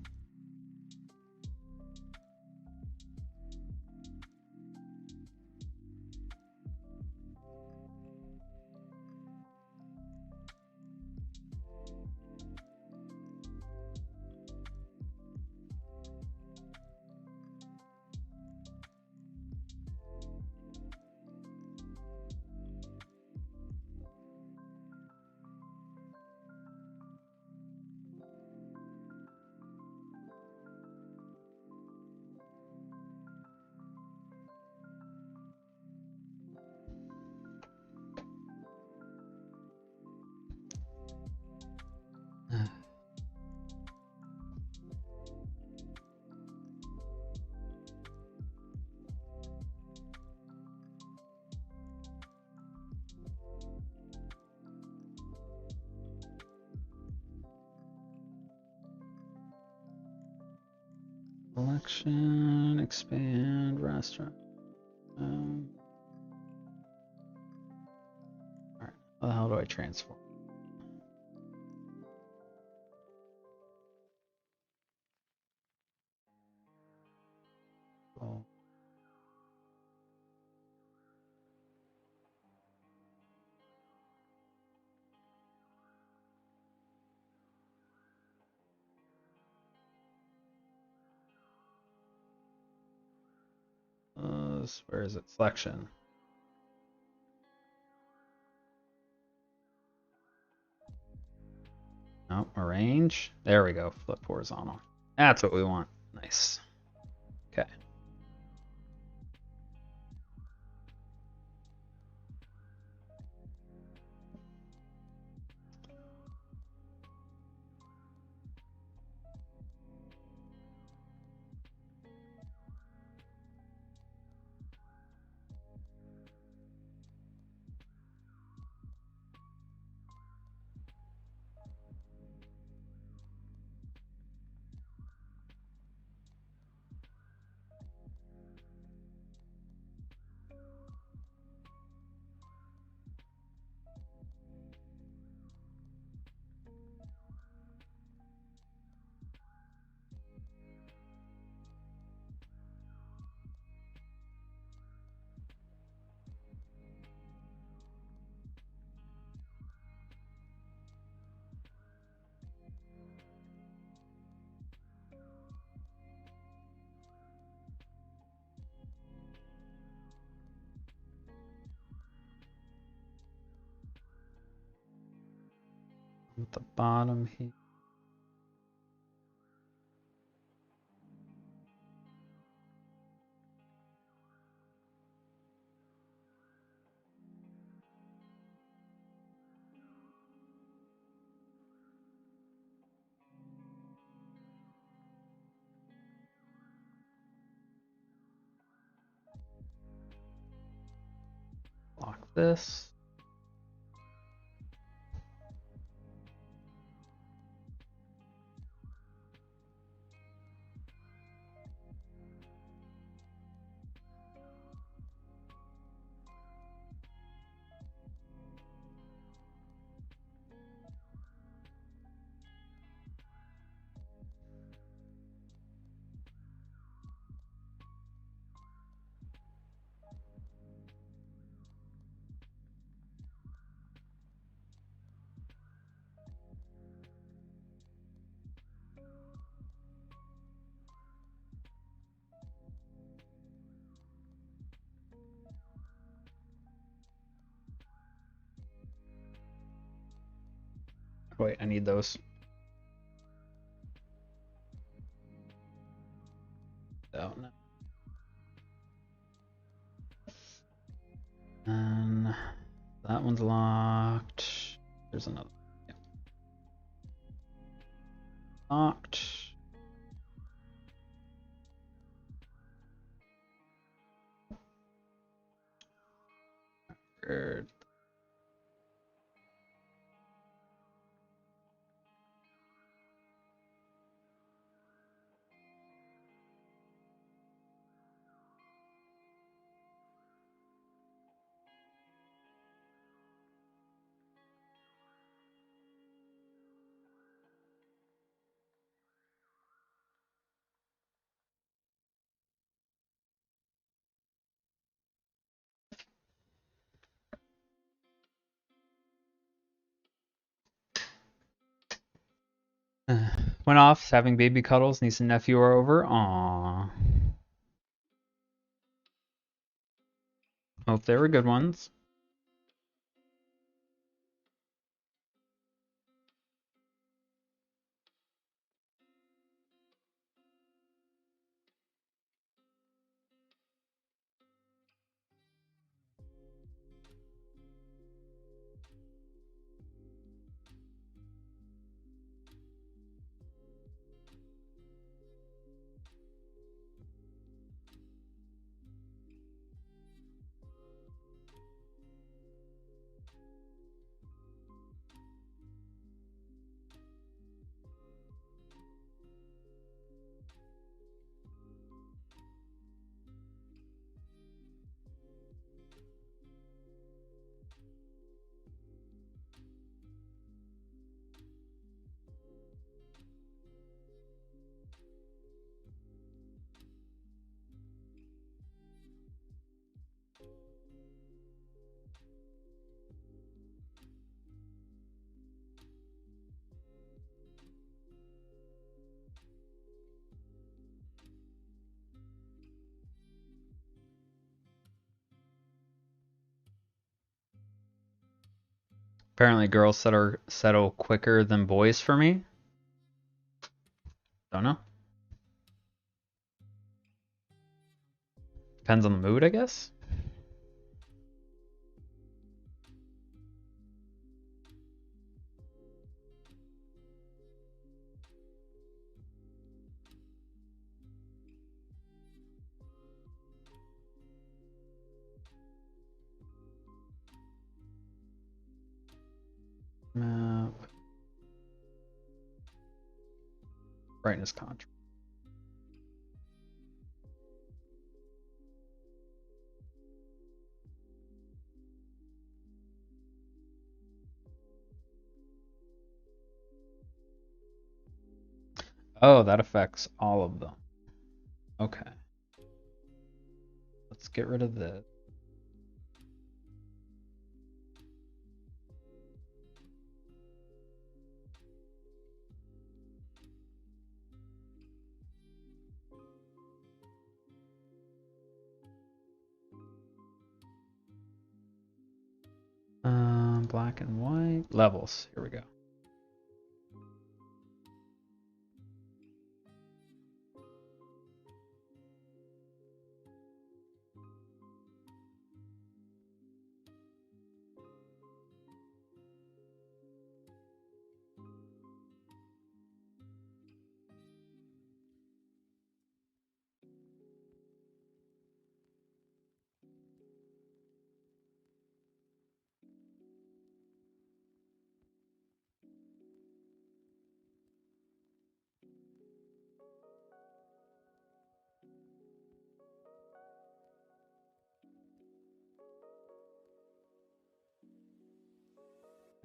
Selection, expand, restaurant. Alright, how do I transform? Oh. Where is it? Selection. No, arrange. There we go. Flip horizontal. That's what we want. Nice. Okay. At the bottom here. Lock this. Wait, I need those. Oh, no. And that one's locked. There's another. Yeah. Locked. Good. Went off having baby cuddles. Niece and nephew are over. Aww. Hope they were good ones. Apparently girls settle quicker than boys for me. Don't know. Depends on the mood, I guess. Map. Brightness contrast. Oh, that affects all of them. Okay. Let's get rid of this. Black and white. Levels. Here we go.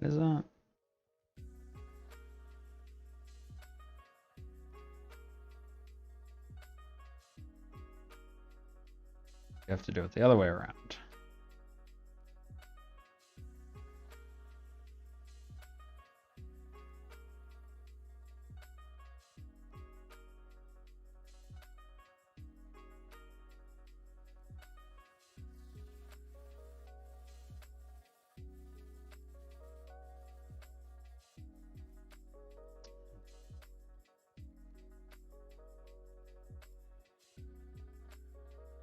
What is that? You have to do it the other way around.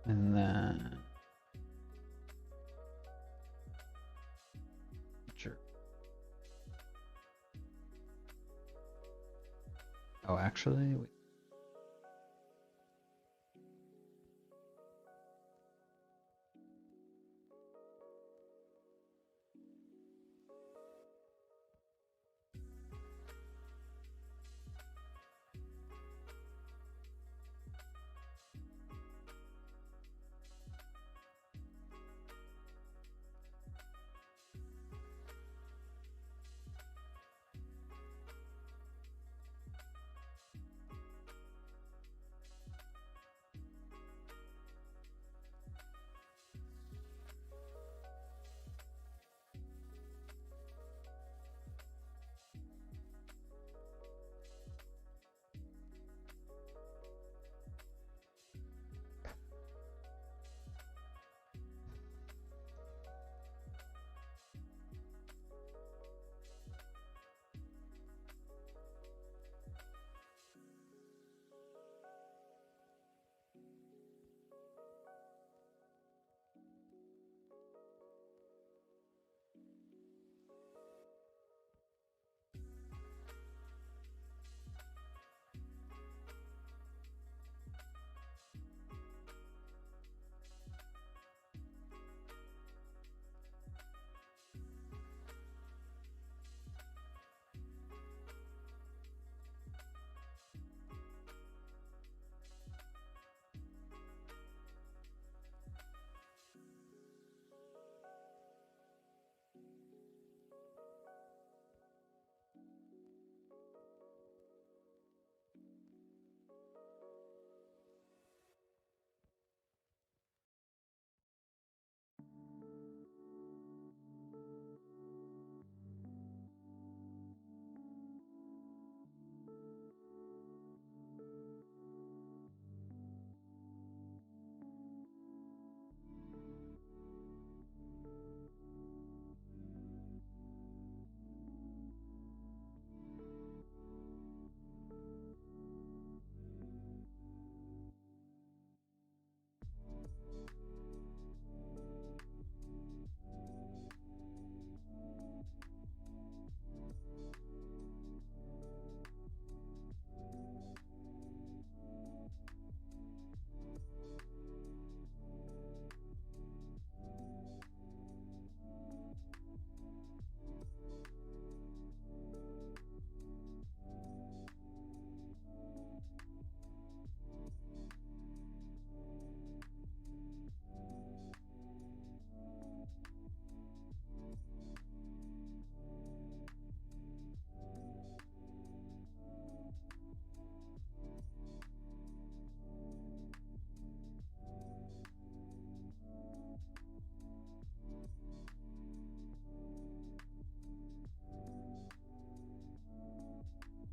And then sure. Oh, actually, wait.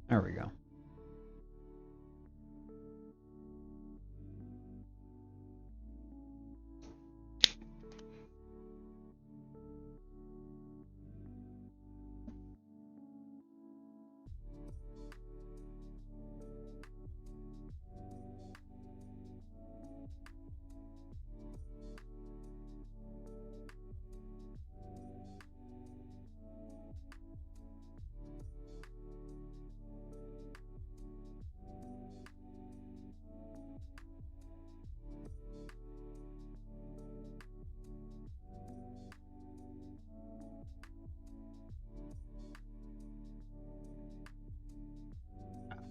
There we go.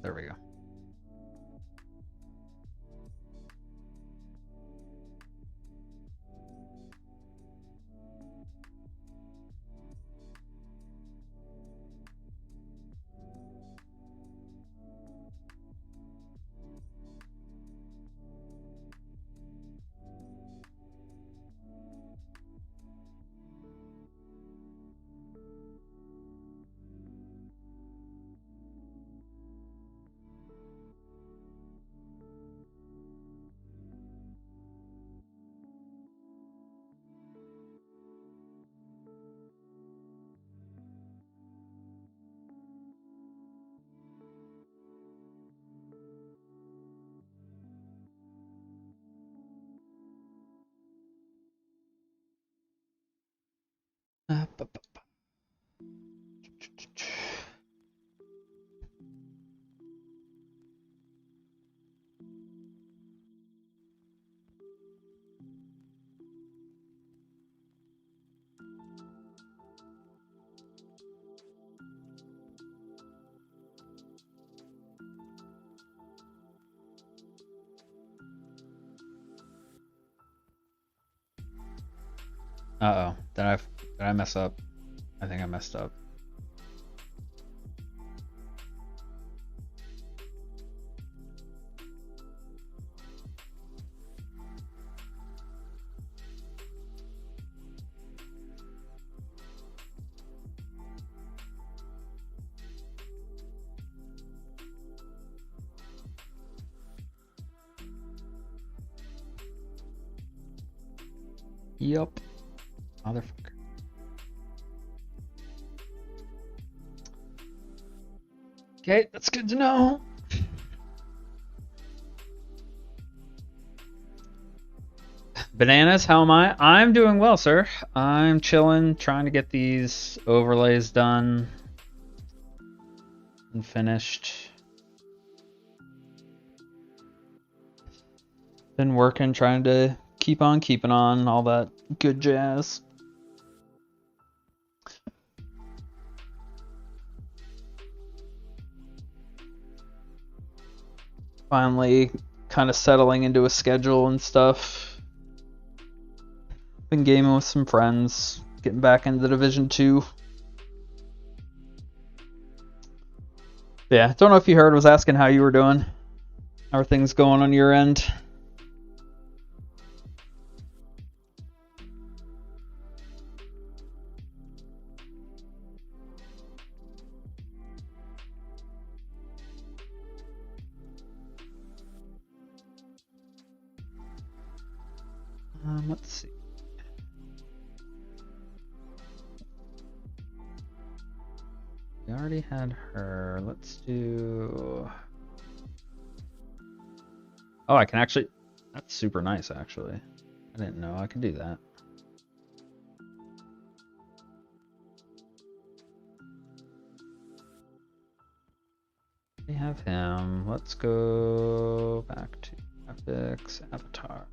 There we go. Uh-oh. Did I mess up? I think I messed up. Yup. Motherfucker. Okay, that's good to know. Bananas, how am I? I'm doing well, sir. I'm chilling, trying to get these overlays done and finished. Been working, trying to keep on keeping on, all that good jazz. Finally kind of settling into a schedule and stuff. Been gaming with some friends, getting back into Division 2. Yeah, don't know if you heard, I was asking how you were doing. How are things going on your end? Let's see. We already had her. Let's do... Oh, I can actually... That's super nice, actually. I didn't know I could do that. We have him. Let's go back to graphics, avatar.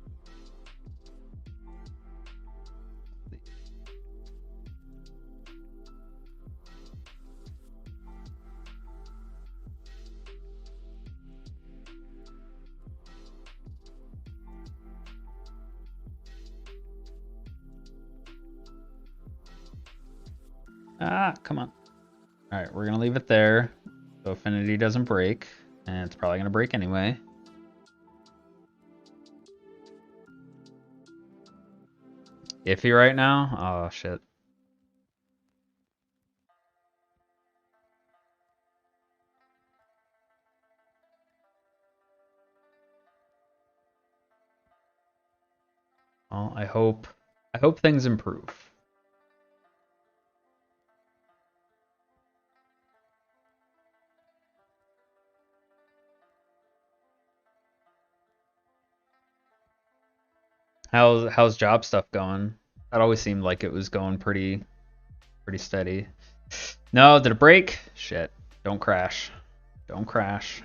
Ah, come on. All right, we're gonna leave it there so Affinity doesn't break, and it's probably gonna break anyway. Iffy right now? Oh shit. Well, I hope things improve. How's job stuff going? That always seemed like it was going pretty steady. No, did it break? Shit. Don't crash. Don't crash.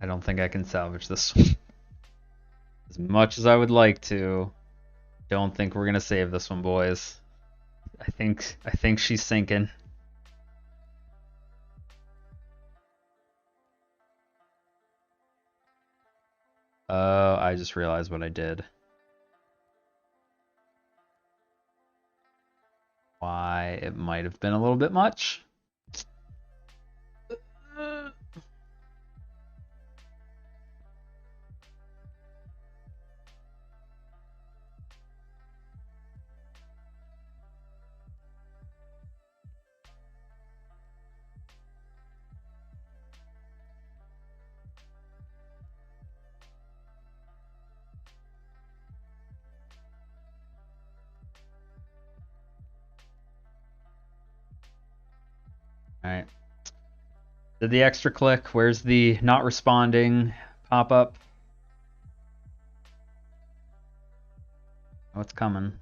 I don't think I can salvage this one. As much as I would like to, don't think we're gonna save this one, boys. I think she's sinking. Oh, I just realized what I did. Why it might have been a little bit much. Alright. Did the extra click. Where's the not responding pop-up? What's coming?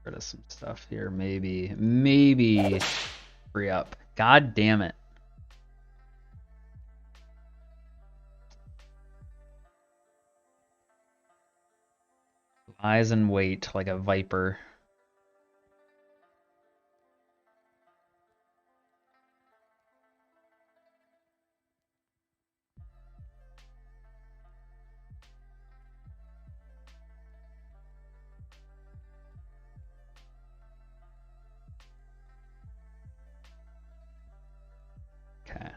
Rid of some stuff here. Maybe free up. God damn it. Lies in wait like a viper. Okay.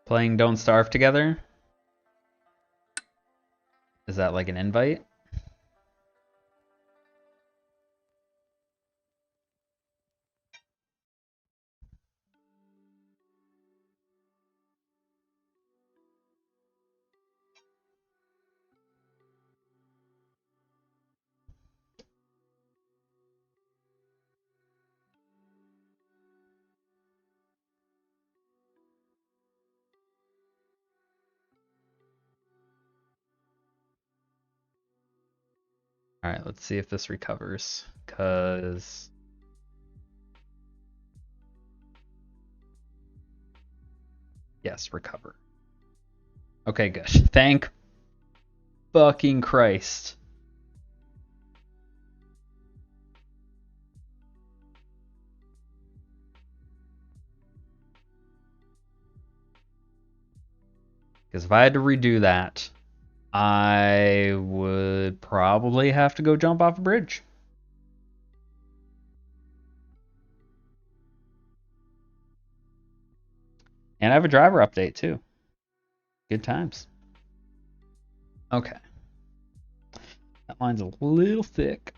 Playing Don't Starve together? Is that like an invite? All right, let's see if this recovers. Cause yes, recover. Okay, good. Thank fucking Christ. Because if I had to redo that, I would probably have to go jump off a bridge. And I have a driver update too. Good times. Okay. That line's a little thick.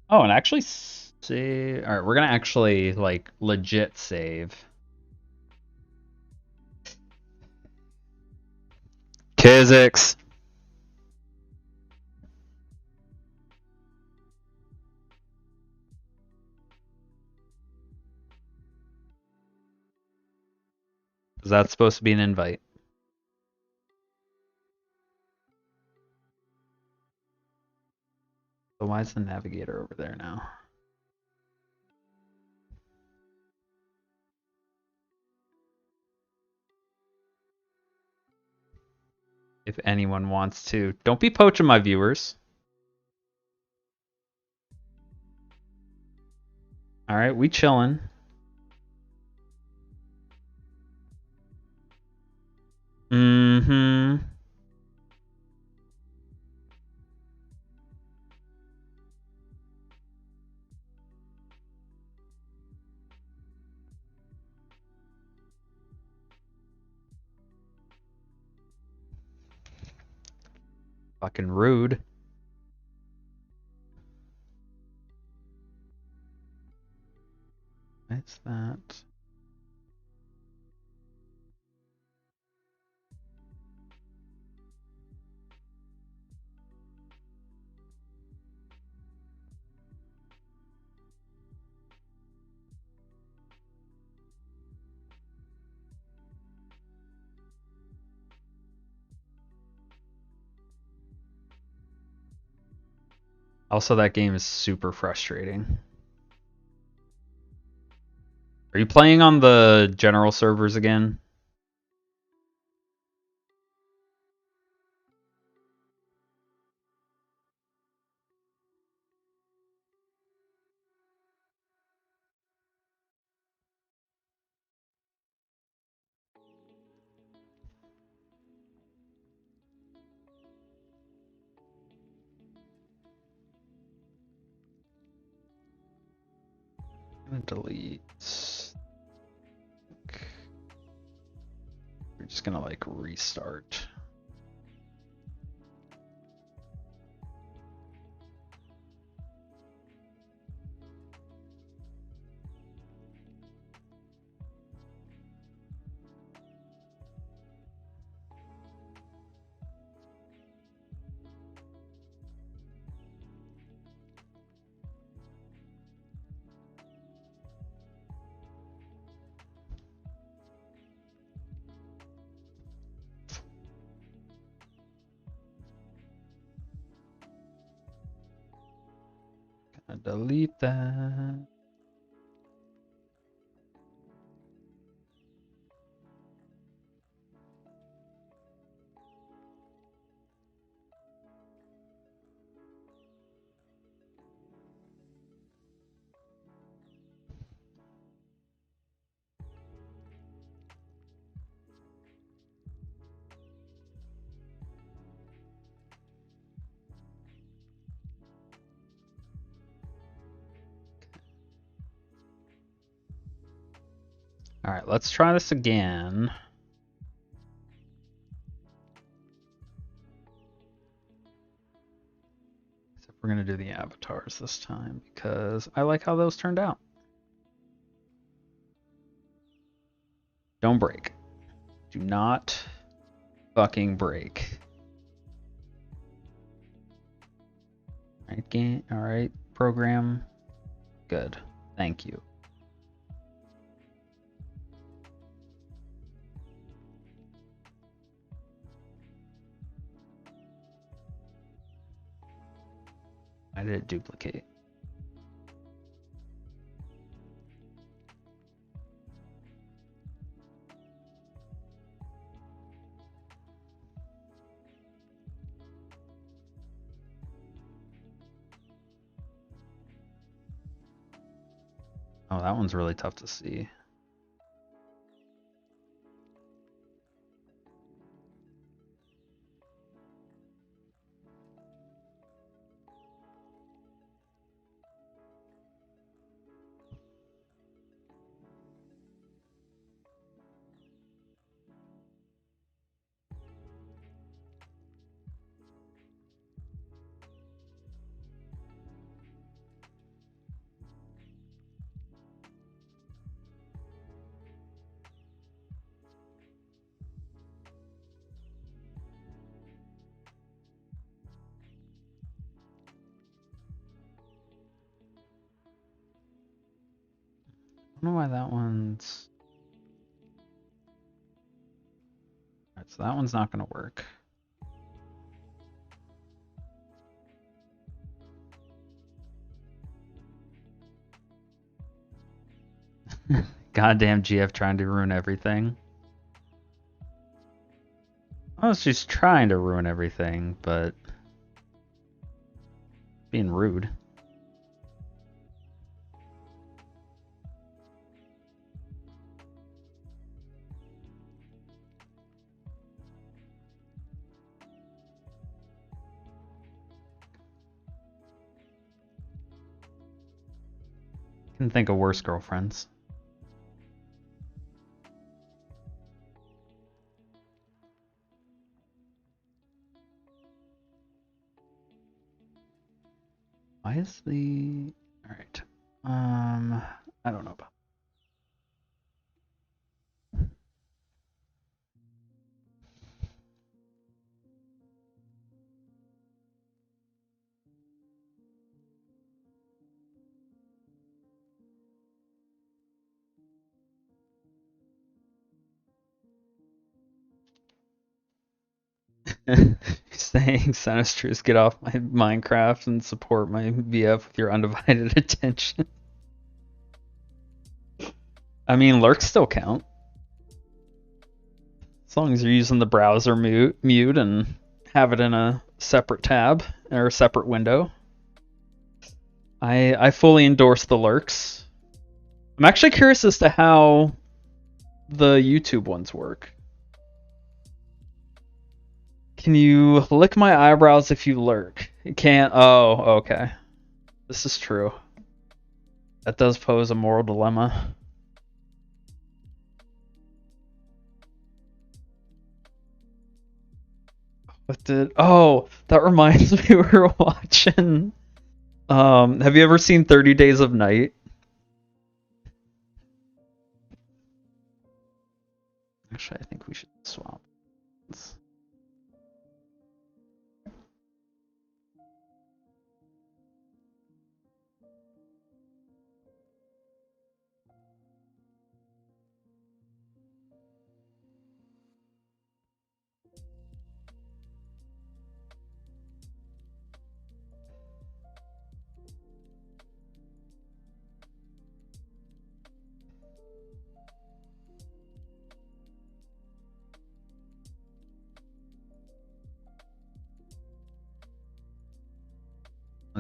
Oh, and actually save. All right, we're gonna actually like legit save. Physics. Is that supposed to be an invite? So why is the navigator over there now? If anyone wants to. Don't be poaching my viewers. All right, we chilling. Mm-hmm. Fucking rude. What's that? Also, that game is super frustrating. Are you playing on the general servers again? I'm gonna delete. We're just gonna like restart. delete that. All right, let's try this again. Except we're gonna do the avatars this time because I like how those turned out. Don't break. Do not fucking break. All right, game. All right, program. Good. Thank you. Why did it duplicate? Oh, that one's really tough to see. I don't know why that one's... All right, so that one's not going to work. Goddamn GF trying to ruin everything. I was just trying to ruin everything, but being rude. Can think of worse girlfriends. Why is the... All right. I don't know about... Saying Sinistrous, get off my Minecraft and support my VF with your undivided attention. I mean, lurks still count. As long as you're using the browser mute and have it in a separate tab or a separate window. I fully endorse the lurks. I'm actually curious as to how the YouTube ones work. Can you lick my eyebrows if you lurk? You can't. Oh, okay. This is true. That does pose a moral dilemma. What did... Oh, that reminds me, we were watching... have you ever seen 30 Days of Night? Actually, I think we should swap.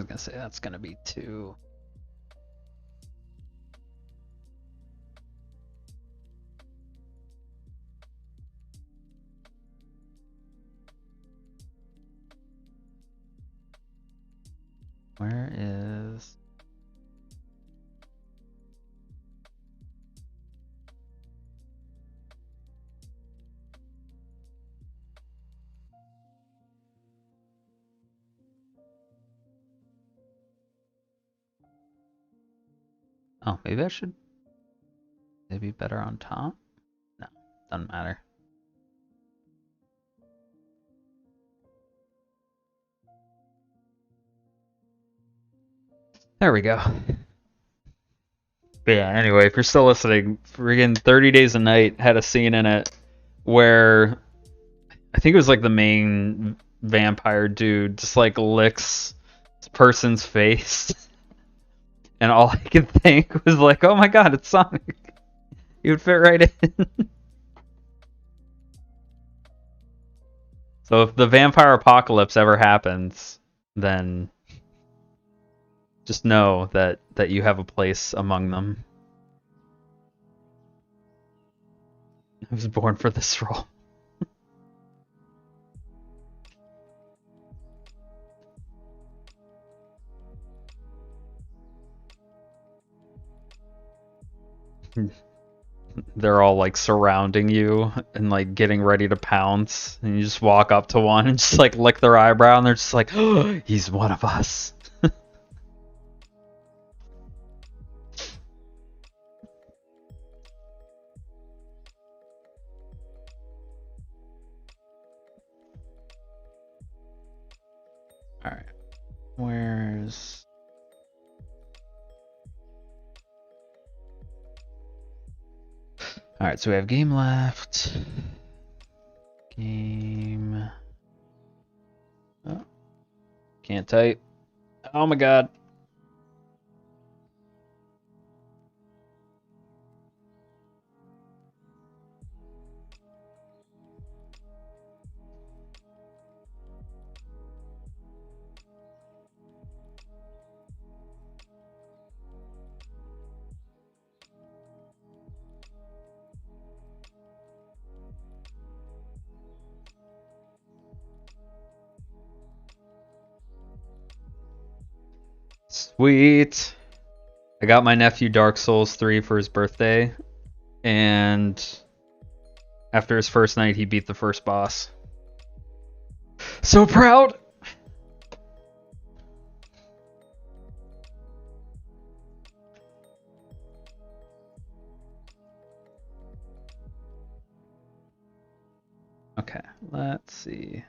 was gonna say that's gonna be 2. Where is... Oh, maybe I should... Maybe better on top? No, doesn't matter. There we go. But yeah, anyway, if you're still listening, friggin' 30 Days a Night had a scene in it where I think it was like the main vampire dude just like licks this person's face. And all I could think was like, oh my god, it's Sonic. He would fit right in. So if the vampire apocalypse ever happens, then just know that you have a place among them. I was born for this role. They're all like surrounding you and like getting ready to pounce, and you just walk up to one and just like lick their eyebrow, and they're just like, oh, he's one of us. Alright. Where's... Alright, so we have game left. Game... Oh. Can't type. Oh my god. Sweet. I got my nephew Dark Souls 3 for his birthday, and after his first night, he beat the first boss. So proud! Okay, let's see.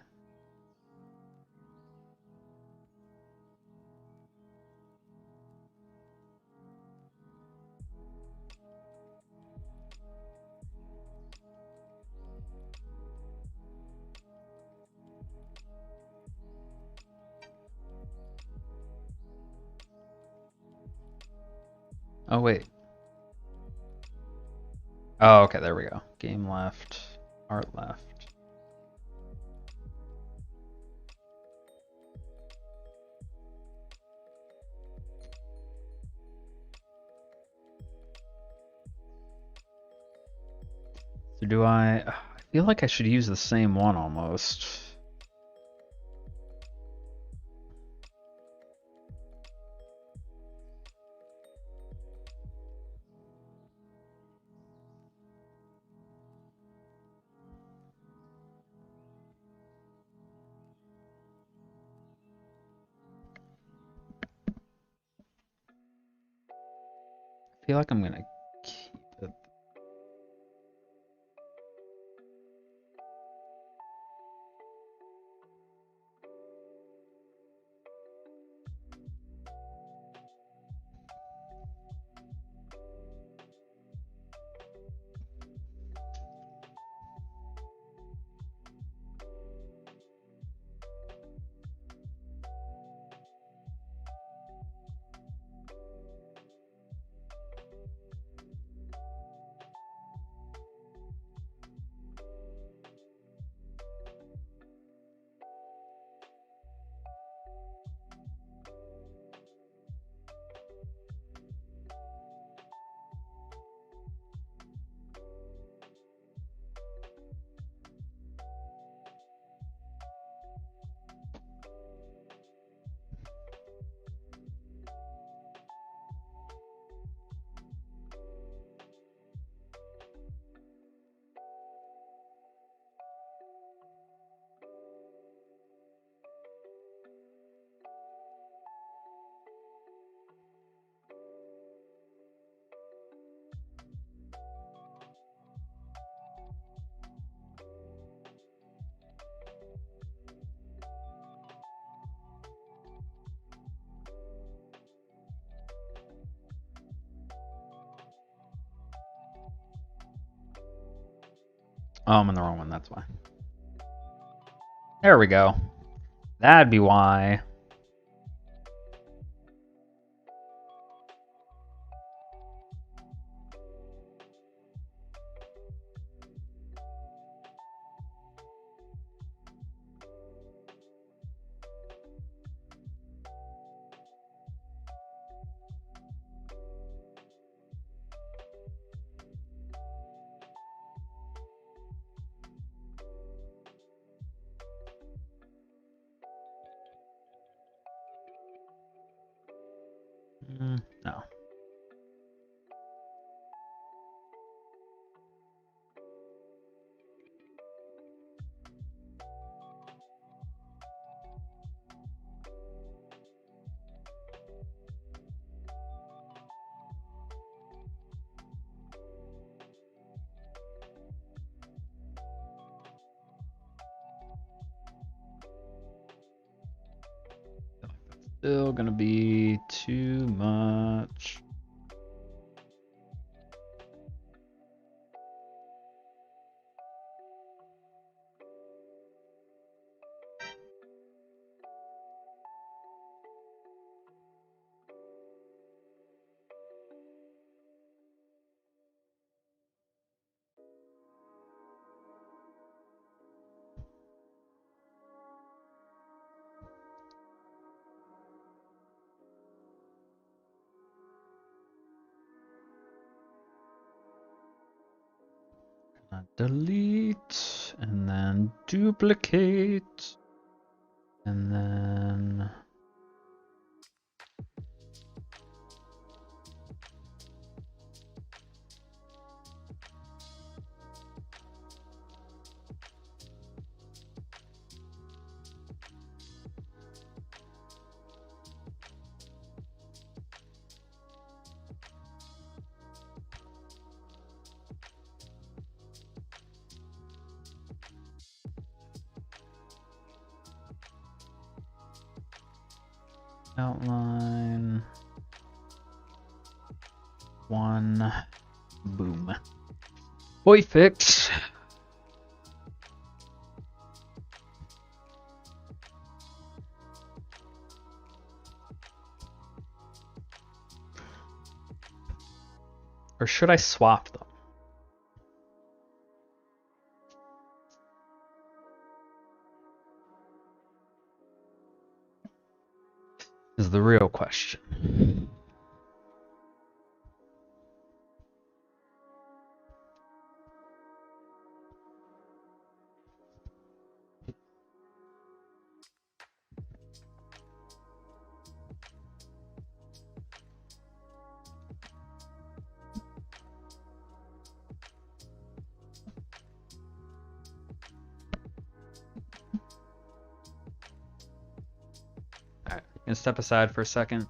Oh, wait. Oh, okay, there we go. Game left, art left. So do I feel like I should use the same one almost. I feel like I'm gonna keep it. Oh, I'm in the wrong one, that's why. There we go. That'd be why. No. Still gonna be too much. Delete and then duplicate and then outline one. Boom. Boy fix. Or should I swap them? Is the real question. Alright, gonna step aside for a second.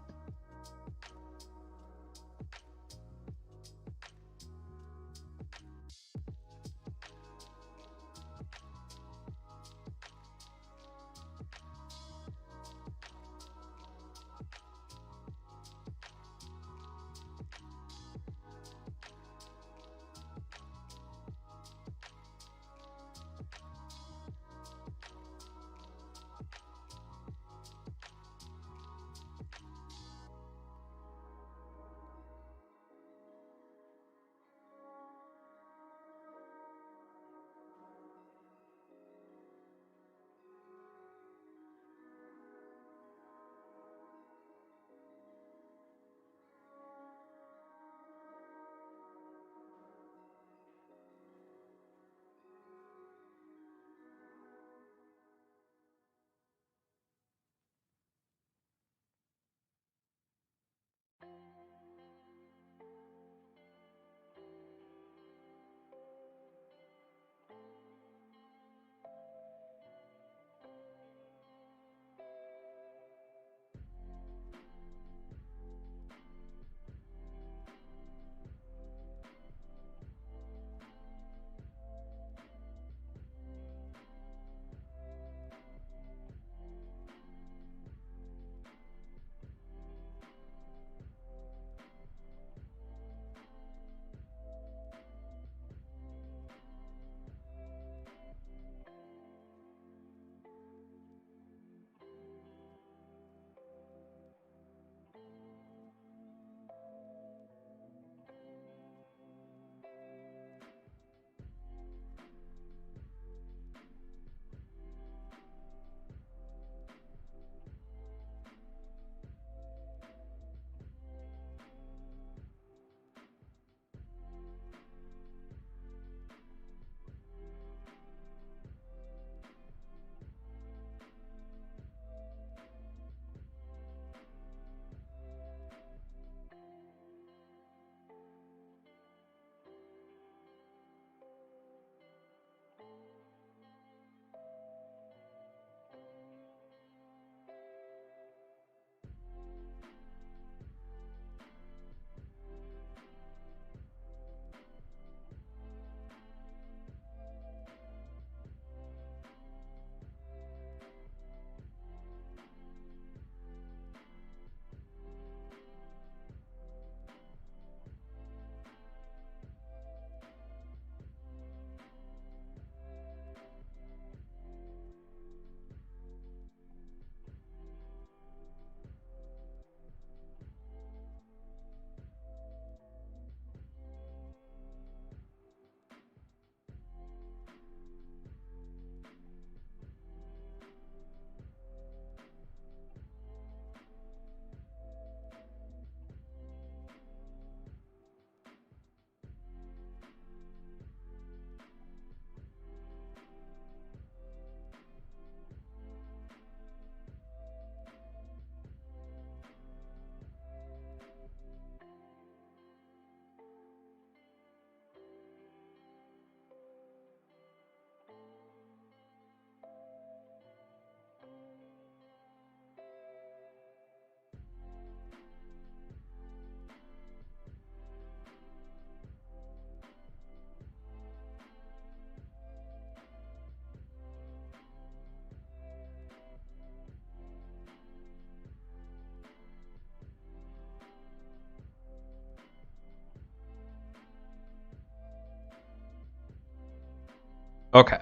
Okay.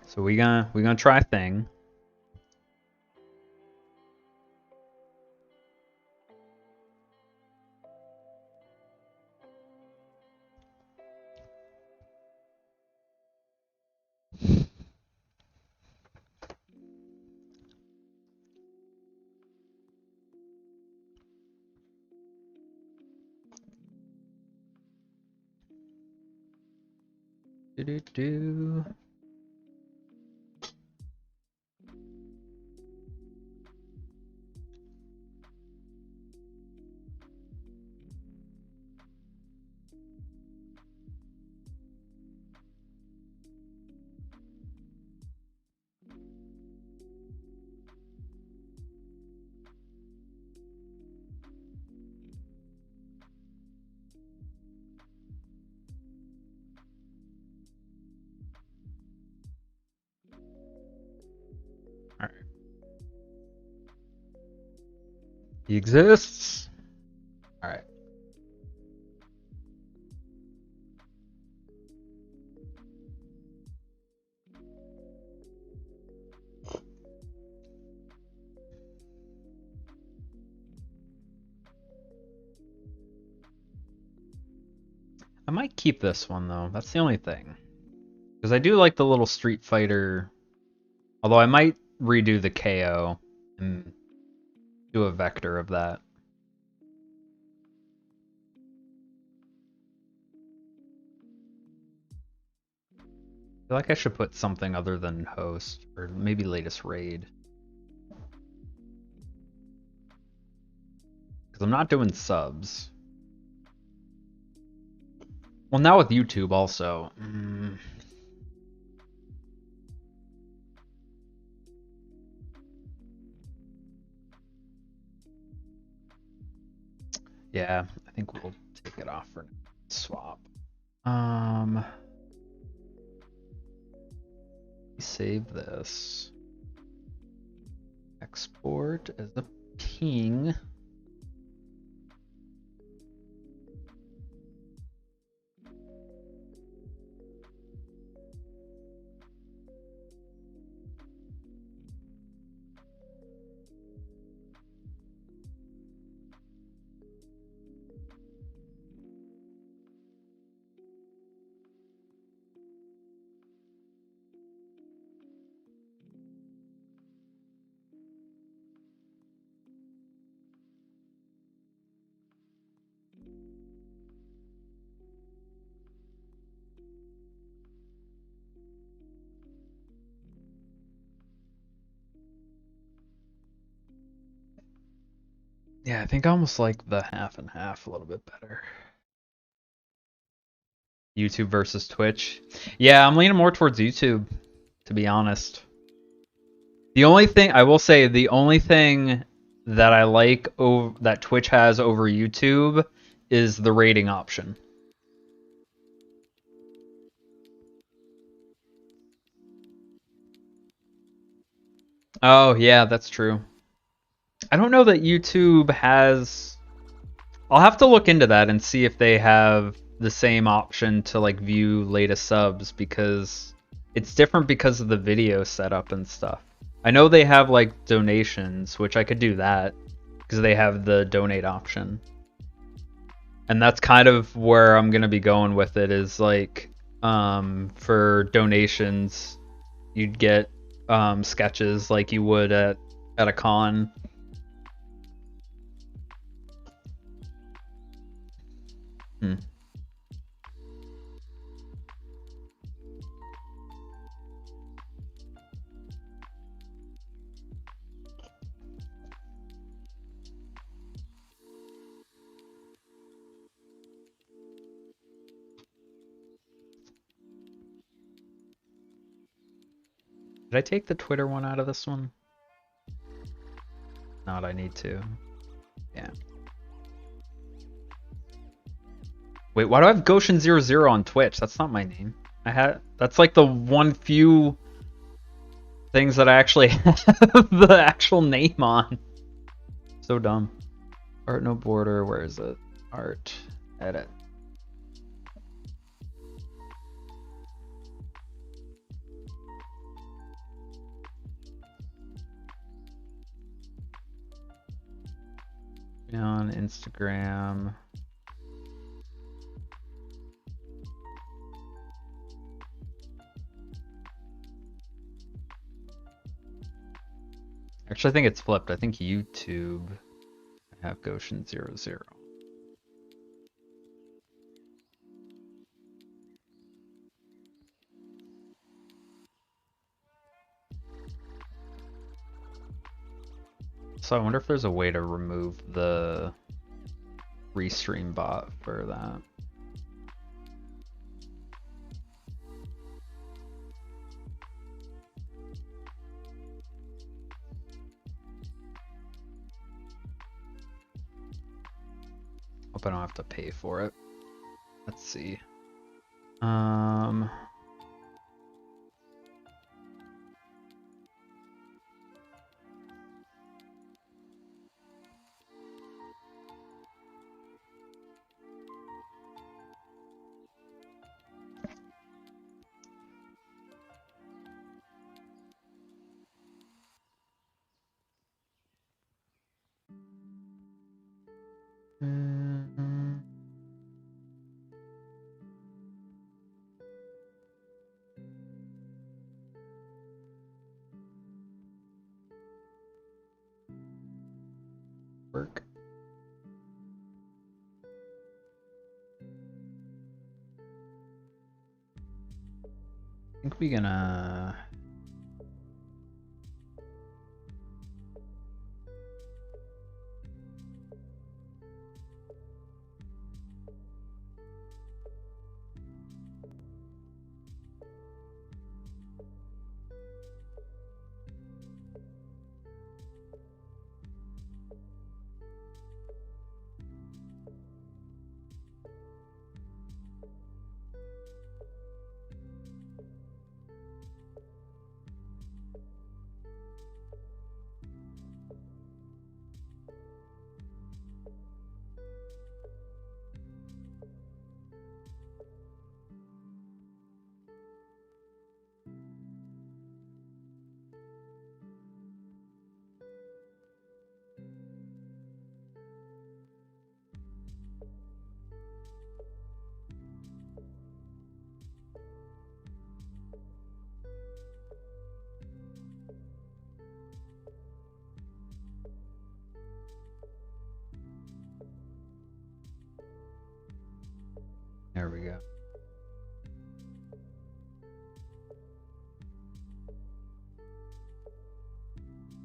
So we're gonna try a thing. Do. All right. He exists. All right. I might keep this one though. That's the only thing. Because I do like the little Street Fighter. Although I might redo the KO and do a vector of that. I feel like I should put something other than host, or maybe latest raid. Because I'm not doing subs. Well, now with YouTube also. Yeah, I think we'll take it off for swap. Save this. Export as a ping. Yeah, I think I almost like the half and half a little bit better. YouTube versus Twitch. Yeah, I'm leaning more towards YouTube, to be honest. The only thing I will say, the only thing that I like that Twitch has over YouTube is the rating option. Oh, yeah, that's true. I don't know that YouTube has... I'll have to look into that and see if they have the same option to like view latest subs, because it's different because of the video setup and stuff. I know they have like donations, which I could do that because they have the donate option. And that's kind of where I'm going to be going with it, is like for donations, you'd get sketches like you would at a con. Did I take the Twitter one out of this one? Not, I need to. Yeah. Wait, why do I have Goshen00 on Twitch? That's not my name. That's like the one few things that I actually have the actual name on. So dumb. Art no border, where is it? Art, edit. On Instagram. Actually, I think it's flipped. I think YouTube have Goshen00. So I wonder if there's a way to remove the restream bot for that. Hope I don't have to pay for it. Let's see. Work. I think we're gonna. There we go.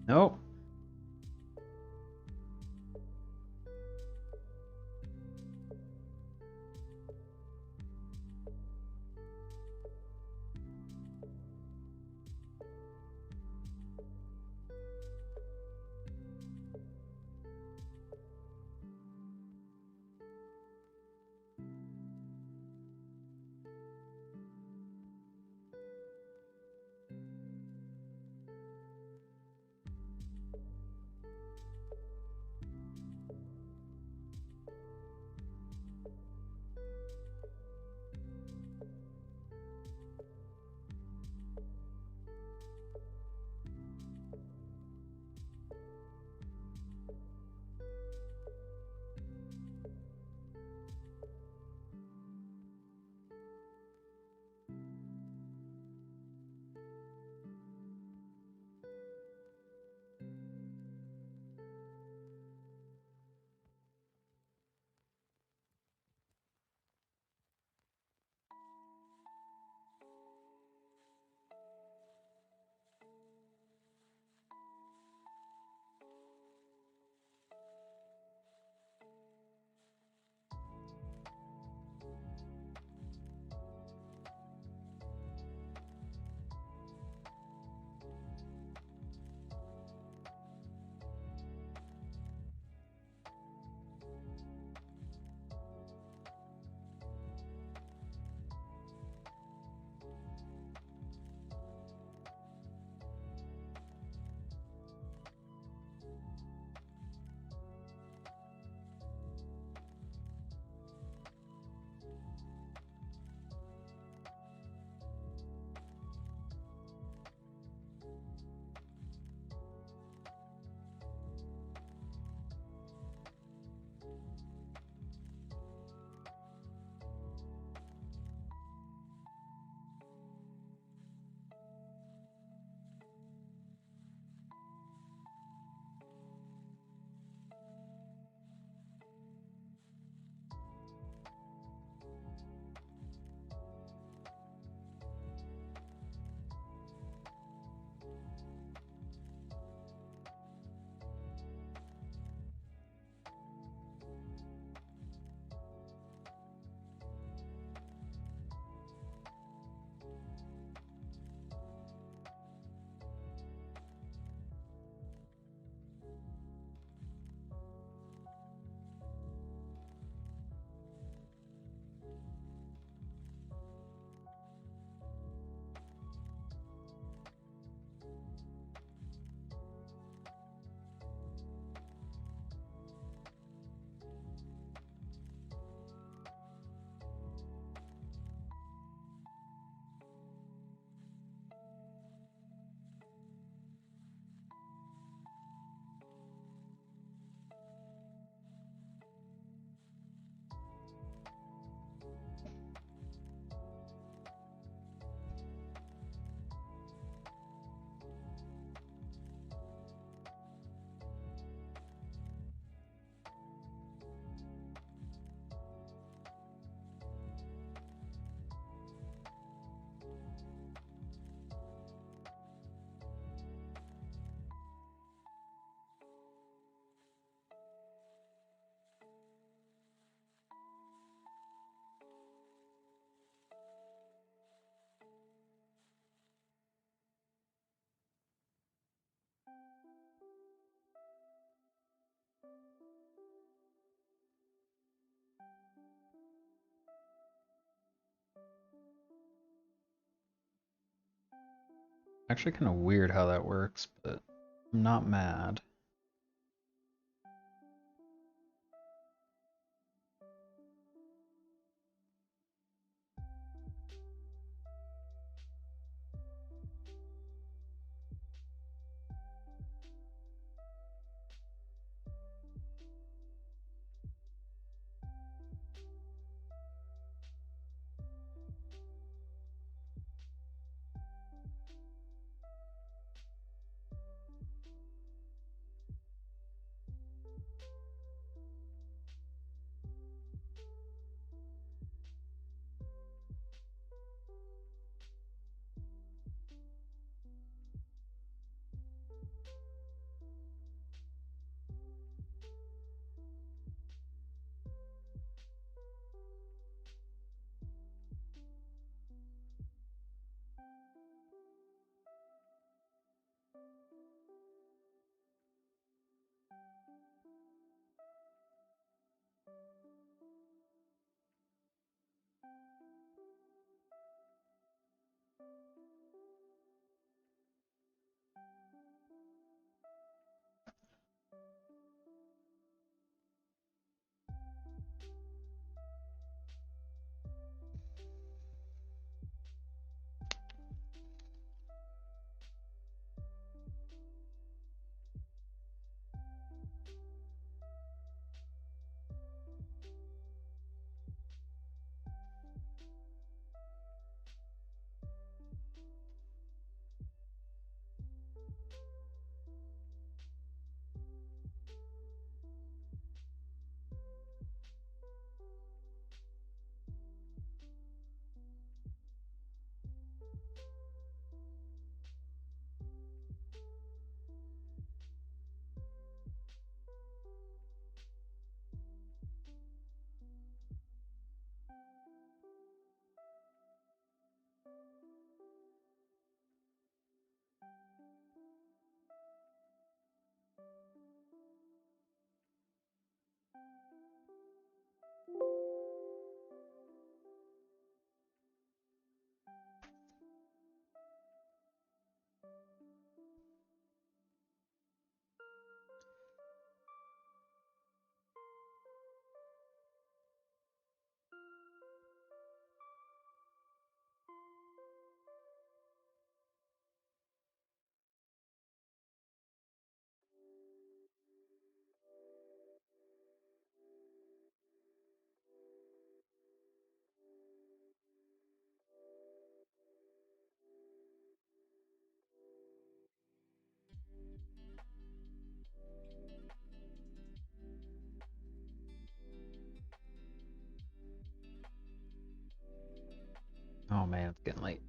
Nope. Actually kind of weird how that works, but I'm not mad. Oh man, it's getting late.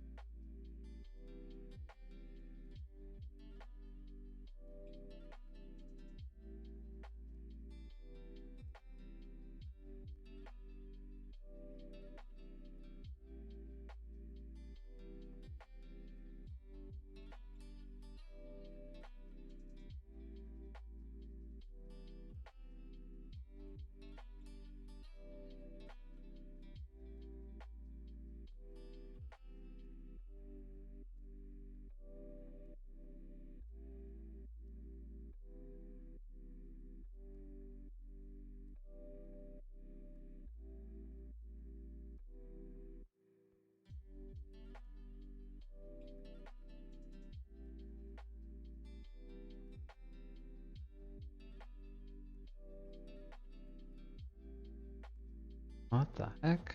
What the heck?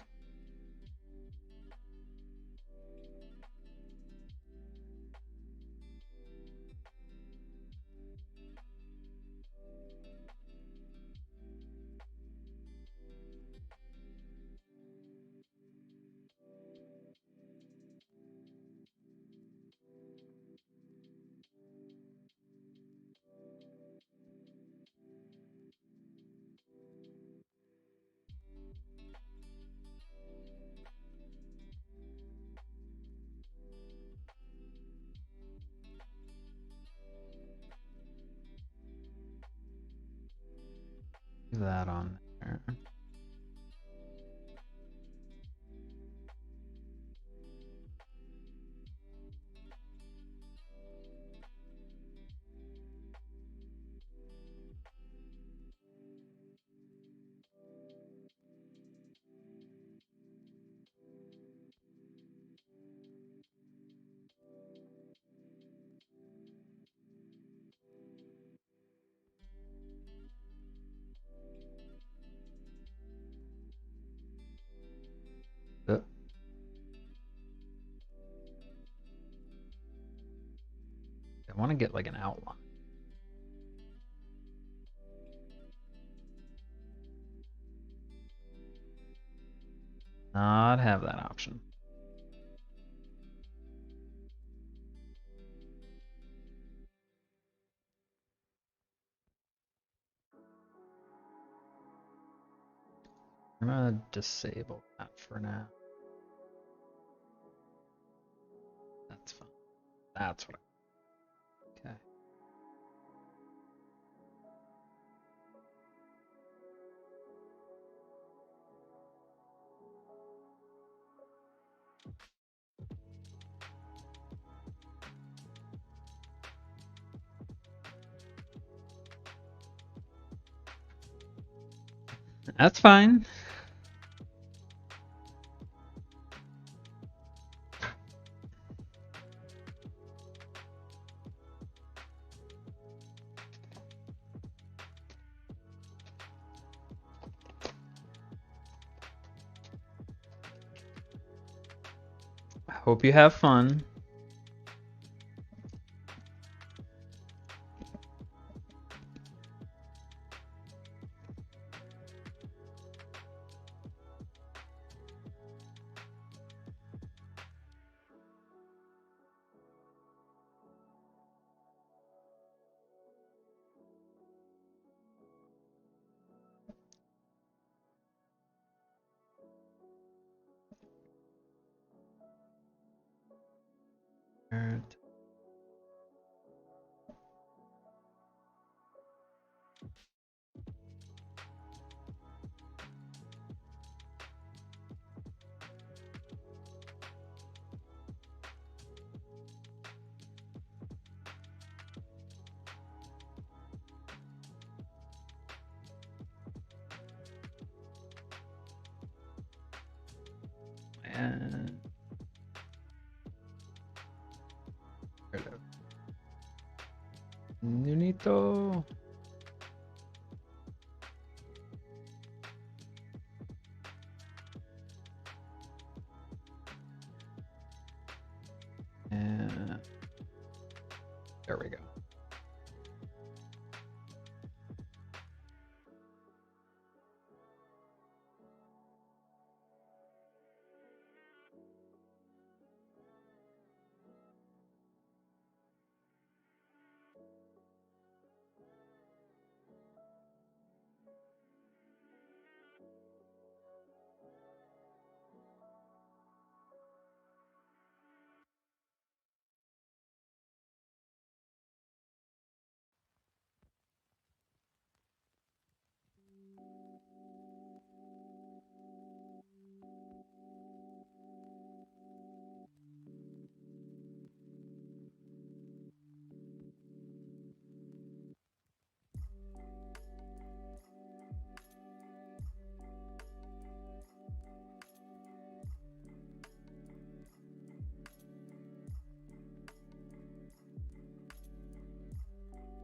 That on there. I want to get like an outline. Not have that option. I'm gonna disable that for now. That's fine. That's what I... Okay. That's fine. I hope you have fun. Alright. And Nunito. And there we go.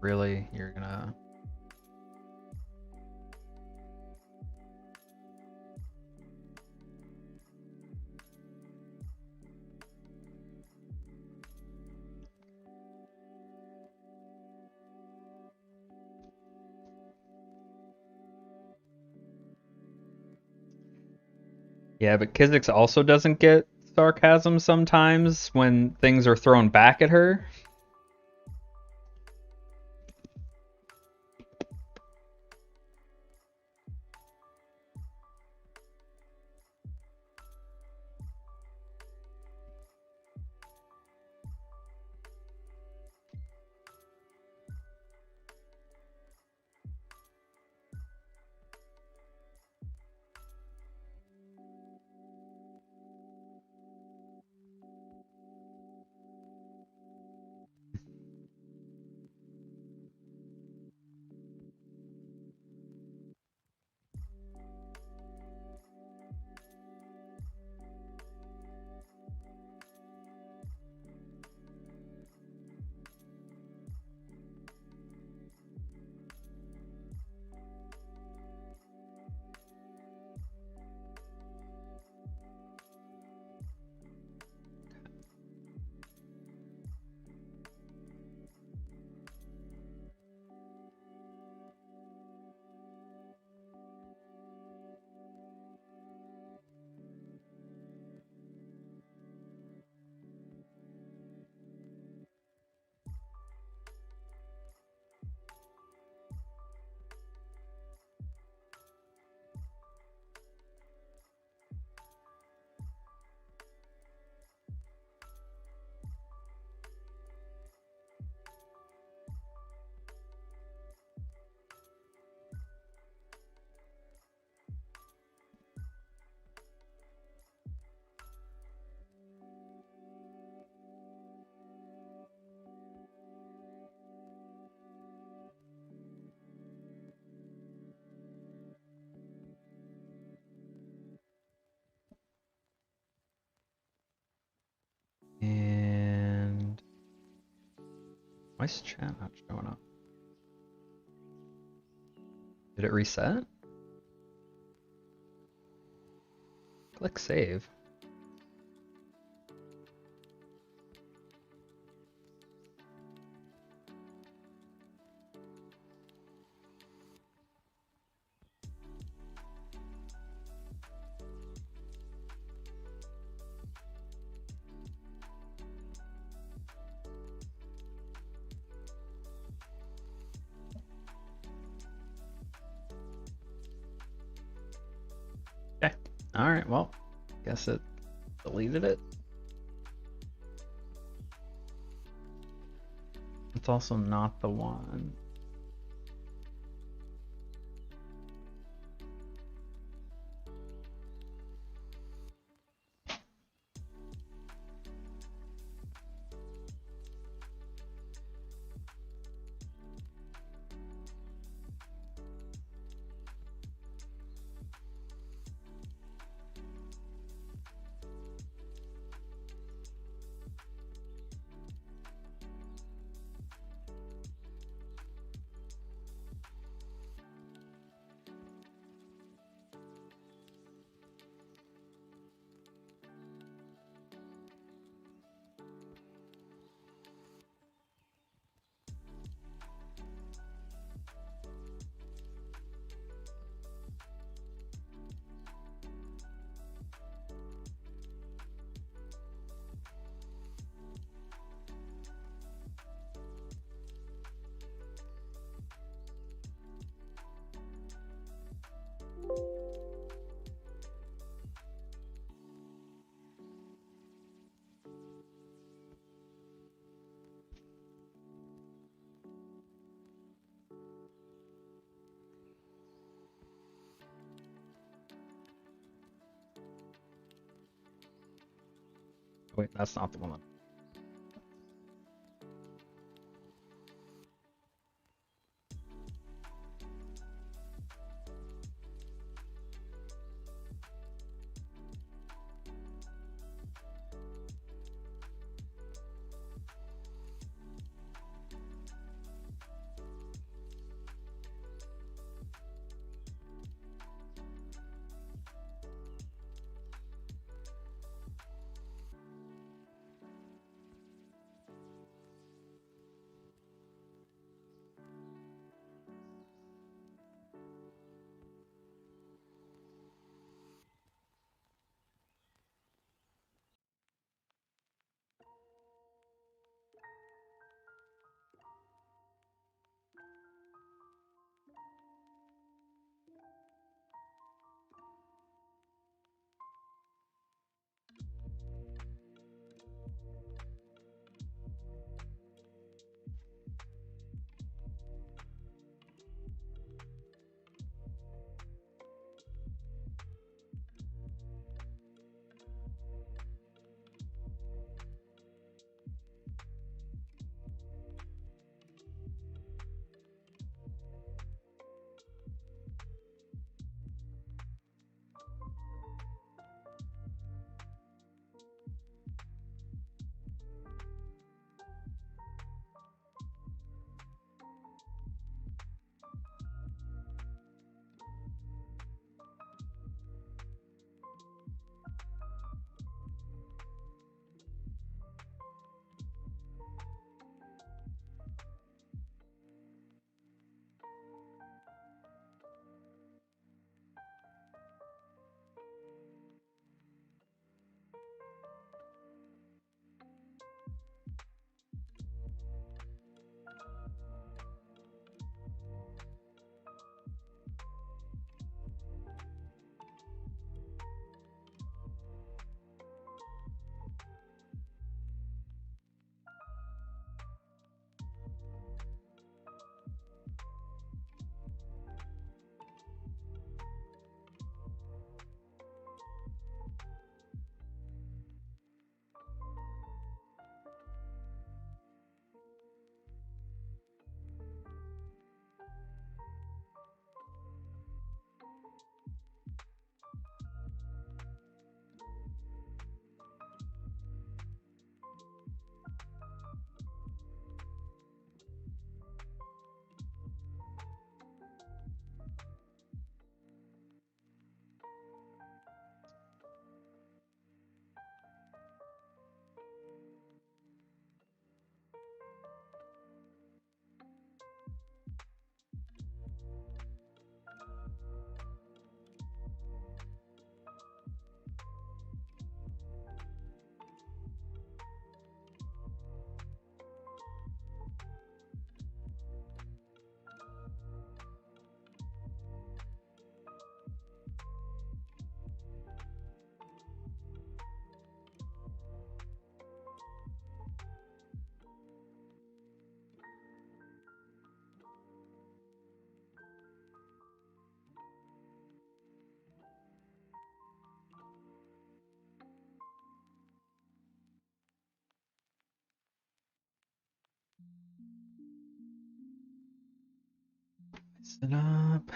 Really? You're gonna... Yeah, but Kizix also doesn't get sarcasm sometimes when things are thrown back at her. Why is chat not showing up? Did it reset? Click save. Okay. All right. Well, guess it deleted it. It's also not the one. Wait, that's not the one. It up.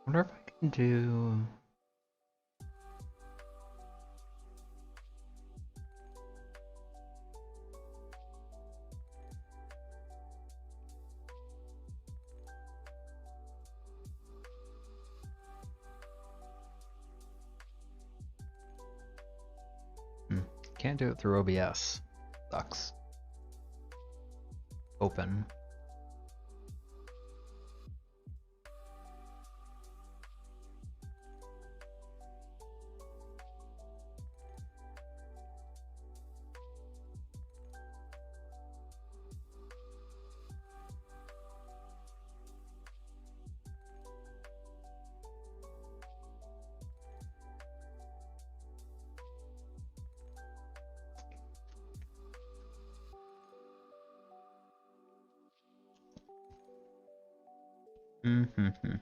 Wonder if I can do. Can't do it through OBS. Sucks. Open. Mm-hmm.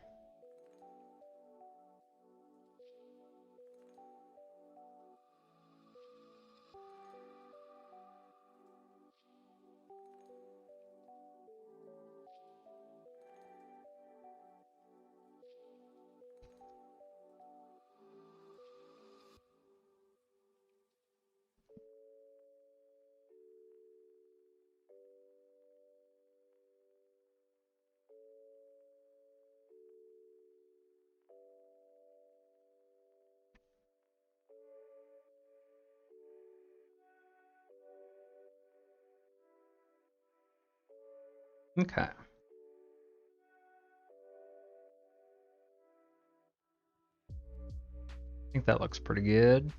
Okay. I think that looks pretty good.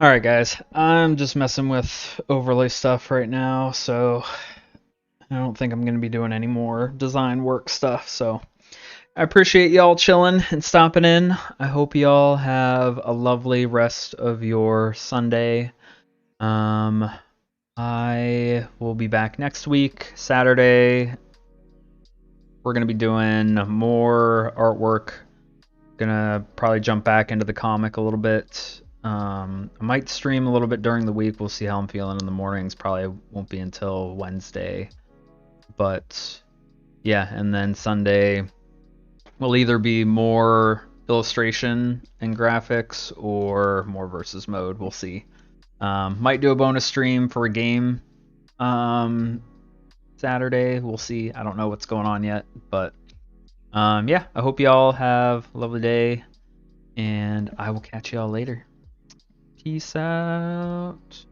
All right, guys. I'm just messing with overlay stuff right now, so I don't think I'm going to be doing any more design work stuff. So I appreciate y'all chilling and stopping in. I hope y'all have a lovely rest of your Sunday. I will be back next week, Saturday. We're going to be doing more artwork. Gonna probably jump back into the comic a little bit. I might stream a little bit during the week. We'll see how I'm feeling in the mornings. Probably won't be until Wednesday. But yeah, and then Sunday will either be more illustration and graphics or more versus mode. We'll see. Might do a bonus stream for a game Saturday. We'll see. I don't know what's going on yet. But yeah, I hope y'all have a lovely day. And I will catch y'all later. Peace out.